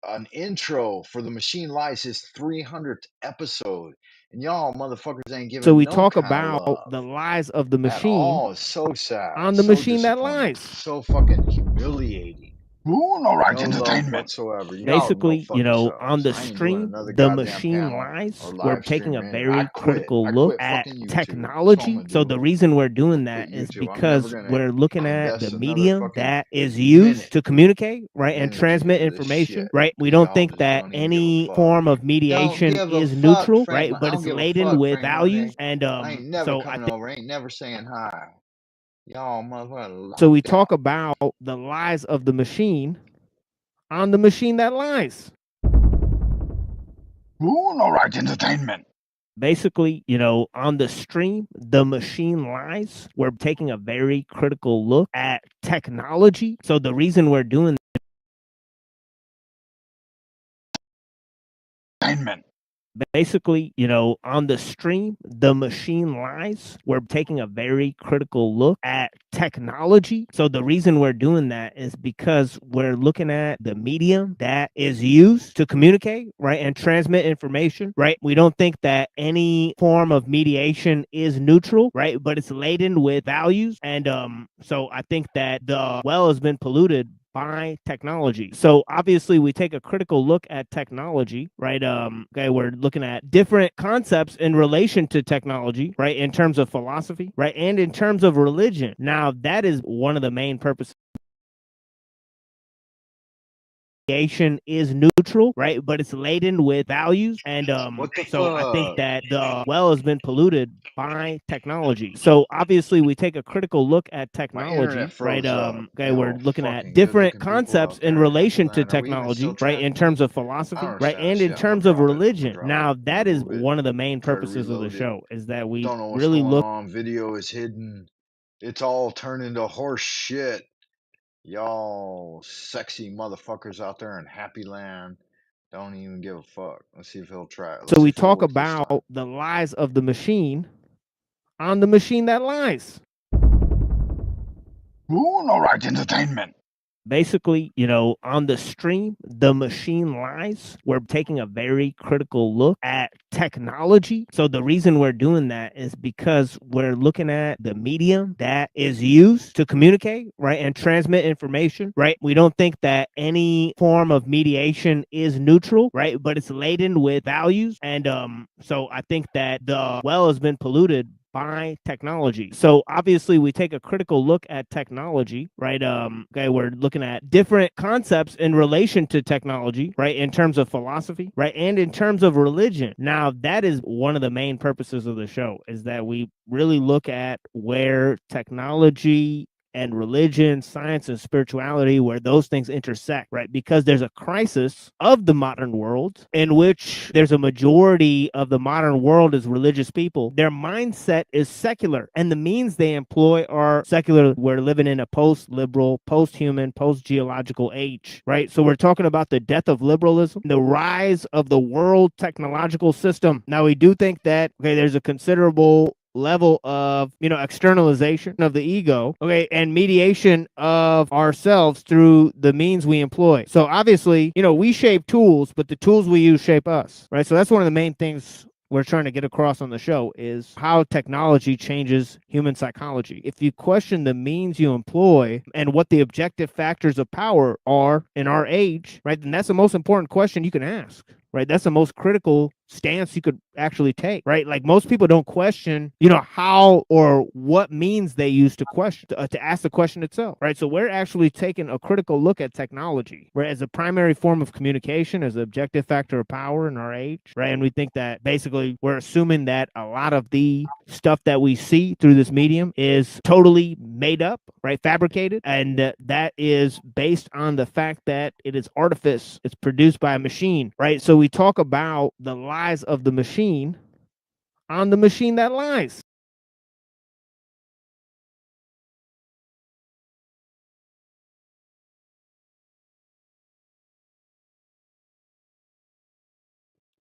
an intro for the Machine Lies, his 300th episode. And y'all motherfuckers ain't giving So we no talk kind of about love the lies of the at machine all. It's so sad. on the So machine that disappointing. lies. So fucking humiliating. All right, No love entertainment. whatsoever. Y'all go Basically, fuck yourselves. on the I ain't doing stream, another the goddamn machine panel lies. or We're live taking stream a or anything. very I quit. critical I look quit at fucking YouTube. That's what I'm technology. gonna So do. the reason we're doing Quit that is YouTube. I'm never because gonna we're looking at invest the another medium fucking that is minute used to communicate, right, and into transmit this information, shit. right? We 'Cause don't y'all think just that don't even give a any fuck. form of Don't mediation give a is fuck, neutral, Frank. right? But I don't it's give a laden fuck, with Frank Monday. values, and I ain't never so I coming think. over. Ain't never saying hi. Y'all motherfucker So we locked talk out. about the lies of the machine on the machine that lies. All right, entertainment. Basically, on the stream, the machine lies. We're taking a very critical look at technology. So the reason we're doing Entertainment. basically, on the stream, the machine lies. We're taking a very critical look at technology. So the reason we're doing that is because we're looking at the medium that is used to communicate, right, and transmit information, right? We don't think that any form of mediation is neutral, right, but it's laden with values. And so I think that the well has been polluted by technology. So obviously we take a critical look at technology, right? Okay, we're looking at different concepts in relation to technology, right? In terms of philosophy, right? And in terms of religion. Now, that is one of the main purposes. Is neutral, right? But it's laden with values. And so I think that the well has been polluted by technology. So obviously we take a critical look at technology, right? Okay, we're looking at different concepts in relation to technology, right? In terms of philosophy, right? And in terms of religion. Now, that is one of the main purposes of the show, is that we Don't know what's really going look. on. Video is hidden. It's all turned into horse shit. Y'all sexy motherfuckers out there in Happy Land don't even give a fuck. Let's see if he'll try it. Let's So see we if it'll talk work this time. about the lies of the machine on the machine that lies. All right, entertainment. basically, on the stream, The Machine Lies, we're taking a very critical look at technology. So the reason we're doing that is because we're looking at the medium that is used to communicate, right, and transmit information, right? We don't think that any form of mediation is neutral, right, but it's laden with values. And so I think that the well has been polluted by technology. So obviously we take a critical look at technology, right? Okay, we're looking at different concepts in relation to technology, right? In terms of philosophy, right? And in terms of religion. Now, that is one of the main purposes of the show, is that we really look at where technology and religion, science, and spirituality, where those things intersect, right? Because there's a crisis of the modern world in which there's a majority of the modern world is religious people. Their mindset is secular, and the means they employ are secular. We're living in a post-liberal, post-human, post-geological age, right? So we're talking about the death of liberalism, the rise of the world technological system. Now, we do think that, okay, there's a considerable level of externalization of the ego, okay, and mediation of ourselves through the means we employ. So obviously, we shape tools, but the tools we use shape us, right? So that's one of the main things we're trying to get across on the show, is how technology changes human psychology. If you question the means you employ and what the objective factors of power are in our age, right, then that's the most important question you can ask, right? That's the most critical stance you could actually take, right? Like, most people don't question, how or what means they use to question, to ask the question itself, right? So we're actually taking a critical look at technology, right, as a primary form of communication, as an objective factor of power in our age, right? And we think that basically we're assuming that a lot of the stuff that we see through this medium is totally made up, right, fabricated, and that is based on the fact that it is artifice. It's produced by a machine, right? So we talk about the lies of the machine on the machine that lies.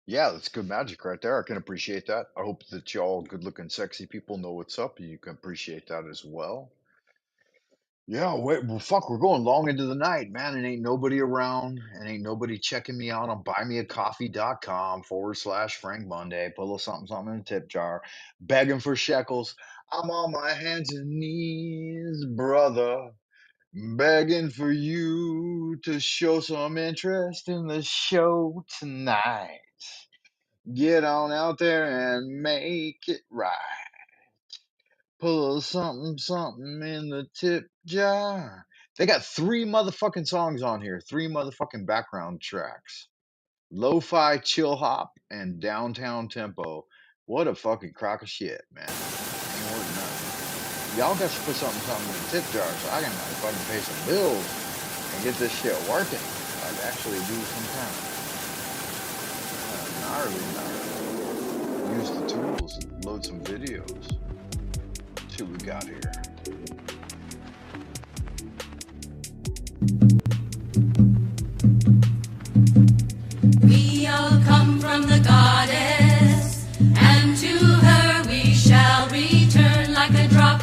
Yeah, that's good magic right there. I can appreciate that. I hope that y'all good looking, sexy people know what's up. You can appreciate that as well. Yeah, wait, well, fuck, we're going long into the night, man, and ain't nobody around, and ain't nobody checking me out on buymeacoffee.com/Frank Monday. Put a little something, something in the tip jar, begging for shekels. I'm on my hands and knees, brother, begging for you to show some interest in the show tonight. Get on out there and make it right. Put a little something, something in the tip jar. They got 3 motherfucking songs on here, 3 motherfucking background tracks. Lo-fi, chill hop, and downtown tempo. What a fucking crock of shit, man. Ain't worth nothing. Y'all got to put something, something in the tip jar so I can fucking pay some bills and get this shit working. Like, actually do some kind of gnarly. Use the tools, load some videos. See what we got here. We all come from the goddess, and to her we shall return like a drop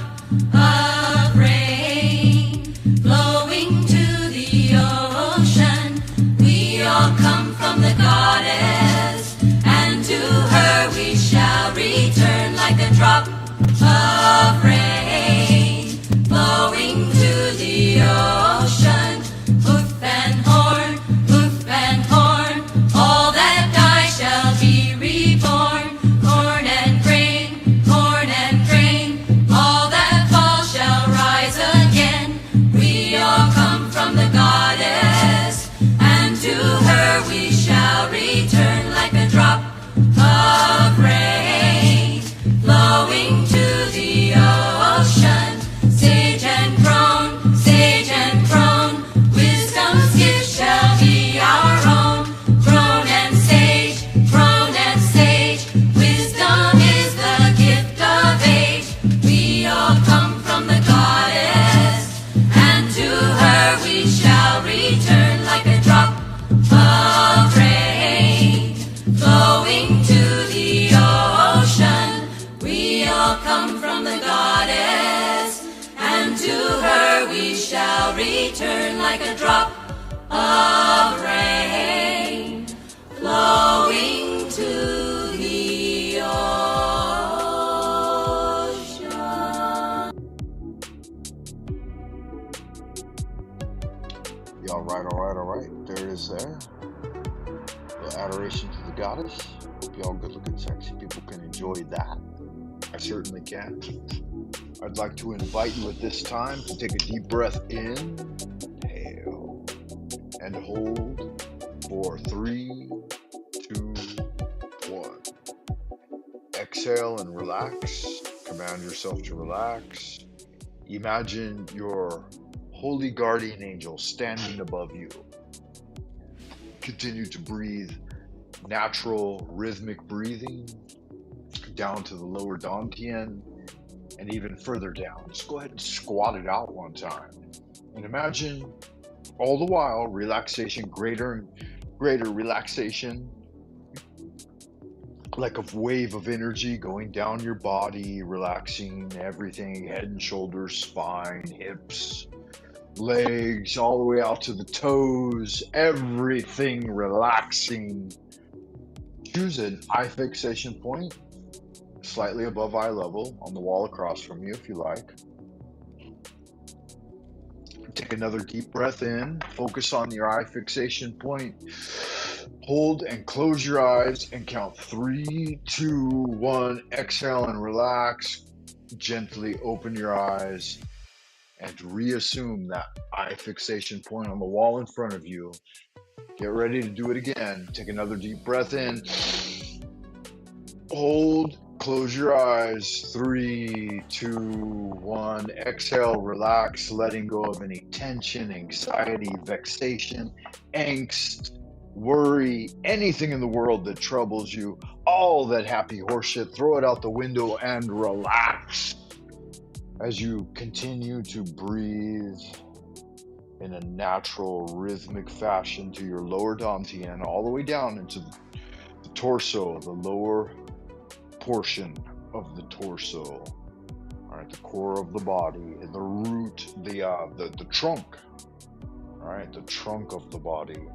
of rain flowing to the ocean. We all come from the goddess, and to her we shall return like a drop of rain flowing to the ocean. Hoof and horn, all that die shall be reborn. Corn and grain, all that fall shall rise again. We all come from the goddess, and to her we shall return like a drop of rain flowing to the ocean. Sage and crone, wisdom's gift shall be our own. Crone and sage, wisdom is the gift of age. We all come from the goddess, and to her we shall return like a drop of rain flowing to the ocean. We all come from the goddess, and to her we shall return return like a drop of rain flowing to the ocean. Yeah, all right. There it is there. The adoration to the goddess. Hope y'all good looking sexy people can enjoy that. I certainly can. I'd like to invite you at this time to take a deep breath in, inhale, and hold for 3, 2, 1. Exhale and relax. Command yourself to relax. Imagine your holy guardian angel standing above you. Continue to breathe natural rhythmic breathing down to the lower dantian and even further down. Just go ahead and squat it out one time. And imagine all the while relaxation, greater and greater relaxation, like a wave of energy going down your body, relaxing everything, head and shoulders, spine, hips, legs, all the way out to the toes, everything relaxing. Choose an eye fixation point slightly above eye level on the wall across from you if you like. Take another deep breath in, focus on your eye fixation point. Hold and close your eyes and count 3, 2, 1. Exhale and relax. Gently open your eyes and reassume that eye fixation point on the wall in front of you. Get ready to do it again. Take another deep breath in. Hold, close your eyes. 3, 2, 1. Exhale, relax, letting go of any tension, anxiety, vexation, angst, worry, anything in the world that troubles you, all that happy horseshit, throw it out the window and relax as you continue to breathe in a natural rhythmic fashion to your lower dantian, all the way down into the torso, the lower portion of the torso, all right, the core of the body, the root, the trunk, all right, the trunk of the body.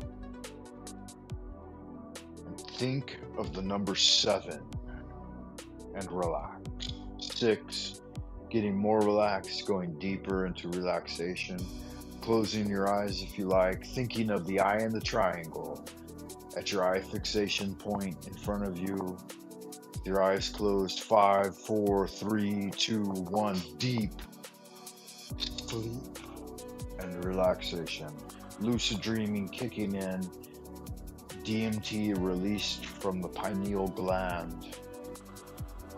And think of the number 7 and relax. 6, getting more relaxed, going deeper into relaxation. Closing your eyes if you like, thinking of the eye in the triangle at your eye fixation point in front of you. Your eyes closed. 5, 4, 3, 2, 1. Deep sleep and relaxation. Lucid dreaming kicking in. DMT released from the pineal gland.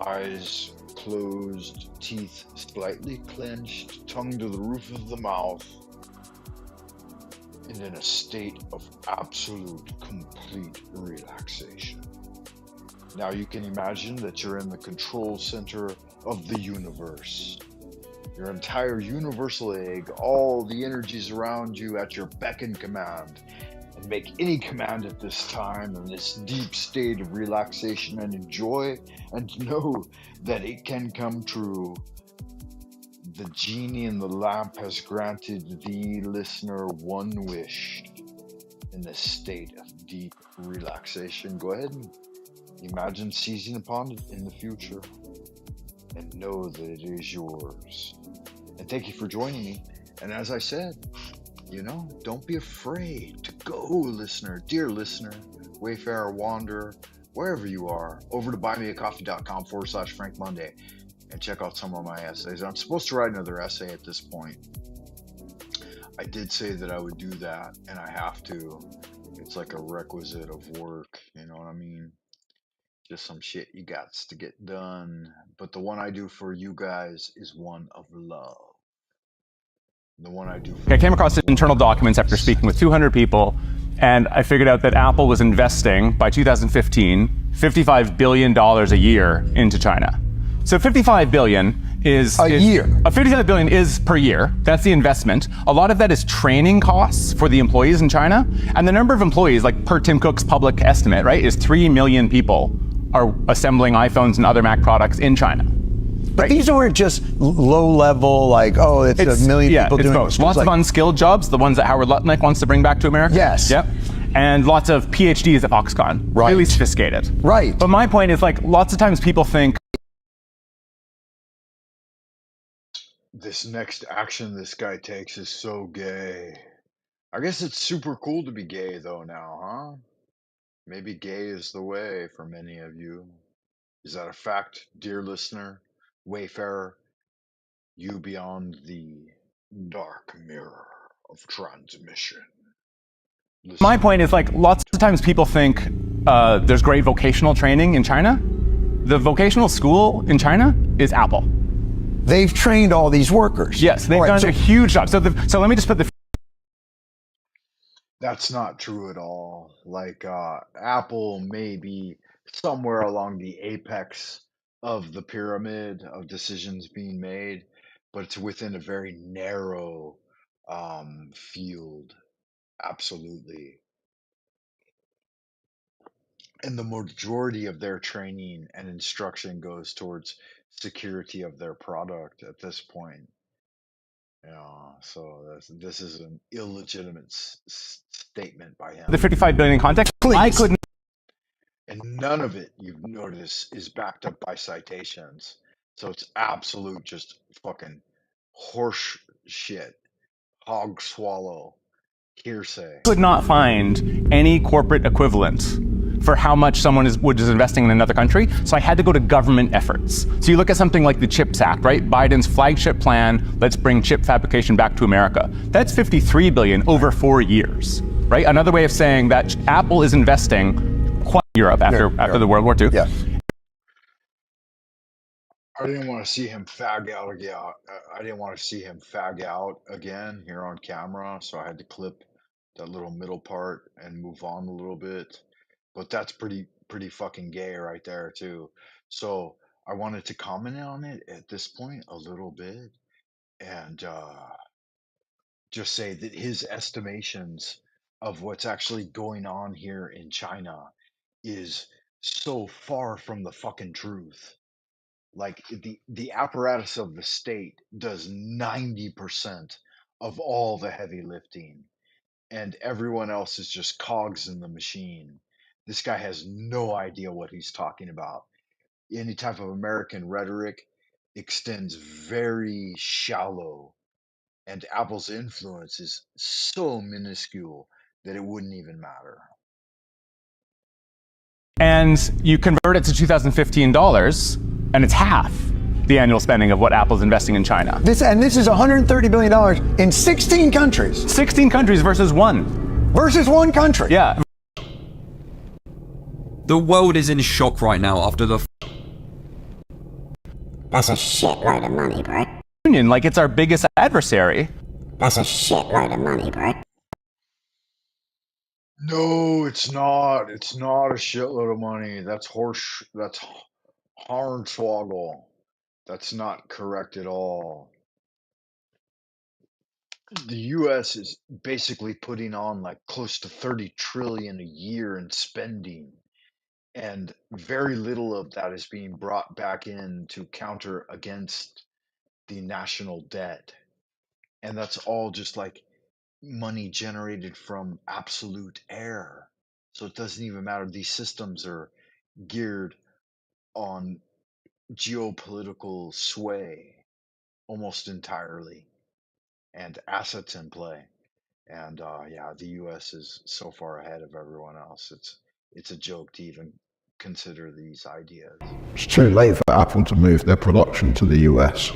Eyes closed, teeth slightly clenched, tongue to the roof of the mouth. And in a state of absolute, complete relaxation. Now you can imagine that you're in the control center of the universe. Your entire universal egg, all the energies around you at your beck and command. And make any command at this time in this deep state of relaxation and enjoy and know that it can come true. The genie in the lamp has granted thee, listener, one wish in this state of deep relaxation. Go ahead and imagine seizing upon it in the future and know that it is yours. And thank you for joining me. And as I said, don't be afraid to go, listener, dear listener, Wayfarer, Wanderer, wherever you are, over to buymeacoffee.com/Frank Monday. And check out some of my essays. I'm supposed to write another essay at this point. I did say that I would do that, and I have to. It's like a requisite of work, you know what I mean? Just some shit you got to get done. But the one I do for you guys is one of love. The one I do for I came across internal documents after speaking with 200 people, and I figured out that Apple was investing, by 2015, $55 billion a year into China. So 55 billion is a year. 55 billion is per year. That's the investment. A lot of that is training costs for the employees in China. And the number of employees, like per Tim Cook's public estimate, right, is 3 million people are assembling iPhones and other Mac products in China. But these aren't just low level, like, oh, it's a million people doing both. Lots of unskilled jobs, the ones that Howard Lutnick wants to bring back to America. Yes. Yep. And lots of PhDs at Foxconn. Right. Really sophisticated. Right. But my point is, like, lots of times people think this next action this guy takes is so gay. I guess it's super cool to be gay though now, huh? Maybe gay is the way for many of you. Is that a fact, dear listener? Wayfarer, you beyond the dark mirror of transmission. My point is, like, lots of times people think there's great vocational training in China. The vocational school in China is Apple. They've trained all these workers. Yes, they've done a huge job. So let me just put the... That's not true at all. Like, Apple may be somewhere along the apex of the pyramid of decisions being made, but it's within a very narrow field. Absolutely. And the majority of their training and instruction goes towards security of their product at this point. Yeah, so this is an illegitimate statement by him. The 55 billion in context, I couldn't... And none of it, you've noticed, is backed up by citations. So it's absolute just fucking horse shit, hog swallow, hearsay. Could not find any corporate equivalent for how much someone is investing in another country, so I had to go to government efforts. So you look at something like the CHIPS Act, right? Biden's flagship plan, let's bring chip fabrication back to America. That's 53 billion over 4 years, right? Another way of saying that Apple is investing quite in Europe after the World War II. Yeah. I didn't want to see him fag out again. I didn't want to see him fag out again here on camera, so I had to clip that little middle part and move on a little bit. But that's pretty fucking gay right there too. So I wanted to comment on it at this point a little bit and just say that his estimations of what's actually going on here in China is so far from the fucking truth. Like the apparatus of the state does 90% of all the heavy lifting, and everyone else is just cogs in the machine. This guy has no idea what he's talking about. Any type of American rhetoric extends very shallow, and Apple's influence is so minuscule that it wouldn't even matter. And you convert it to 2015 dollars, and it's half the annual spending of what Apple's investing in China. This is $130 billion in 16 countries. 16 countries versus one. Versus one country. Yeah. The world is in shock right now after the... That's a shitload of money, bro. Union, like it's our biggest adversary. That's a shitload of money, bro. No, it's not. It's not a shitload of money. That's hornswoggle. That's not correct at all. The US is basically putting on like close to 30 trillion a year in spending, and very little of that is being brought back in to counter against the national debt. And that's all just like money generated from absolute air. So it doesn't even matter. These systems are geared on geopolitical sway almost entirely, and assets in play. And yeah, the US is so far ahead of everyone else. It's a joke to even consider these ideas. It's too late for Apple to move their production to the US.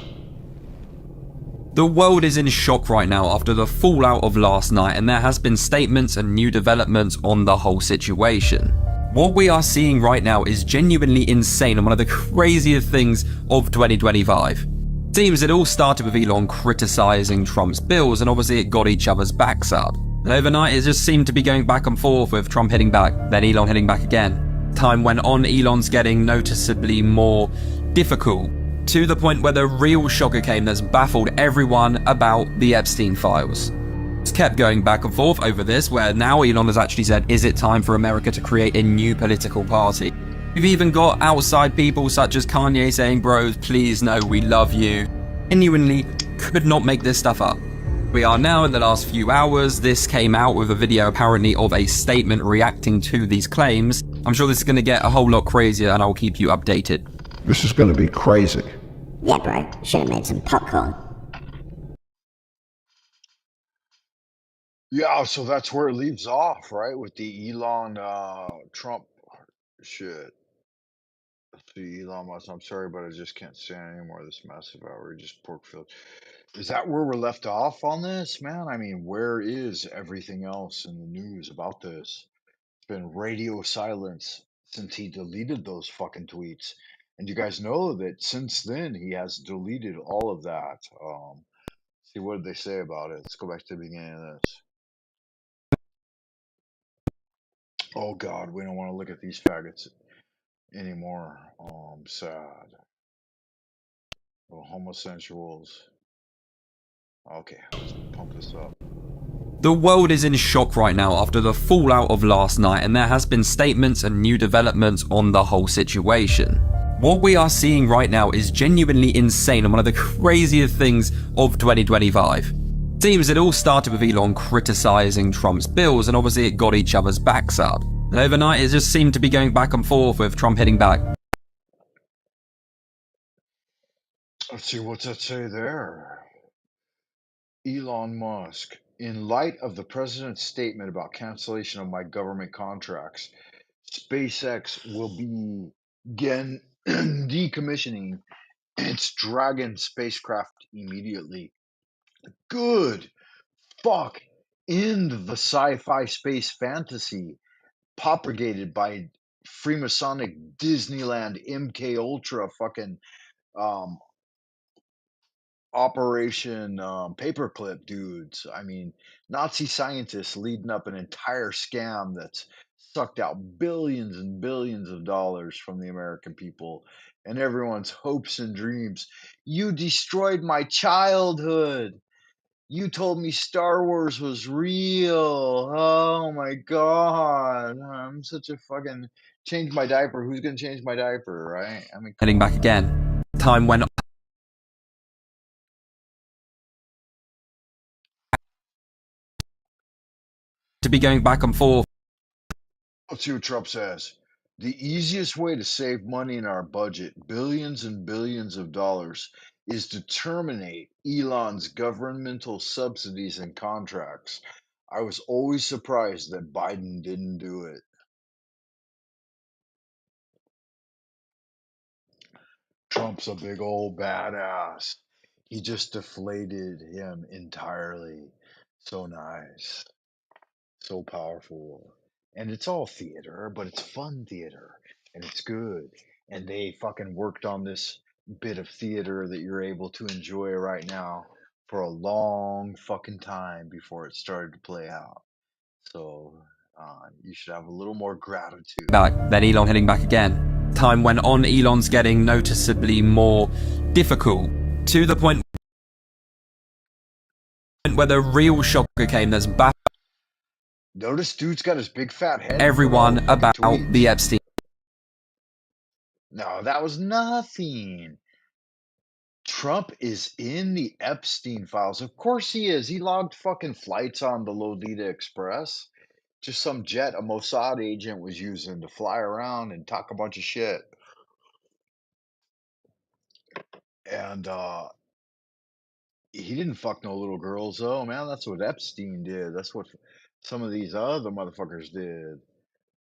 The world is in shock right now after the fallout of last night, and there has been statements and new developments on the whole situation. What we are seeing right now is genuinely insane and one of the craziest things of 2025. Seems it all started with Elon criticizing Trump's bills, and obviously it got each other's backs up. And overnight it just seemed to be going back and forth, with Trump hitting back, then Elon hitting back again. Time went on, Elon's getting noticeably more difficult, to the point where the real shocker came that's baffled everyone about the Epstein files. It's kept going back and forth over this, where now Elon has actually said, is it time for America to create a new political party? We've even got outside people such as Kanye saying, bros, please no, we love you. Genuinely could not make this stuff up. We are now in the last few hours. This came out with a video apparently of a statement reacting to these claims. I'm sure this is going to get a whole lot crazier and I'll keep you updated. This is going to be crazy. Yeah, bro. Should have made some popcorn. Yeah, so that's where it leaves off, right? With the Elon Trump shit. See, Elon Musk, I'm sorry, but I just can't stand any more of this massive outrageous pork filled. Is that where we're left off on this, man? I mean, where is everything else in the news about this? It's been radio silence since he deleted those fucking tweets. And you guys know that since then he has deleted all of that. See, what did they say about it? Let's go back to the beginning of this. Oh God, we don't want to look at these faggots anymore. Sad. Little homosexuals. Okay, let's pump this up. The world is in shock right now after the fallout of last night, and there has been statements and new developments on the whole situation. What we are seeing right now is genuinely insane and one of the craziest things of 2025. Seems it all started with Elon criticizing Trump's bills, and obviously it got each other's backs up. And overnight it just seemed to be going back and forth with Trump hitting back. Let's see, what's that say there? Elon Musk. In light of the president's statement about cancellation of my government contracts, SpaceX will begin decommissioning its Dragon spacecraft immediately. Good fuck. End the sci-fi space fantasy propagated by Freemasonic Disneyland MK Ultra fucking Operation Paperclip dudes. I mean, Nazi scientists leading up an entire scam that's sucked out billions and billions of dollars from the American people and everyone's hopes and dreams. You destroyed my childhood. You told me Star Wars was real. Oh my God. I'm such a fucking change my diaper. Who's going to change my diaper, right? I mean, Heading back again. Time went to be going back and forth. Let's see what Trump says. The easiest way to save money in our budget, billions and billions of dollars, is to terminate Elon's governmental subsidies and contracts. I was always surprised that Biden didn't do it. Trump's a big old badass. He just deflated him entirely. So nice. So powerful. And it's all theater, but it's fun theater. And it's good. And they fucking worked on this bit of theater that you're able to enjoy right now for a long fucking time before it started to play out. So you should have a little more gratitude. Back, then Elon heading back again. Time went on, Elon's getting noticeably more difficult, to the point where the real shocker came. There's back Notice dude's got his big fat head. everyone about the Epstein. No, that was nothing. Trump is in the Epstein files. Of course he is. He logged fucking flights on the Lolita Express. Just some jet a Mossad agent was using to fly around and talk a bunch of shit. And he didn't fuck no little girls though, man. That's what Epstein did. That's what some of these other motherfuckers did.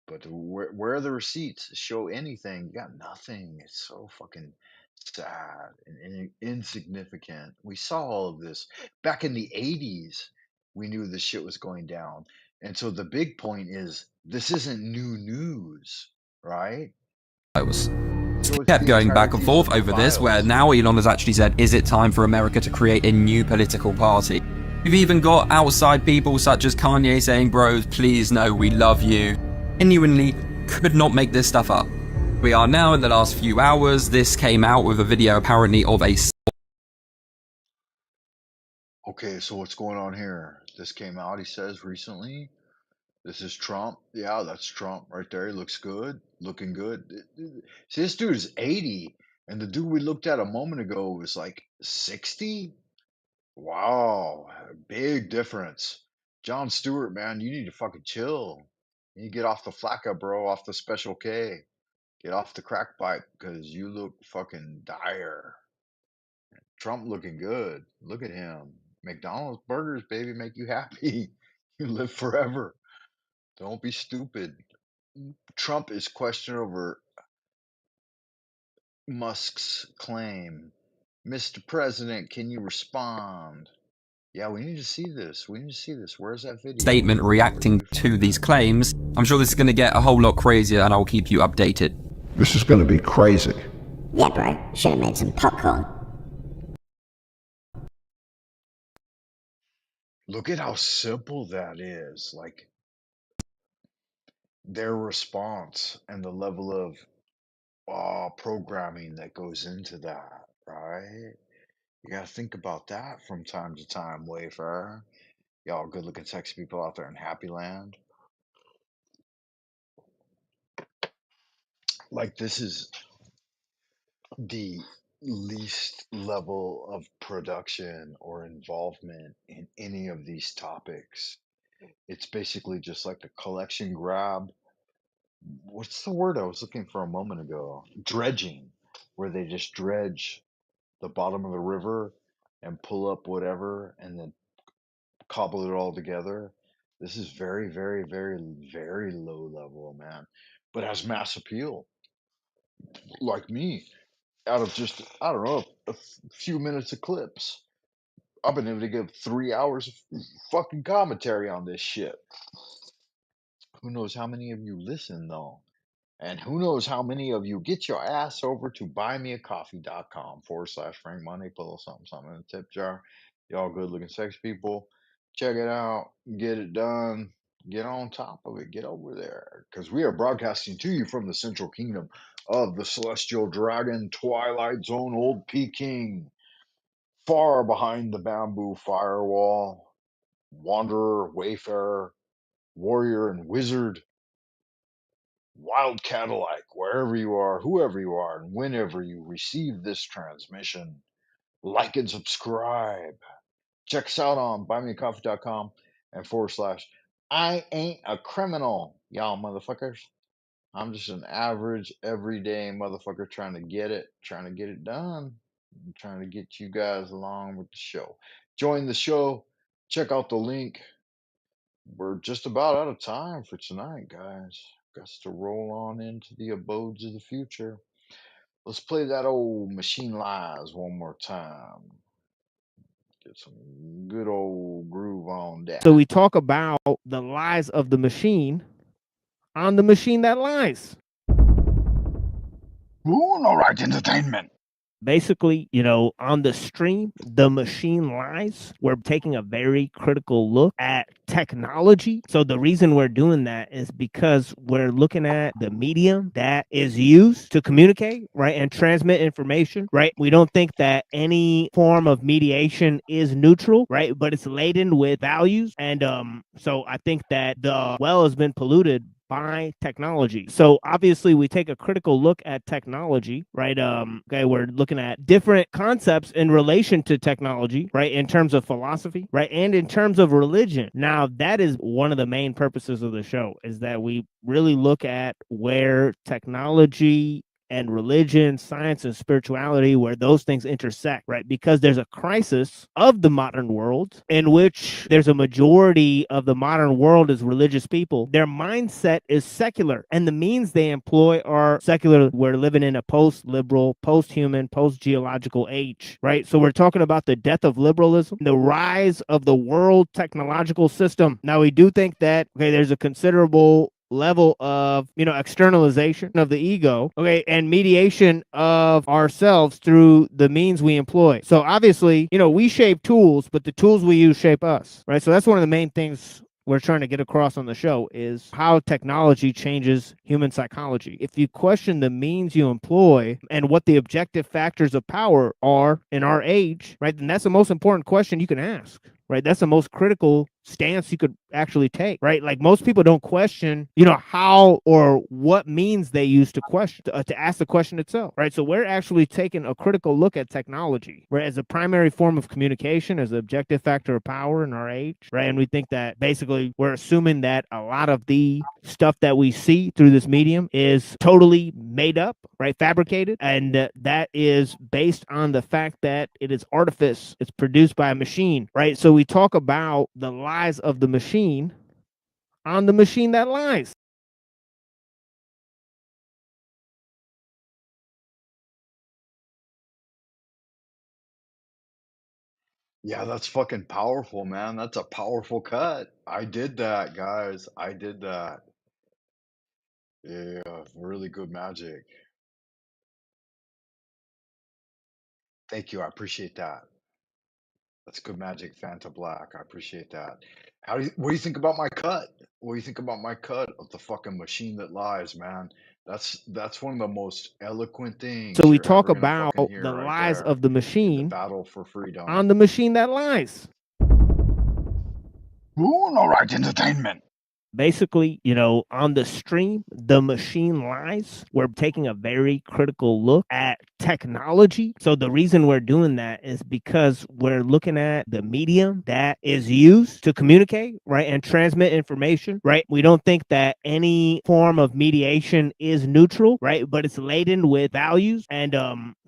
But where are the receipts show anything? You got nothing. It's so fucking sad and insignificant. We saw all of this back in the 80s. We knew this shit was going down. And so the big point is this isn't new news, right? I was kept going back and forth over this, where now Elon has actually said, is it time for America to create a new political party? We've even got outside people such as Kanye saying, bros, please no, we love you. Genuinely could not make this stuff up. We are now in the last few hours. This came out with a video apparently of a... Okay, so what's going on here? This came out, he says, recently. This is Trump. Yeah, that's Trump right there. He looks good, looking good. See, this dude is 80, and the dude we looked at a moment ago was like 60. Wow, big difference. John Stewart, man, you need to fucking chill. You need to get off the flakka, bro, off the Special K. Get off the crack pipe because you look fucking dire. Trump looking good. Look at him. McDonald's burgers, baby, make you happy. You live forever. Don't be stupid. Trump is questioned over Musk's claim. Mr. President, can you respond? Yeah, we need to see this. We need to see this. Where's that video? Statement reacting to these claims. I'm sure this is going to get a whole lot crazier, and I'll keep you updated. This is going to be crazy. Yeah, bro. Should have made some popcorn. Look at how simple that is. Like, their response and the level of programming that goes into that, right? You gotta think about that from time to time, Wayfarer. Y'all good looking sexy people out there in Happy Land. Like, this is the least level of production or involvement in any of these topics. It's basically just like the collection grab. What's the word I was looking for a moment ago? Dredging, where they just dredge the bottom of the river and pull up whatever and then cobble it all together. This is very, very, very, very low level, man, but has mass appeal. Like me, out of just, I don't know, a few minutes of clips, I've been able to give 3 hours of fucking commentary on this shit. Who knows how many of you listen, though? And who knows how many of you get your ass over to buymeacoffee.com/Frank Money, pull a little something, something in the tip jar. Y'all good looking sex people. Check it out. Get it done. Get on top of it. Get over there. Because we are broadcasting to you from the central kingdom of the celestial dragon, Twilight Zone, Old Peking. Far behind the bamboo firewall. Wanderer, Wayfarer, Warrior, and Wizard. Wildcat alike, wherever you are, whoever you are, and whenever you receive this transmission, like and subscribe. Check us out on buymeacoffee.com and / I ain't a criminal, y'all motherfuckers. I'm just an average, everyday motherfucker trying to get it done. I'm trying to get you guys along with the show. Join the show. Check out the link. We're just about out of time for tonight, guys. Got to roll on into the abodes of the future. Let's play that old Machine Lies one more time. Get some good old groove on that. So we talk about the lies of the machine on the machine that lies. Ooh, all right, entertainment. Basically, on the stream, the machine lies. We're taking a very critical look at technology. So the reason we're doing that is because we're looking at the medium that is used to communicate, right, and transmit information, right? We don't think that any form of mediation is neutral, right, but it's laden with values. And so I think that the well has been polluted by technology. So obviously we take a critical look at technology, right? Okay, we're looking at different concepts in relation to technology, right? In terms of philosophy, right? And in terms of religion. Now, that is one of the main purposes of the show, is that we really look at where technology and religion, science, and spirituality, where those things intersect, right? Because there's a crisis of the modern world in which there's a majority of the modern world is religious people. Their mindset is secular, and the means they employ are secular. We're living in a post-liberal, post-human, post-geological age, right? So we're talking about the death of liberalism, the rise of the world technological system. Now, we do think that, okay, there's a considerable level of externalization of the ego, okay, and mediation of ourselves through the means we employ. So obviously, we shape tools, but the tools we use shape us, right? So that's one of the main things we're trying to get across on the show, is how technology changes human psychology. If you question the means you employ and what the objective factors of power are in our age, right, then that's the most important question you can ask, right? That's the most critical stance you could actually take, right? Like most people don't question, how or what means they use to question, to ask the question itself, right? So we're actually taking a critical look at technology, right, as a primary form of communication, as an objective factor of power in our age, right? And we think that basically we're assuming that a lot of the stuff that we see through this medium is totally made up, right, fabricated, and that is based on the fact that it is artifice. It's produced by a machine, right? So we talk about the lies of the machine on the machine that lies. Yeah, that's fucking powerful, man. That's a powerful cut. I did that, guys. I did that. Yeah, really good magic. Thank you. I appreciate that. That's good magic, Fanta Black. I appreciate that. What do you think about my cut? What do you think about my cut of the fucking machine that lies, man? That's one of the most eloquent So things we you're talk ever gonna about fucking hear the right lies there of the in the machine battle for freedom. on the machine that lies. Ooh, all right, entertainment. Basically, on the stream, the machine lies. We're taking a very critical look at technology. So the reason we're doing that is because we're looking at the medium that is used to communicate, right, and transmit information, right? We don't think that any form of mediation is neutral, right? But it's laden with values. And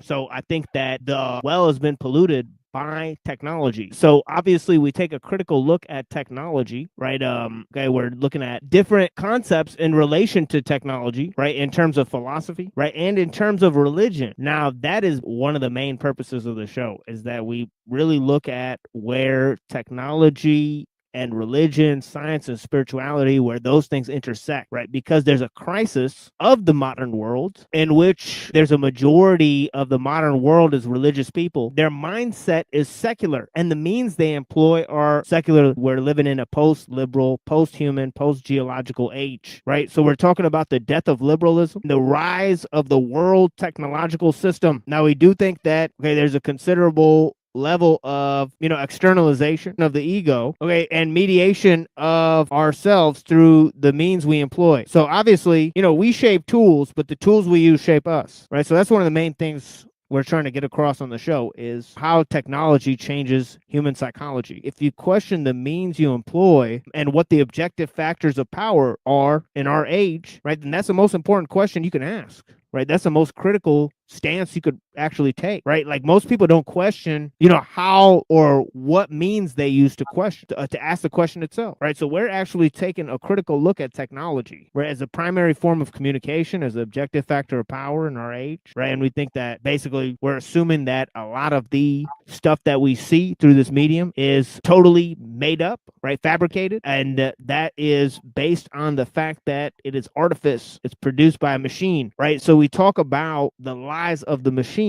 so I think that the well has been polluted by technology. So obviously we take a critical look at technology, right? Okay, we're looking at different concepts in relation to technology, right? In terms of philosophy, right? And in terms of religion. Now, that is one of the main purposes of the show, is that we really look at where technology and religion, science, and spirituality, where those things intersect, right? Because there's a crisis of the modern world in which there's a majority of the modern world is religious people. Their mindset is secular, and the means they employ are secular. We're living in a post-liberal, post-human, post-geological age, right? So we're talking about the death of liberalism, the rise of the world technological system. Now, we do think that, okay, there's a considerable level of externalization of the ego, okay, and mediation of ourselves through the means we employ. So obviously, we shape tools, but the tools we use shape us, right? So that's one of the main things we're trying to get across on the show, is how technology changes human psychology. If you question the means you employ and what the objective factors of power are in our age, right, then that's the most important question you can ask, right? That's the most critical stance you could actually take, right? Like most people don't question, how or what means they use to question, to ask the question itself, right? So we're actually taking a critical look at technology, right, as a primary form of communication, as an objective factor of power in our age, right? And we think that basically we're assuming that a lot of the stuff that we see through this medium is totally made up, right, fabricated, and that is based on the fact that it is artifice. It's produced by a machine, right? So we talk about the lies of the machine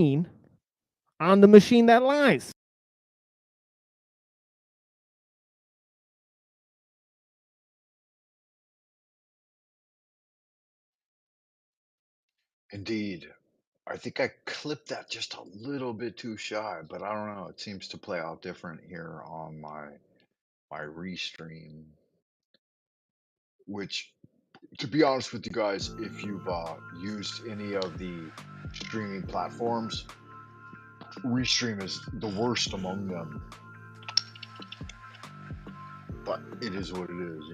on the machine that lies. Indeed. I think I clipped that just a little bit too shy, but I don't know. It seems to play out different here on my restream. Which, to be honest with you guys, if you've used any of the streaming platforms, restream is the worst among them. But it is what it is.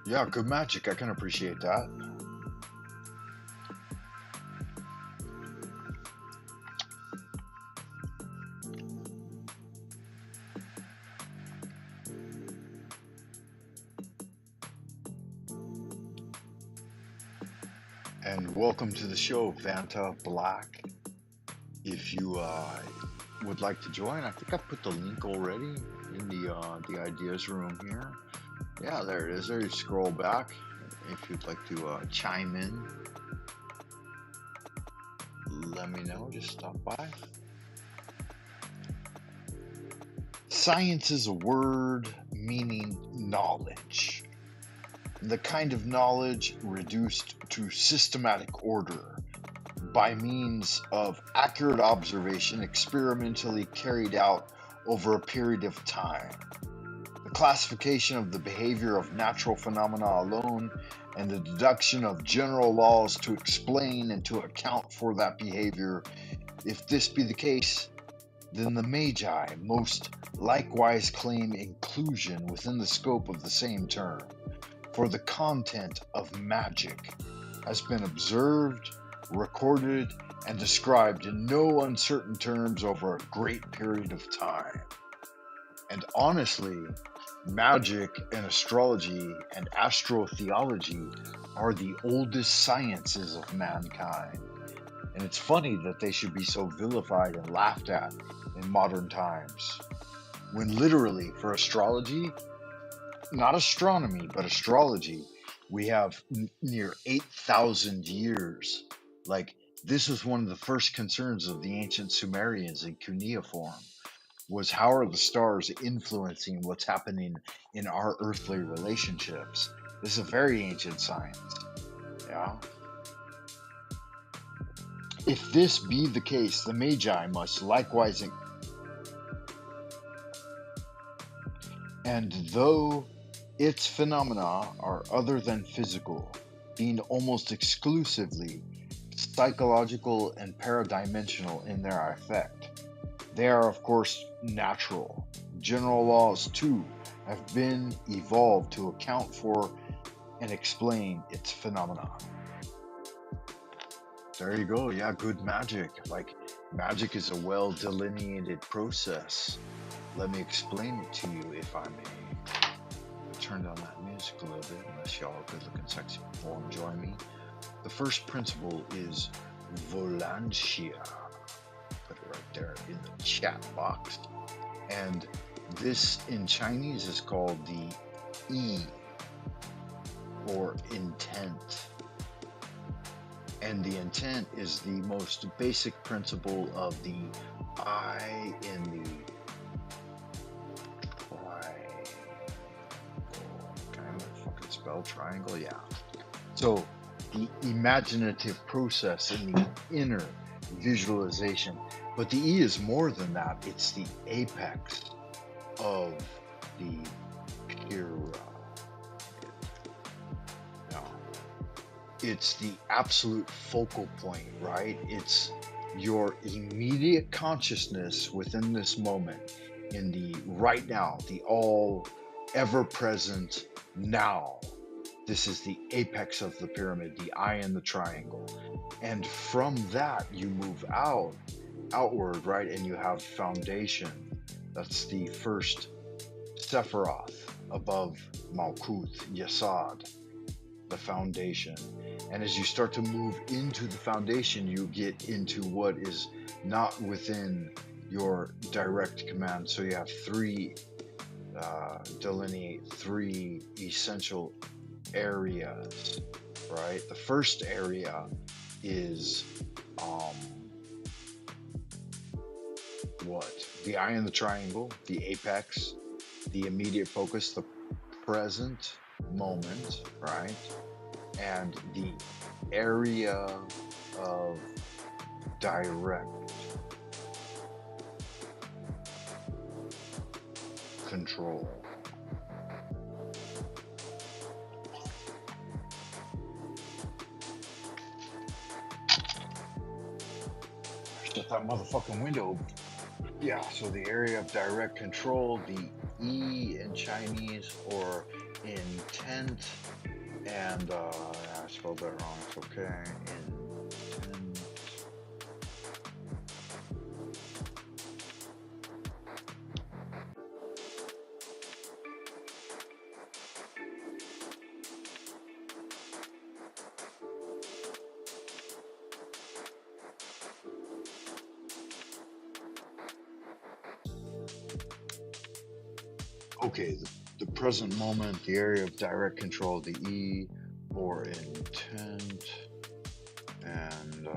Yeah, good magic. I can appreciate that. And welcome to the show, Vanta Black. If you would like to join, I think I put the link already in the ideas room here. Yeah, there it is. There you scroll back if you'd like to chime in. Let me know. Just stop by. Science is a word meaning knowledge. The kind of knowledge reduced to systematic order, by means of accurate observation experimentally carried out over a period of time. The classification of the behavior of natural phenomena alone and the deduction of general laws to explain and to account for that behavior, if this be the case, then the Magi most likewise claim inclusion within the scope of the same term, for the content of magic has been observed, recorded, and described in no uncertain terms over a great period of time. And honestly, magic and astrology and astrotheology are the oldest sciences of mankind. And it's funny that they should be so vilified and laughed at in modern times, when literally for astrology, not astronomy, but astrology, we have near 8,000 years. Like, this was one of the first concerns of the ancient Sumerians in cuneiform, was how are the stars influencing what's happening in our earthly relationships. This is a very ancient science. Yeah. If this be the case, the Magi must likewise, and though its phenomena are other than physical, being almost exclusively psychological and paradimensional in their effect, they are of course natural. General laws too have been evolved to account for and explain its phenomena. There you go. Yeah, good magic. Like, magic is a well delineated process. Let me explain it to you, if I may. I'll turn down that music a little bit, unless y'all are good looking, sexy people join me. The first principle is volantia. Put it right there in the chat box. And this in Chinese is called the yi, or intent. And the intent is the most basic principle of the I in the triangle. Can I fucking spell triangle? Yeah. So the imaginative process in the inner visualization. But the E is more than that. It's the apex of the pyramid. It's the absolute focal point, right? It's your immediate consciousness within this moment, in the right now, the all ever present now. This is the apex of the pyramid, the eye in the triangle. And from that, you move outward, right? And you have foundation. That's the first Sephiroth above Malkuth, Yesod, the foundation. And as you start to move into the foundation, you get into what is not within your direct command. So you have delineate three essential areas, right? The first area is what? The eye in the triangle, the apex, the immediate focus, the present moment, right? And the area of direct control. Shut that motherfucking window. Yeah, so the area of direct control, the E in Chinese, or intent, and I spelled that wrong, it's okay. Intent. Okay, the present moment, the area of direct control, the E, or intent, and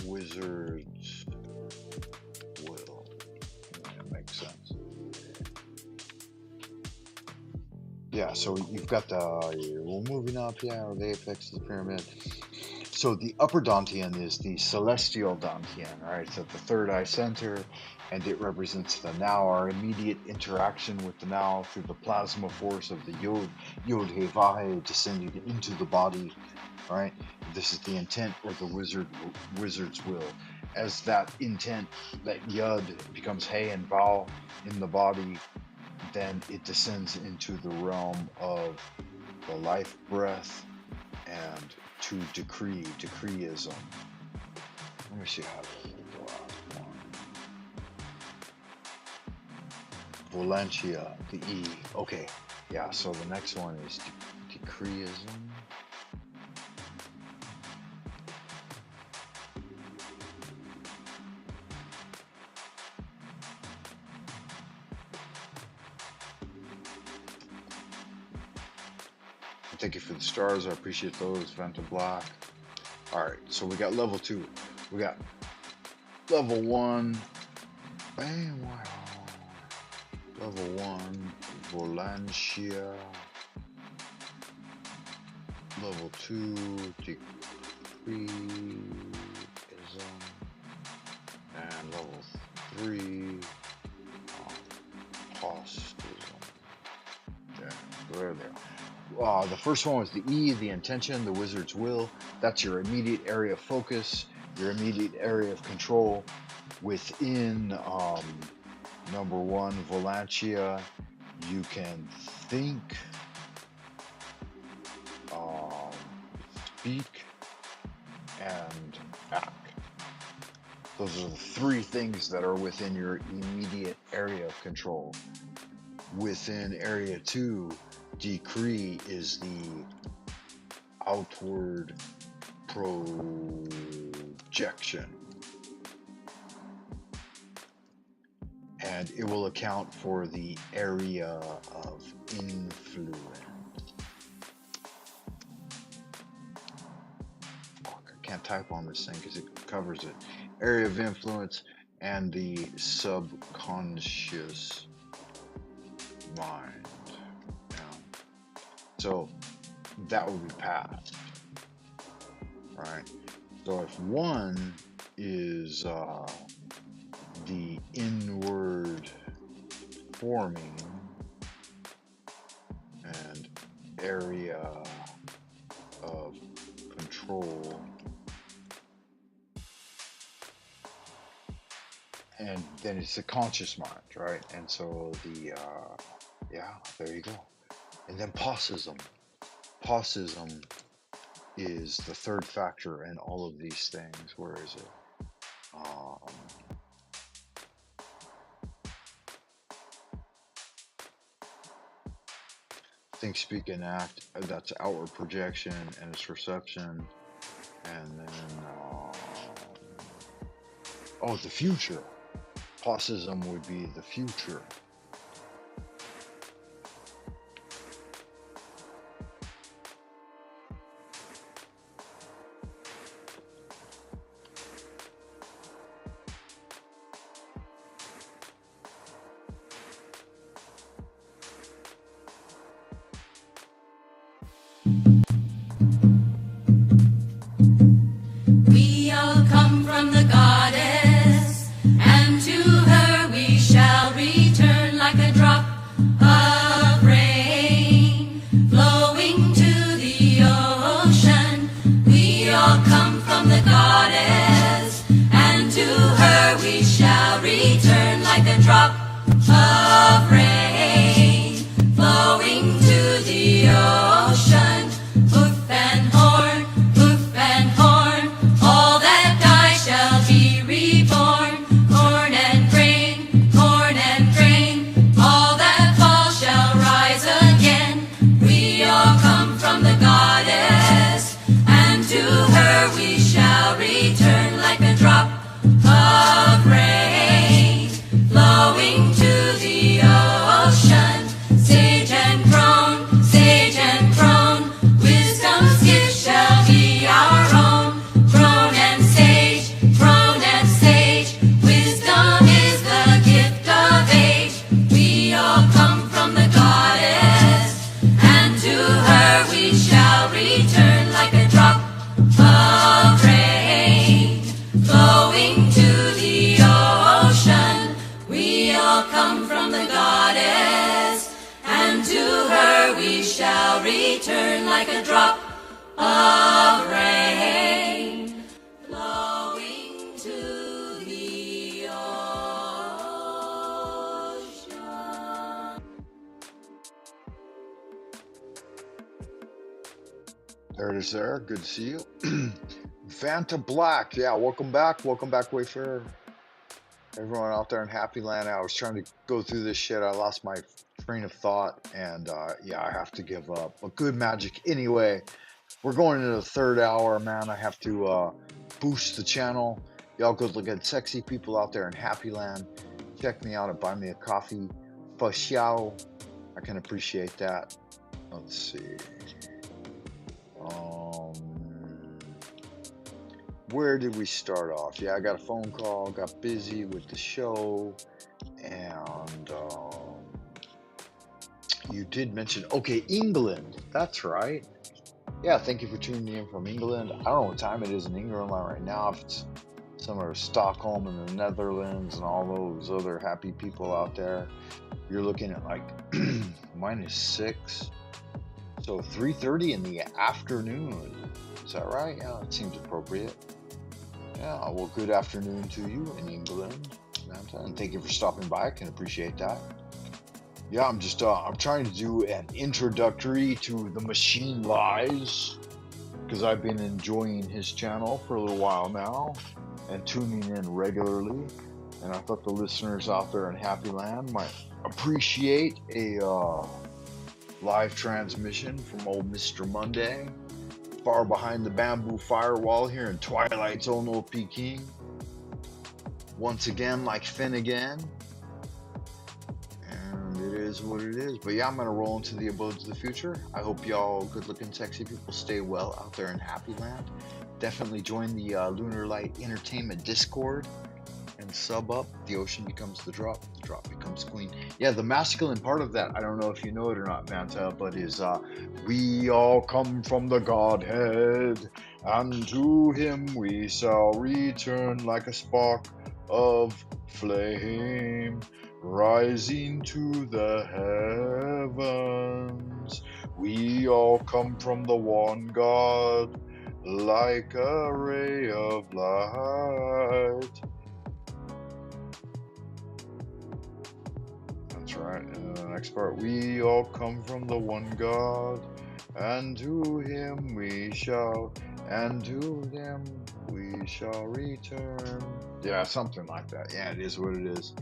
wizard's will. That makes sense. Yeah, so you've got we're moving up, yeah, or the apex of the pyramid. So the upper Dantian is the celestial Dantian, right? It's at the third eye center, and it represents the now, our immediate interaction with the now through the plasma force of the Yod He Vahe descending into the body, right? This is the intent or the wizard's will. As that intent, that Yud becomes He and Val in the body, then it descends into the realm of the life breath and to decreeism. Let me see how to go out. Volantia, the E. Okay, yeah, so the next one is decreeism. Thank you for the stars. I appreciate those. Venta Black. Alright, so we got level 2. We got level 1. Bam, wow. Level 1. Volantia. Level 2. Decreeism. And level 3. Postism. Yeah, there. The first one was the E, the intention, the wizard's will. That's your immediate area of focus, your immediate area of control. Within number 1, Volantia, you can think, speak, and act. Those are the 3 things that are within your immediate area of control. Within area 2, decree is the outward projection, and it will account for the area of influence. Fuck, I can't type on this thing because it covers it. Area of influence and the subconscious mind. So that would be past, right? So if 1 is the inward forming and area of control, and then it's the conscious mind, right? And so the yeah, there you go. And then Posism. Posism is the third factor in all of these things. Where is it? Think, speak, and act. That's outward projection and its reception. And then, the future. Posism would be the future. We all come from the goddess, and to her we shall return. return like a drop of rain flowing to the ocean. There it is there. Good to see you. Vanta Black. Yeah, welcome back. Welcome back, Wayfarer. Everyone out there in Happy Land. I was trying to go through this shit. I lost my train of thought, and yeah, I have to give up. But good magic anyway. We're going into the third hour, man. I have to boost the channel. Y'all go look at sexy people out there in Happy Land. Check me out at Buy Me a Coffee. For show. I can appreciate that. Let's see. Where did we start off? Yeah, I got a phone call, got busy with the show, and you did mention, okay, England. That's right. Yeah, thank you for tuning in from England. I don't know what time it is in England right now. If it's somewhere Stockholm in the Netherlands and all those other happy people out there, you're looking at like -6. So 3:30 in the afternoon. Is that right? Yeah, it seems appropriate. Yeah, well, good afternoon to you in England, Samantha, and thank you for stopping by. I can appreciate that. Yeah, I'm just, I'm trying to do an introductory to the Machine Lies, because I've been enjoying his channel for a little while now, and tuning in regularly, and I thought the listeners out there in Happy Land might appreciate a live transmission from old Mr. Monday, far behind the bamboo firewall here in Twilight's own old Peking. Once again, like Finnegan. And it is what it is. But yeah, I'm going to roll into the abodes of the future. I hope y'all good-looking, sexy people stay well out there in Happy Land. Definitely join the Lunar Light Entertainment Discord and sub up. The ocean becomes the drop becomes queen. Yeah, the masculine part of that, I don't know if you know it or not, Manta, but is we all come from the Godhead, and to him we shall return like a spark of flame rising to the heavens. We all come from the one God like a ray of light. That's right. And the next part, we all come from the one God, and to him we shall, and to him we shall return. Yeah, something like that. Yeah, it is what it is.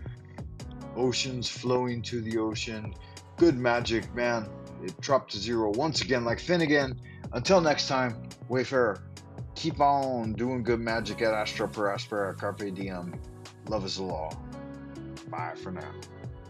Oceans flowing to the ocean. Good magic, man. It dropped to 0 once again, like Finnegan. Until next time, Wayfarer, keep on doing good magic at Astra per Aspera. Carpe diem. Love is the law. Bye for now.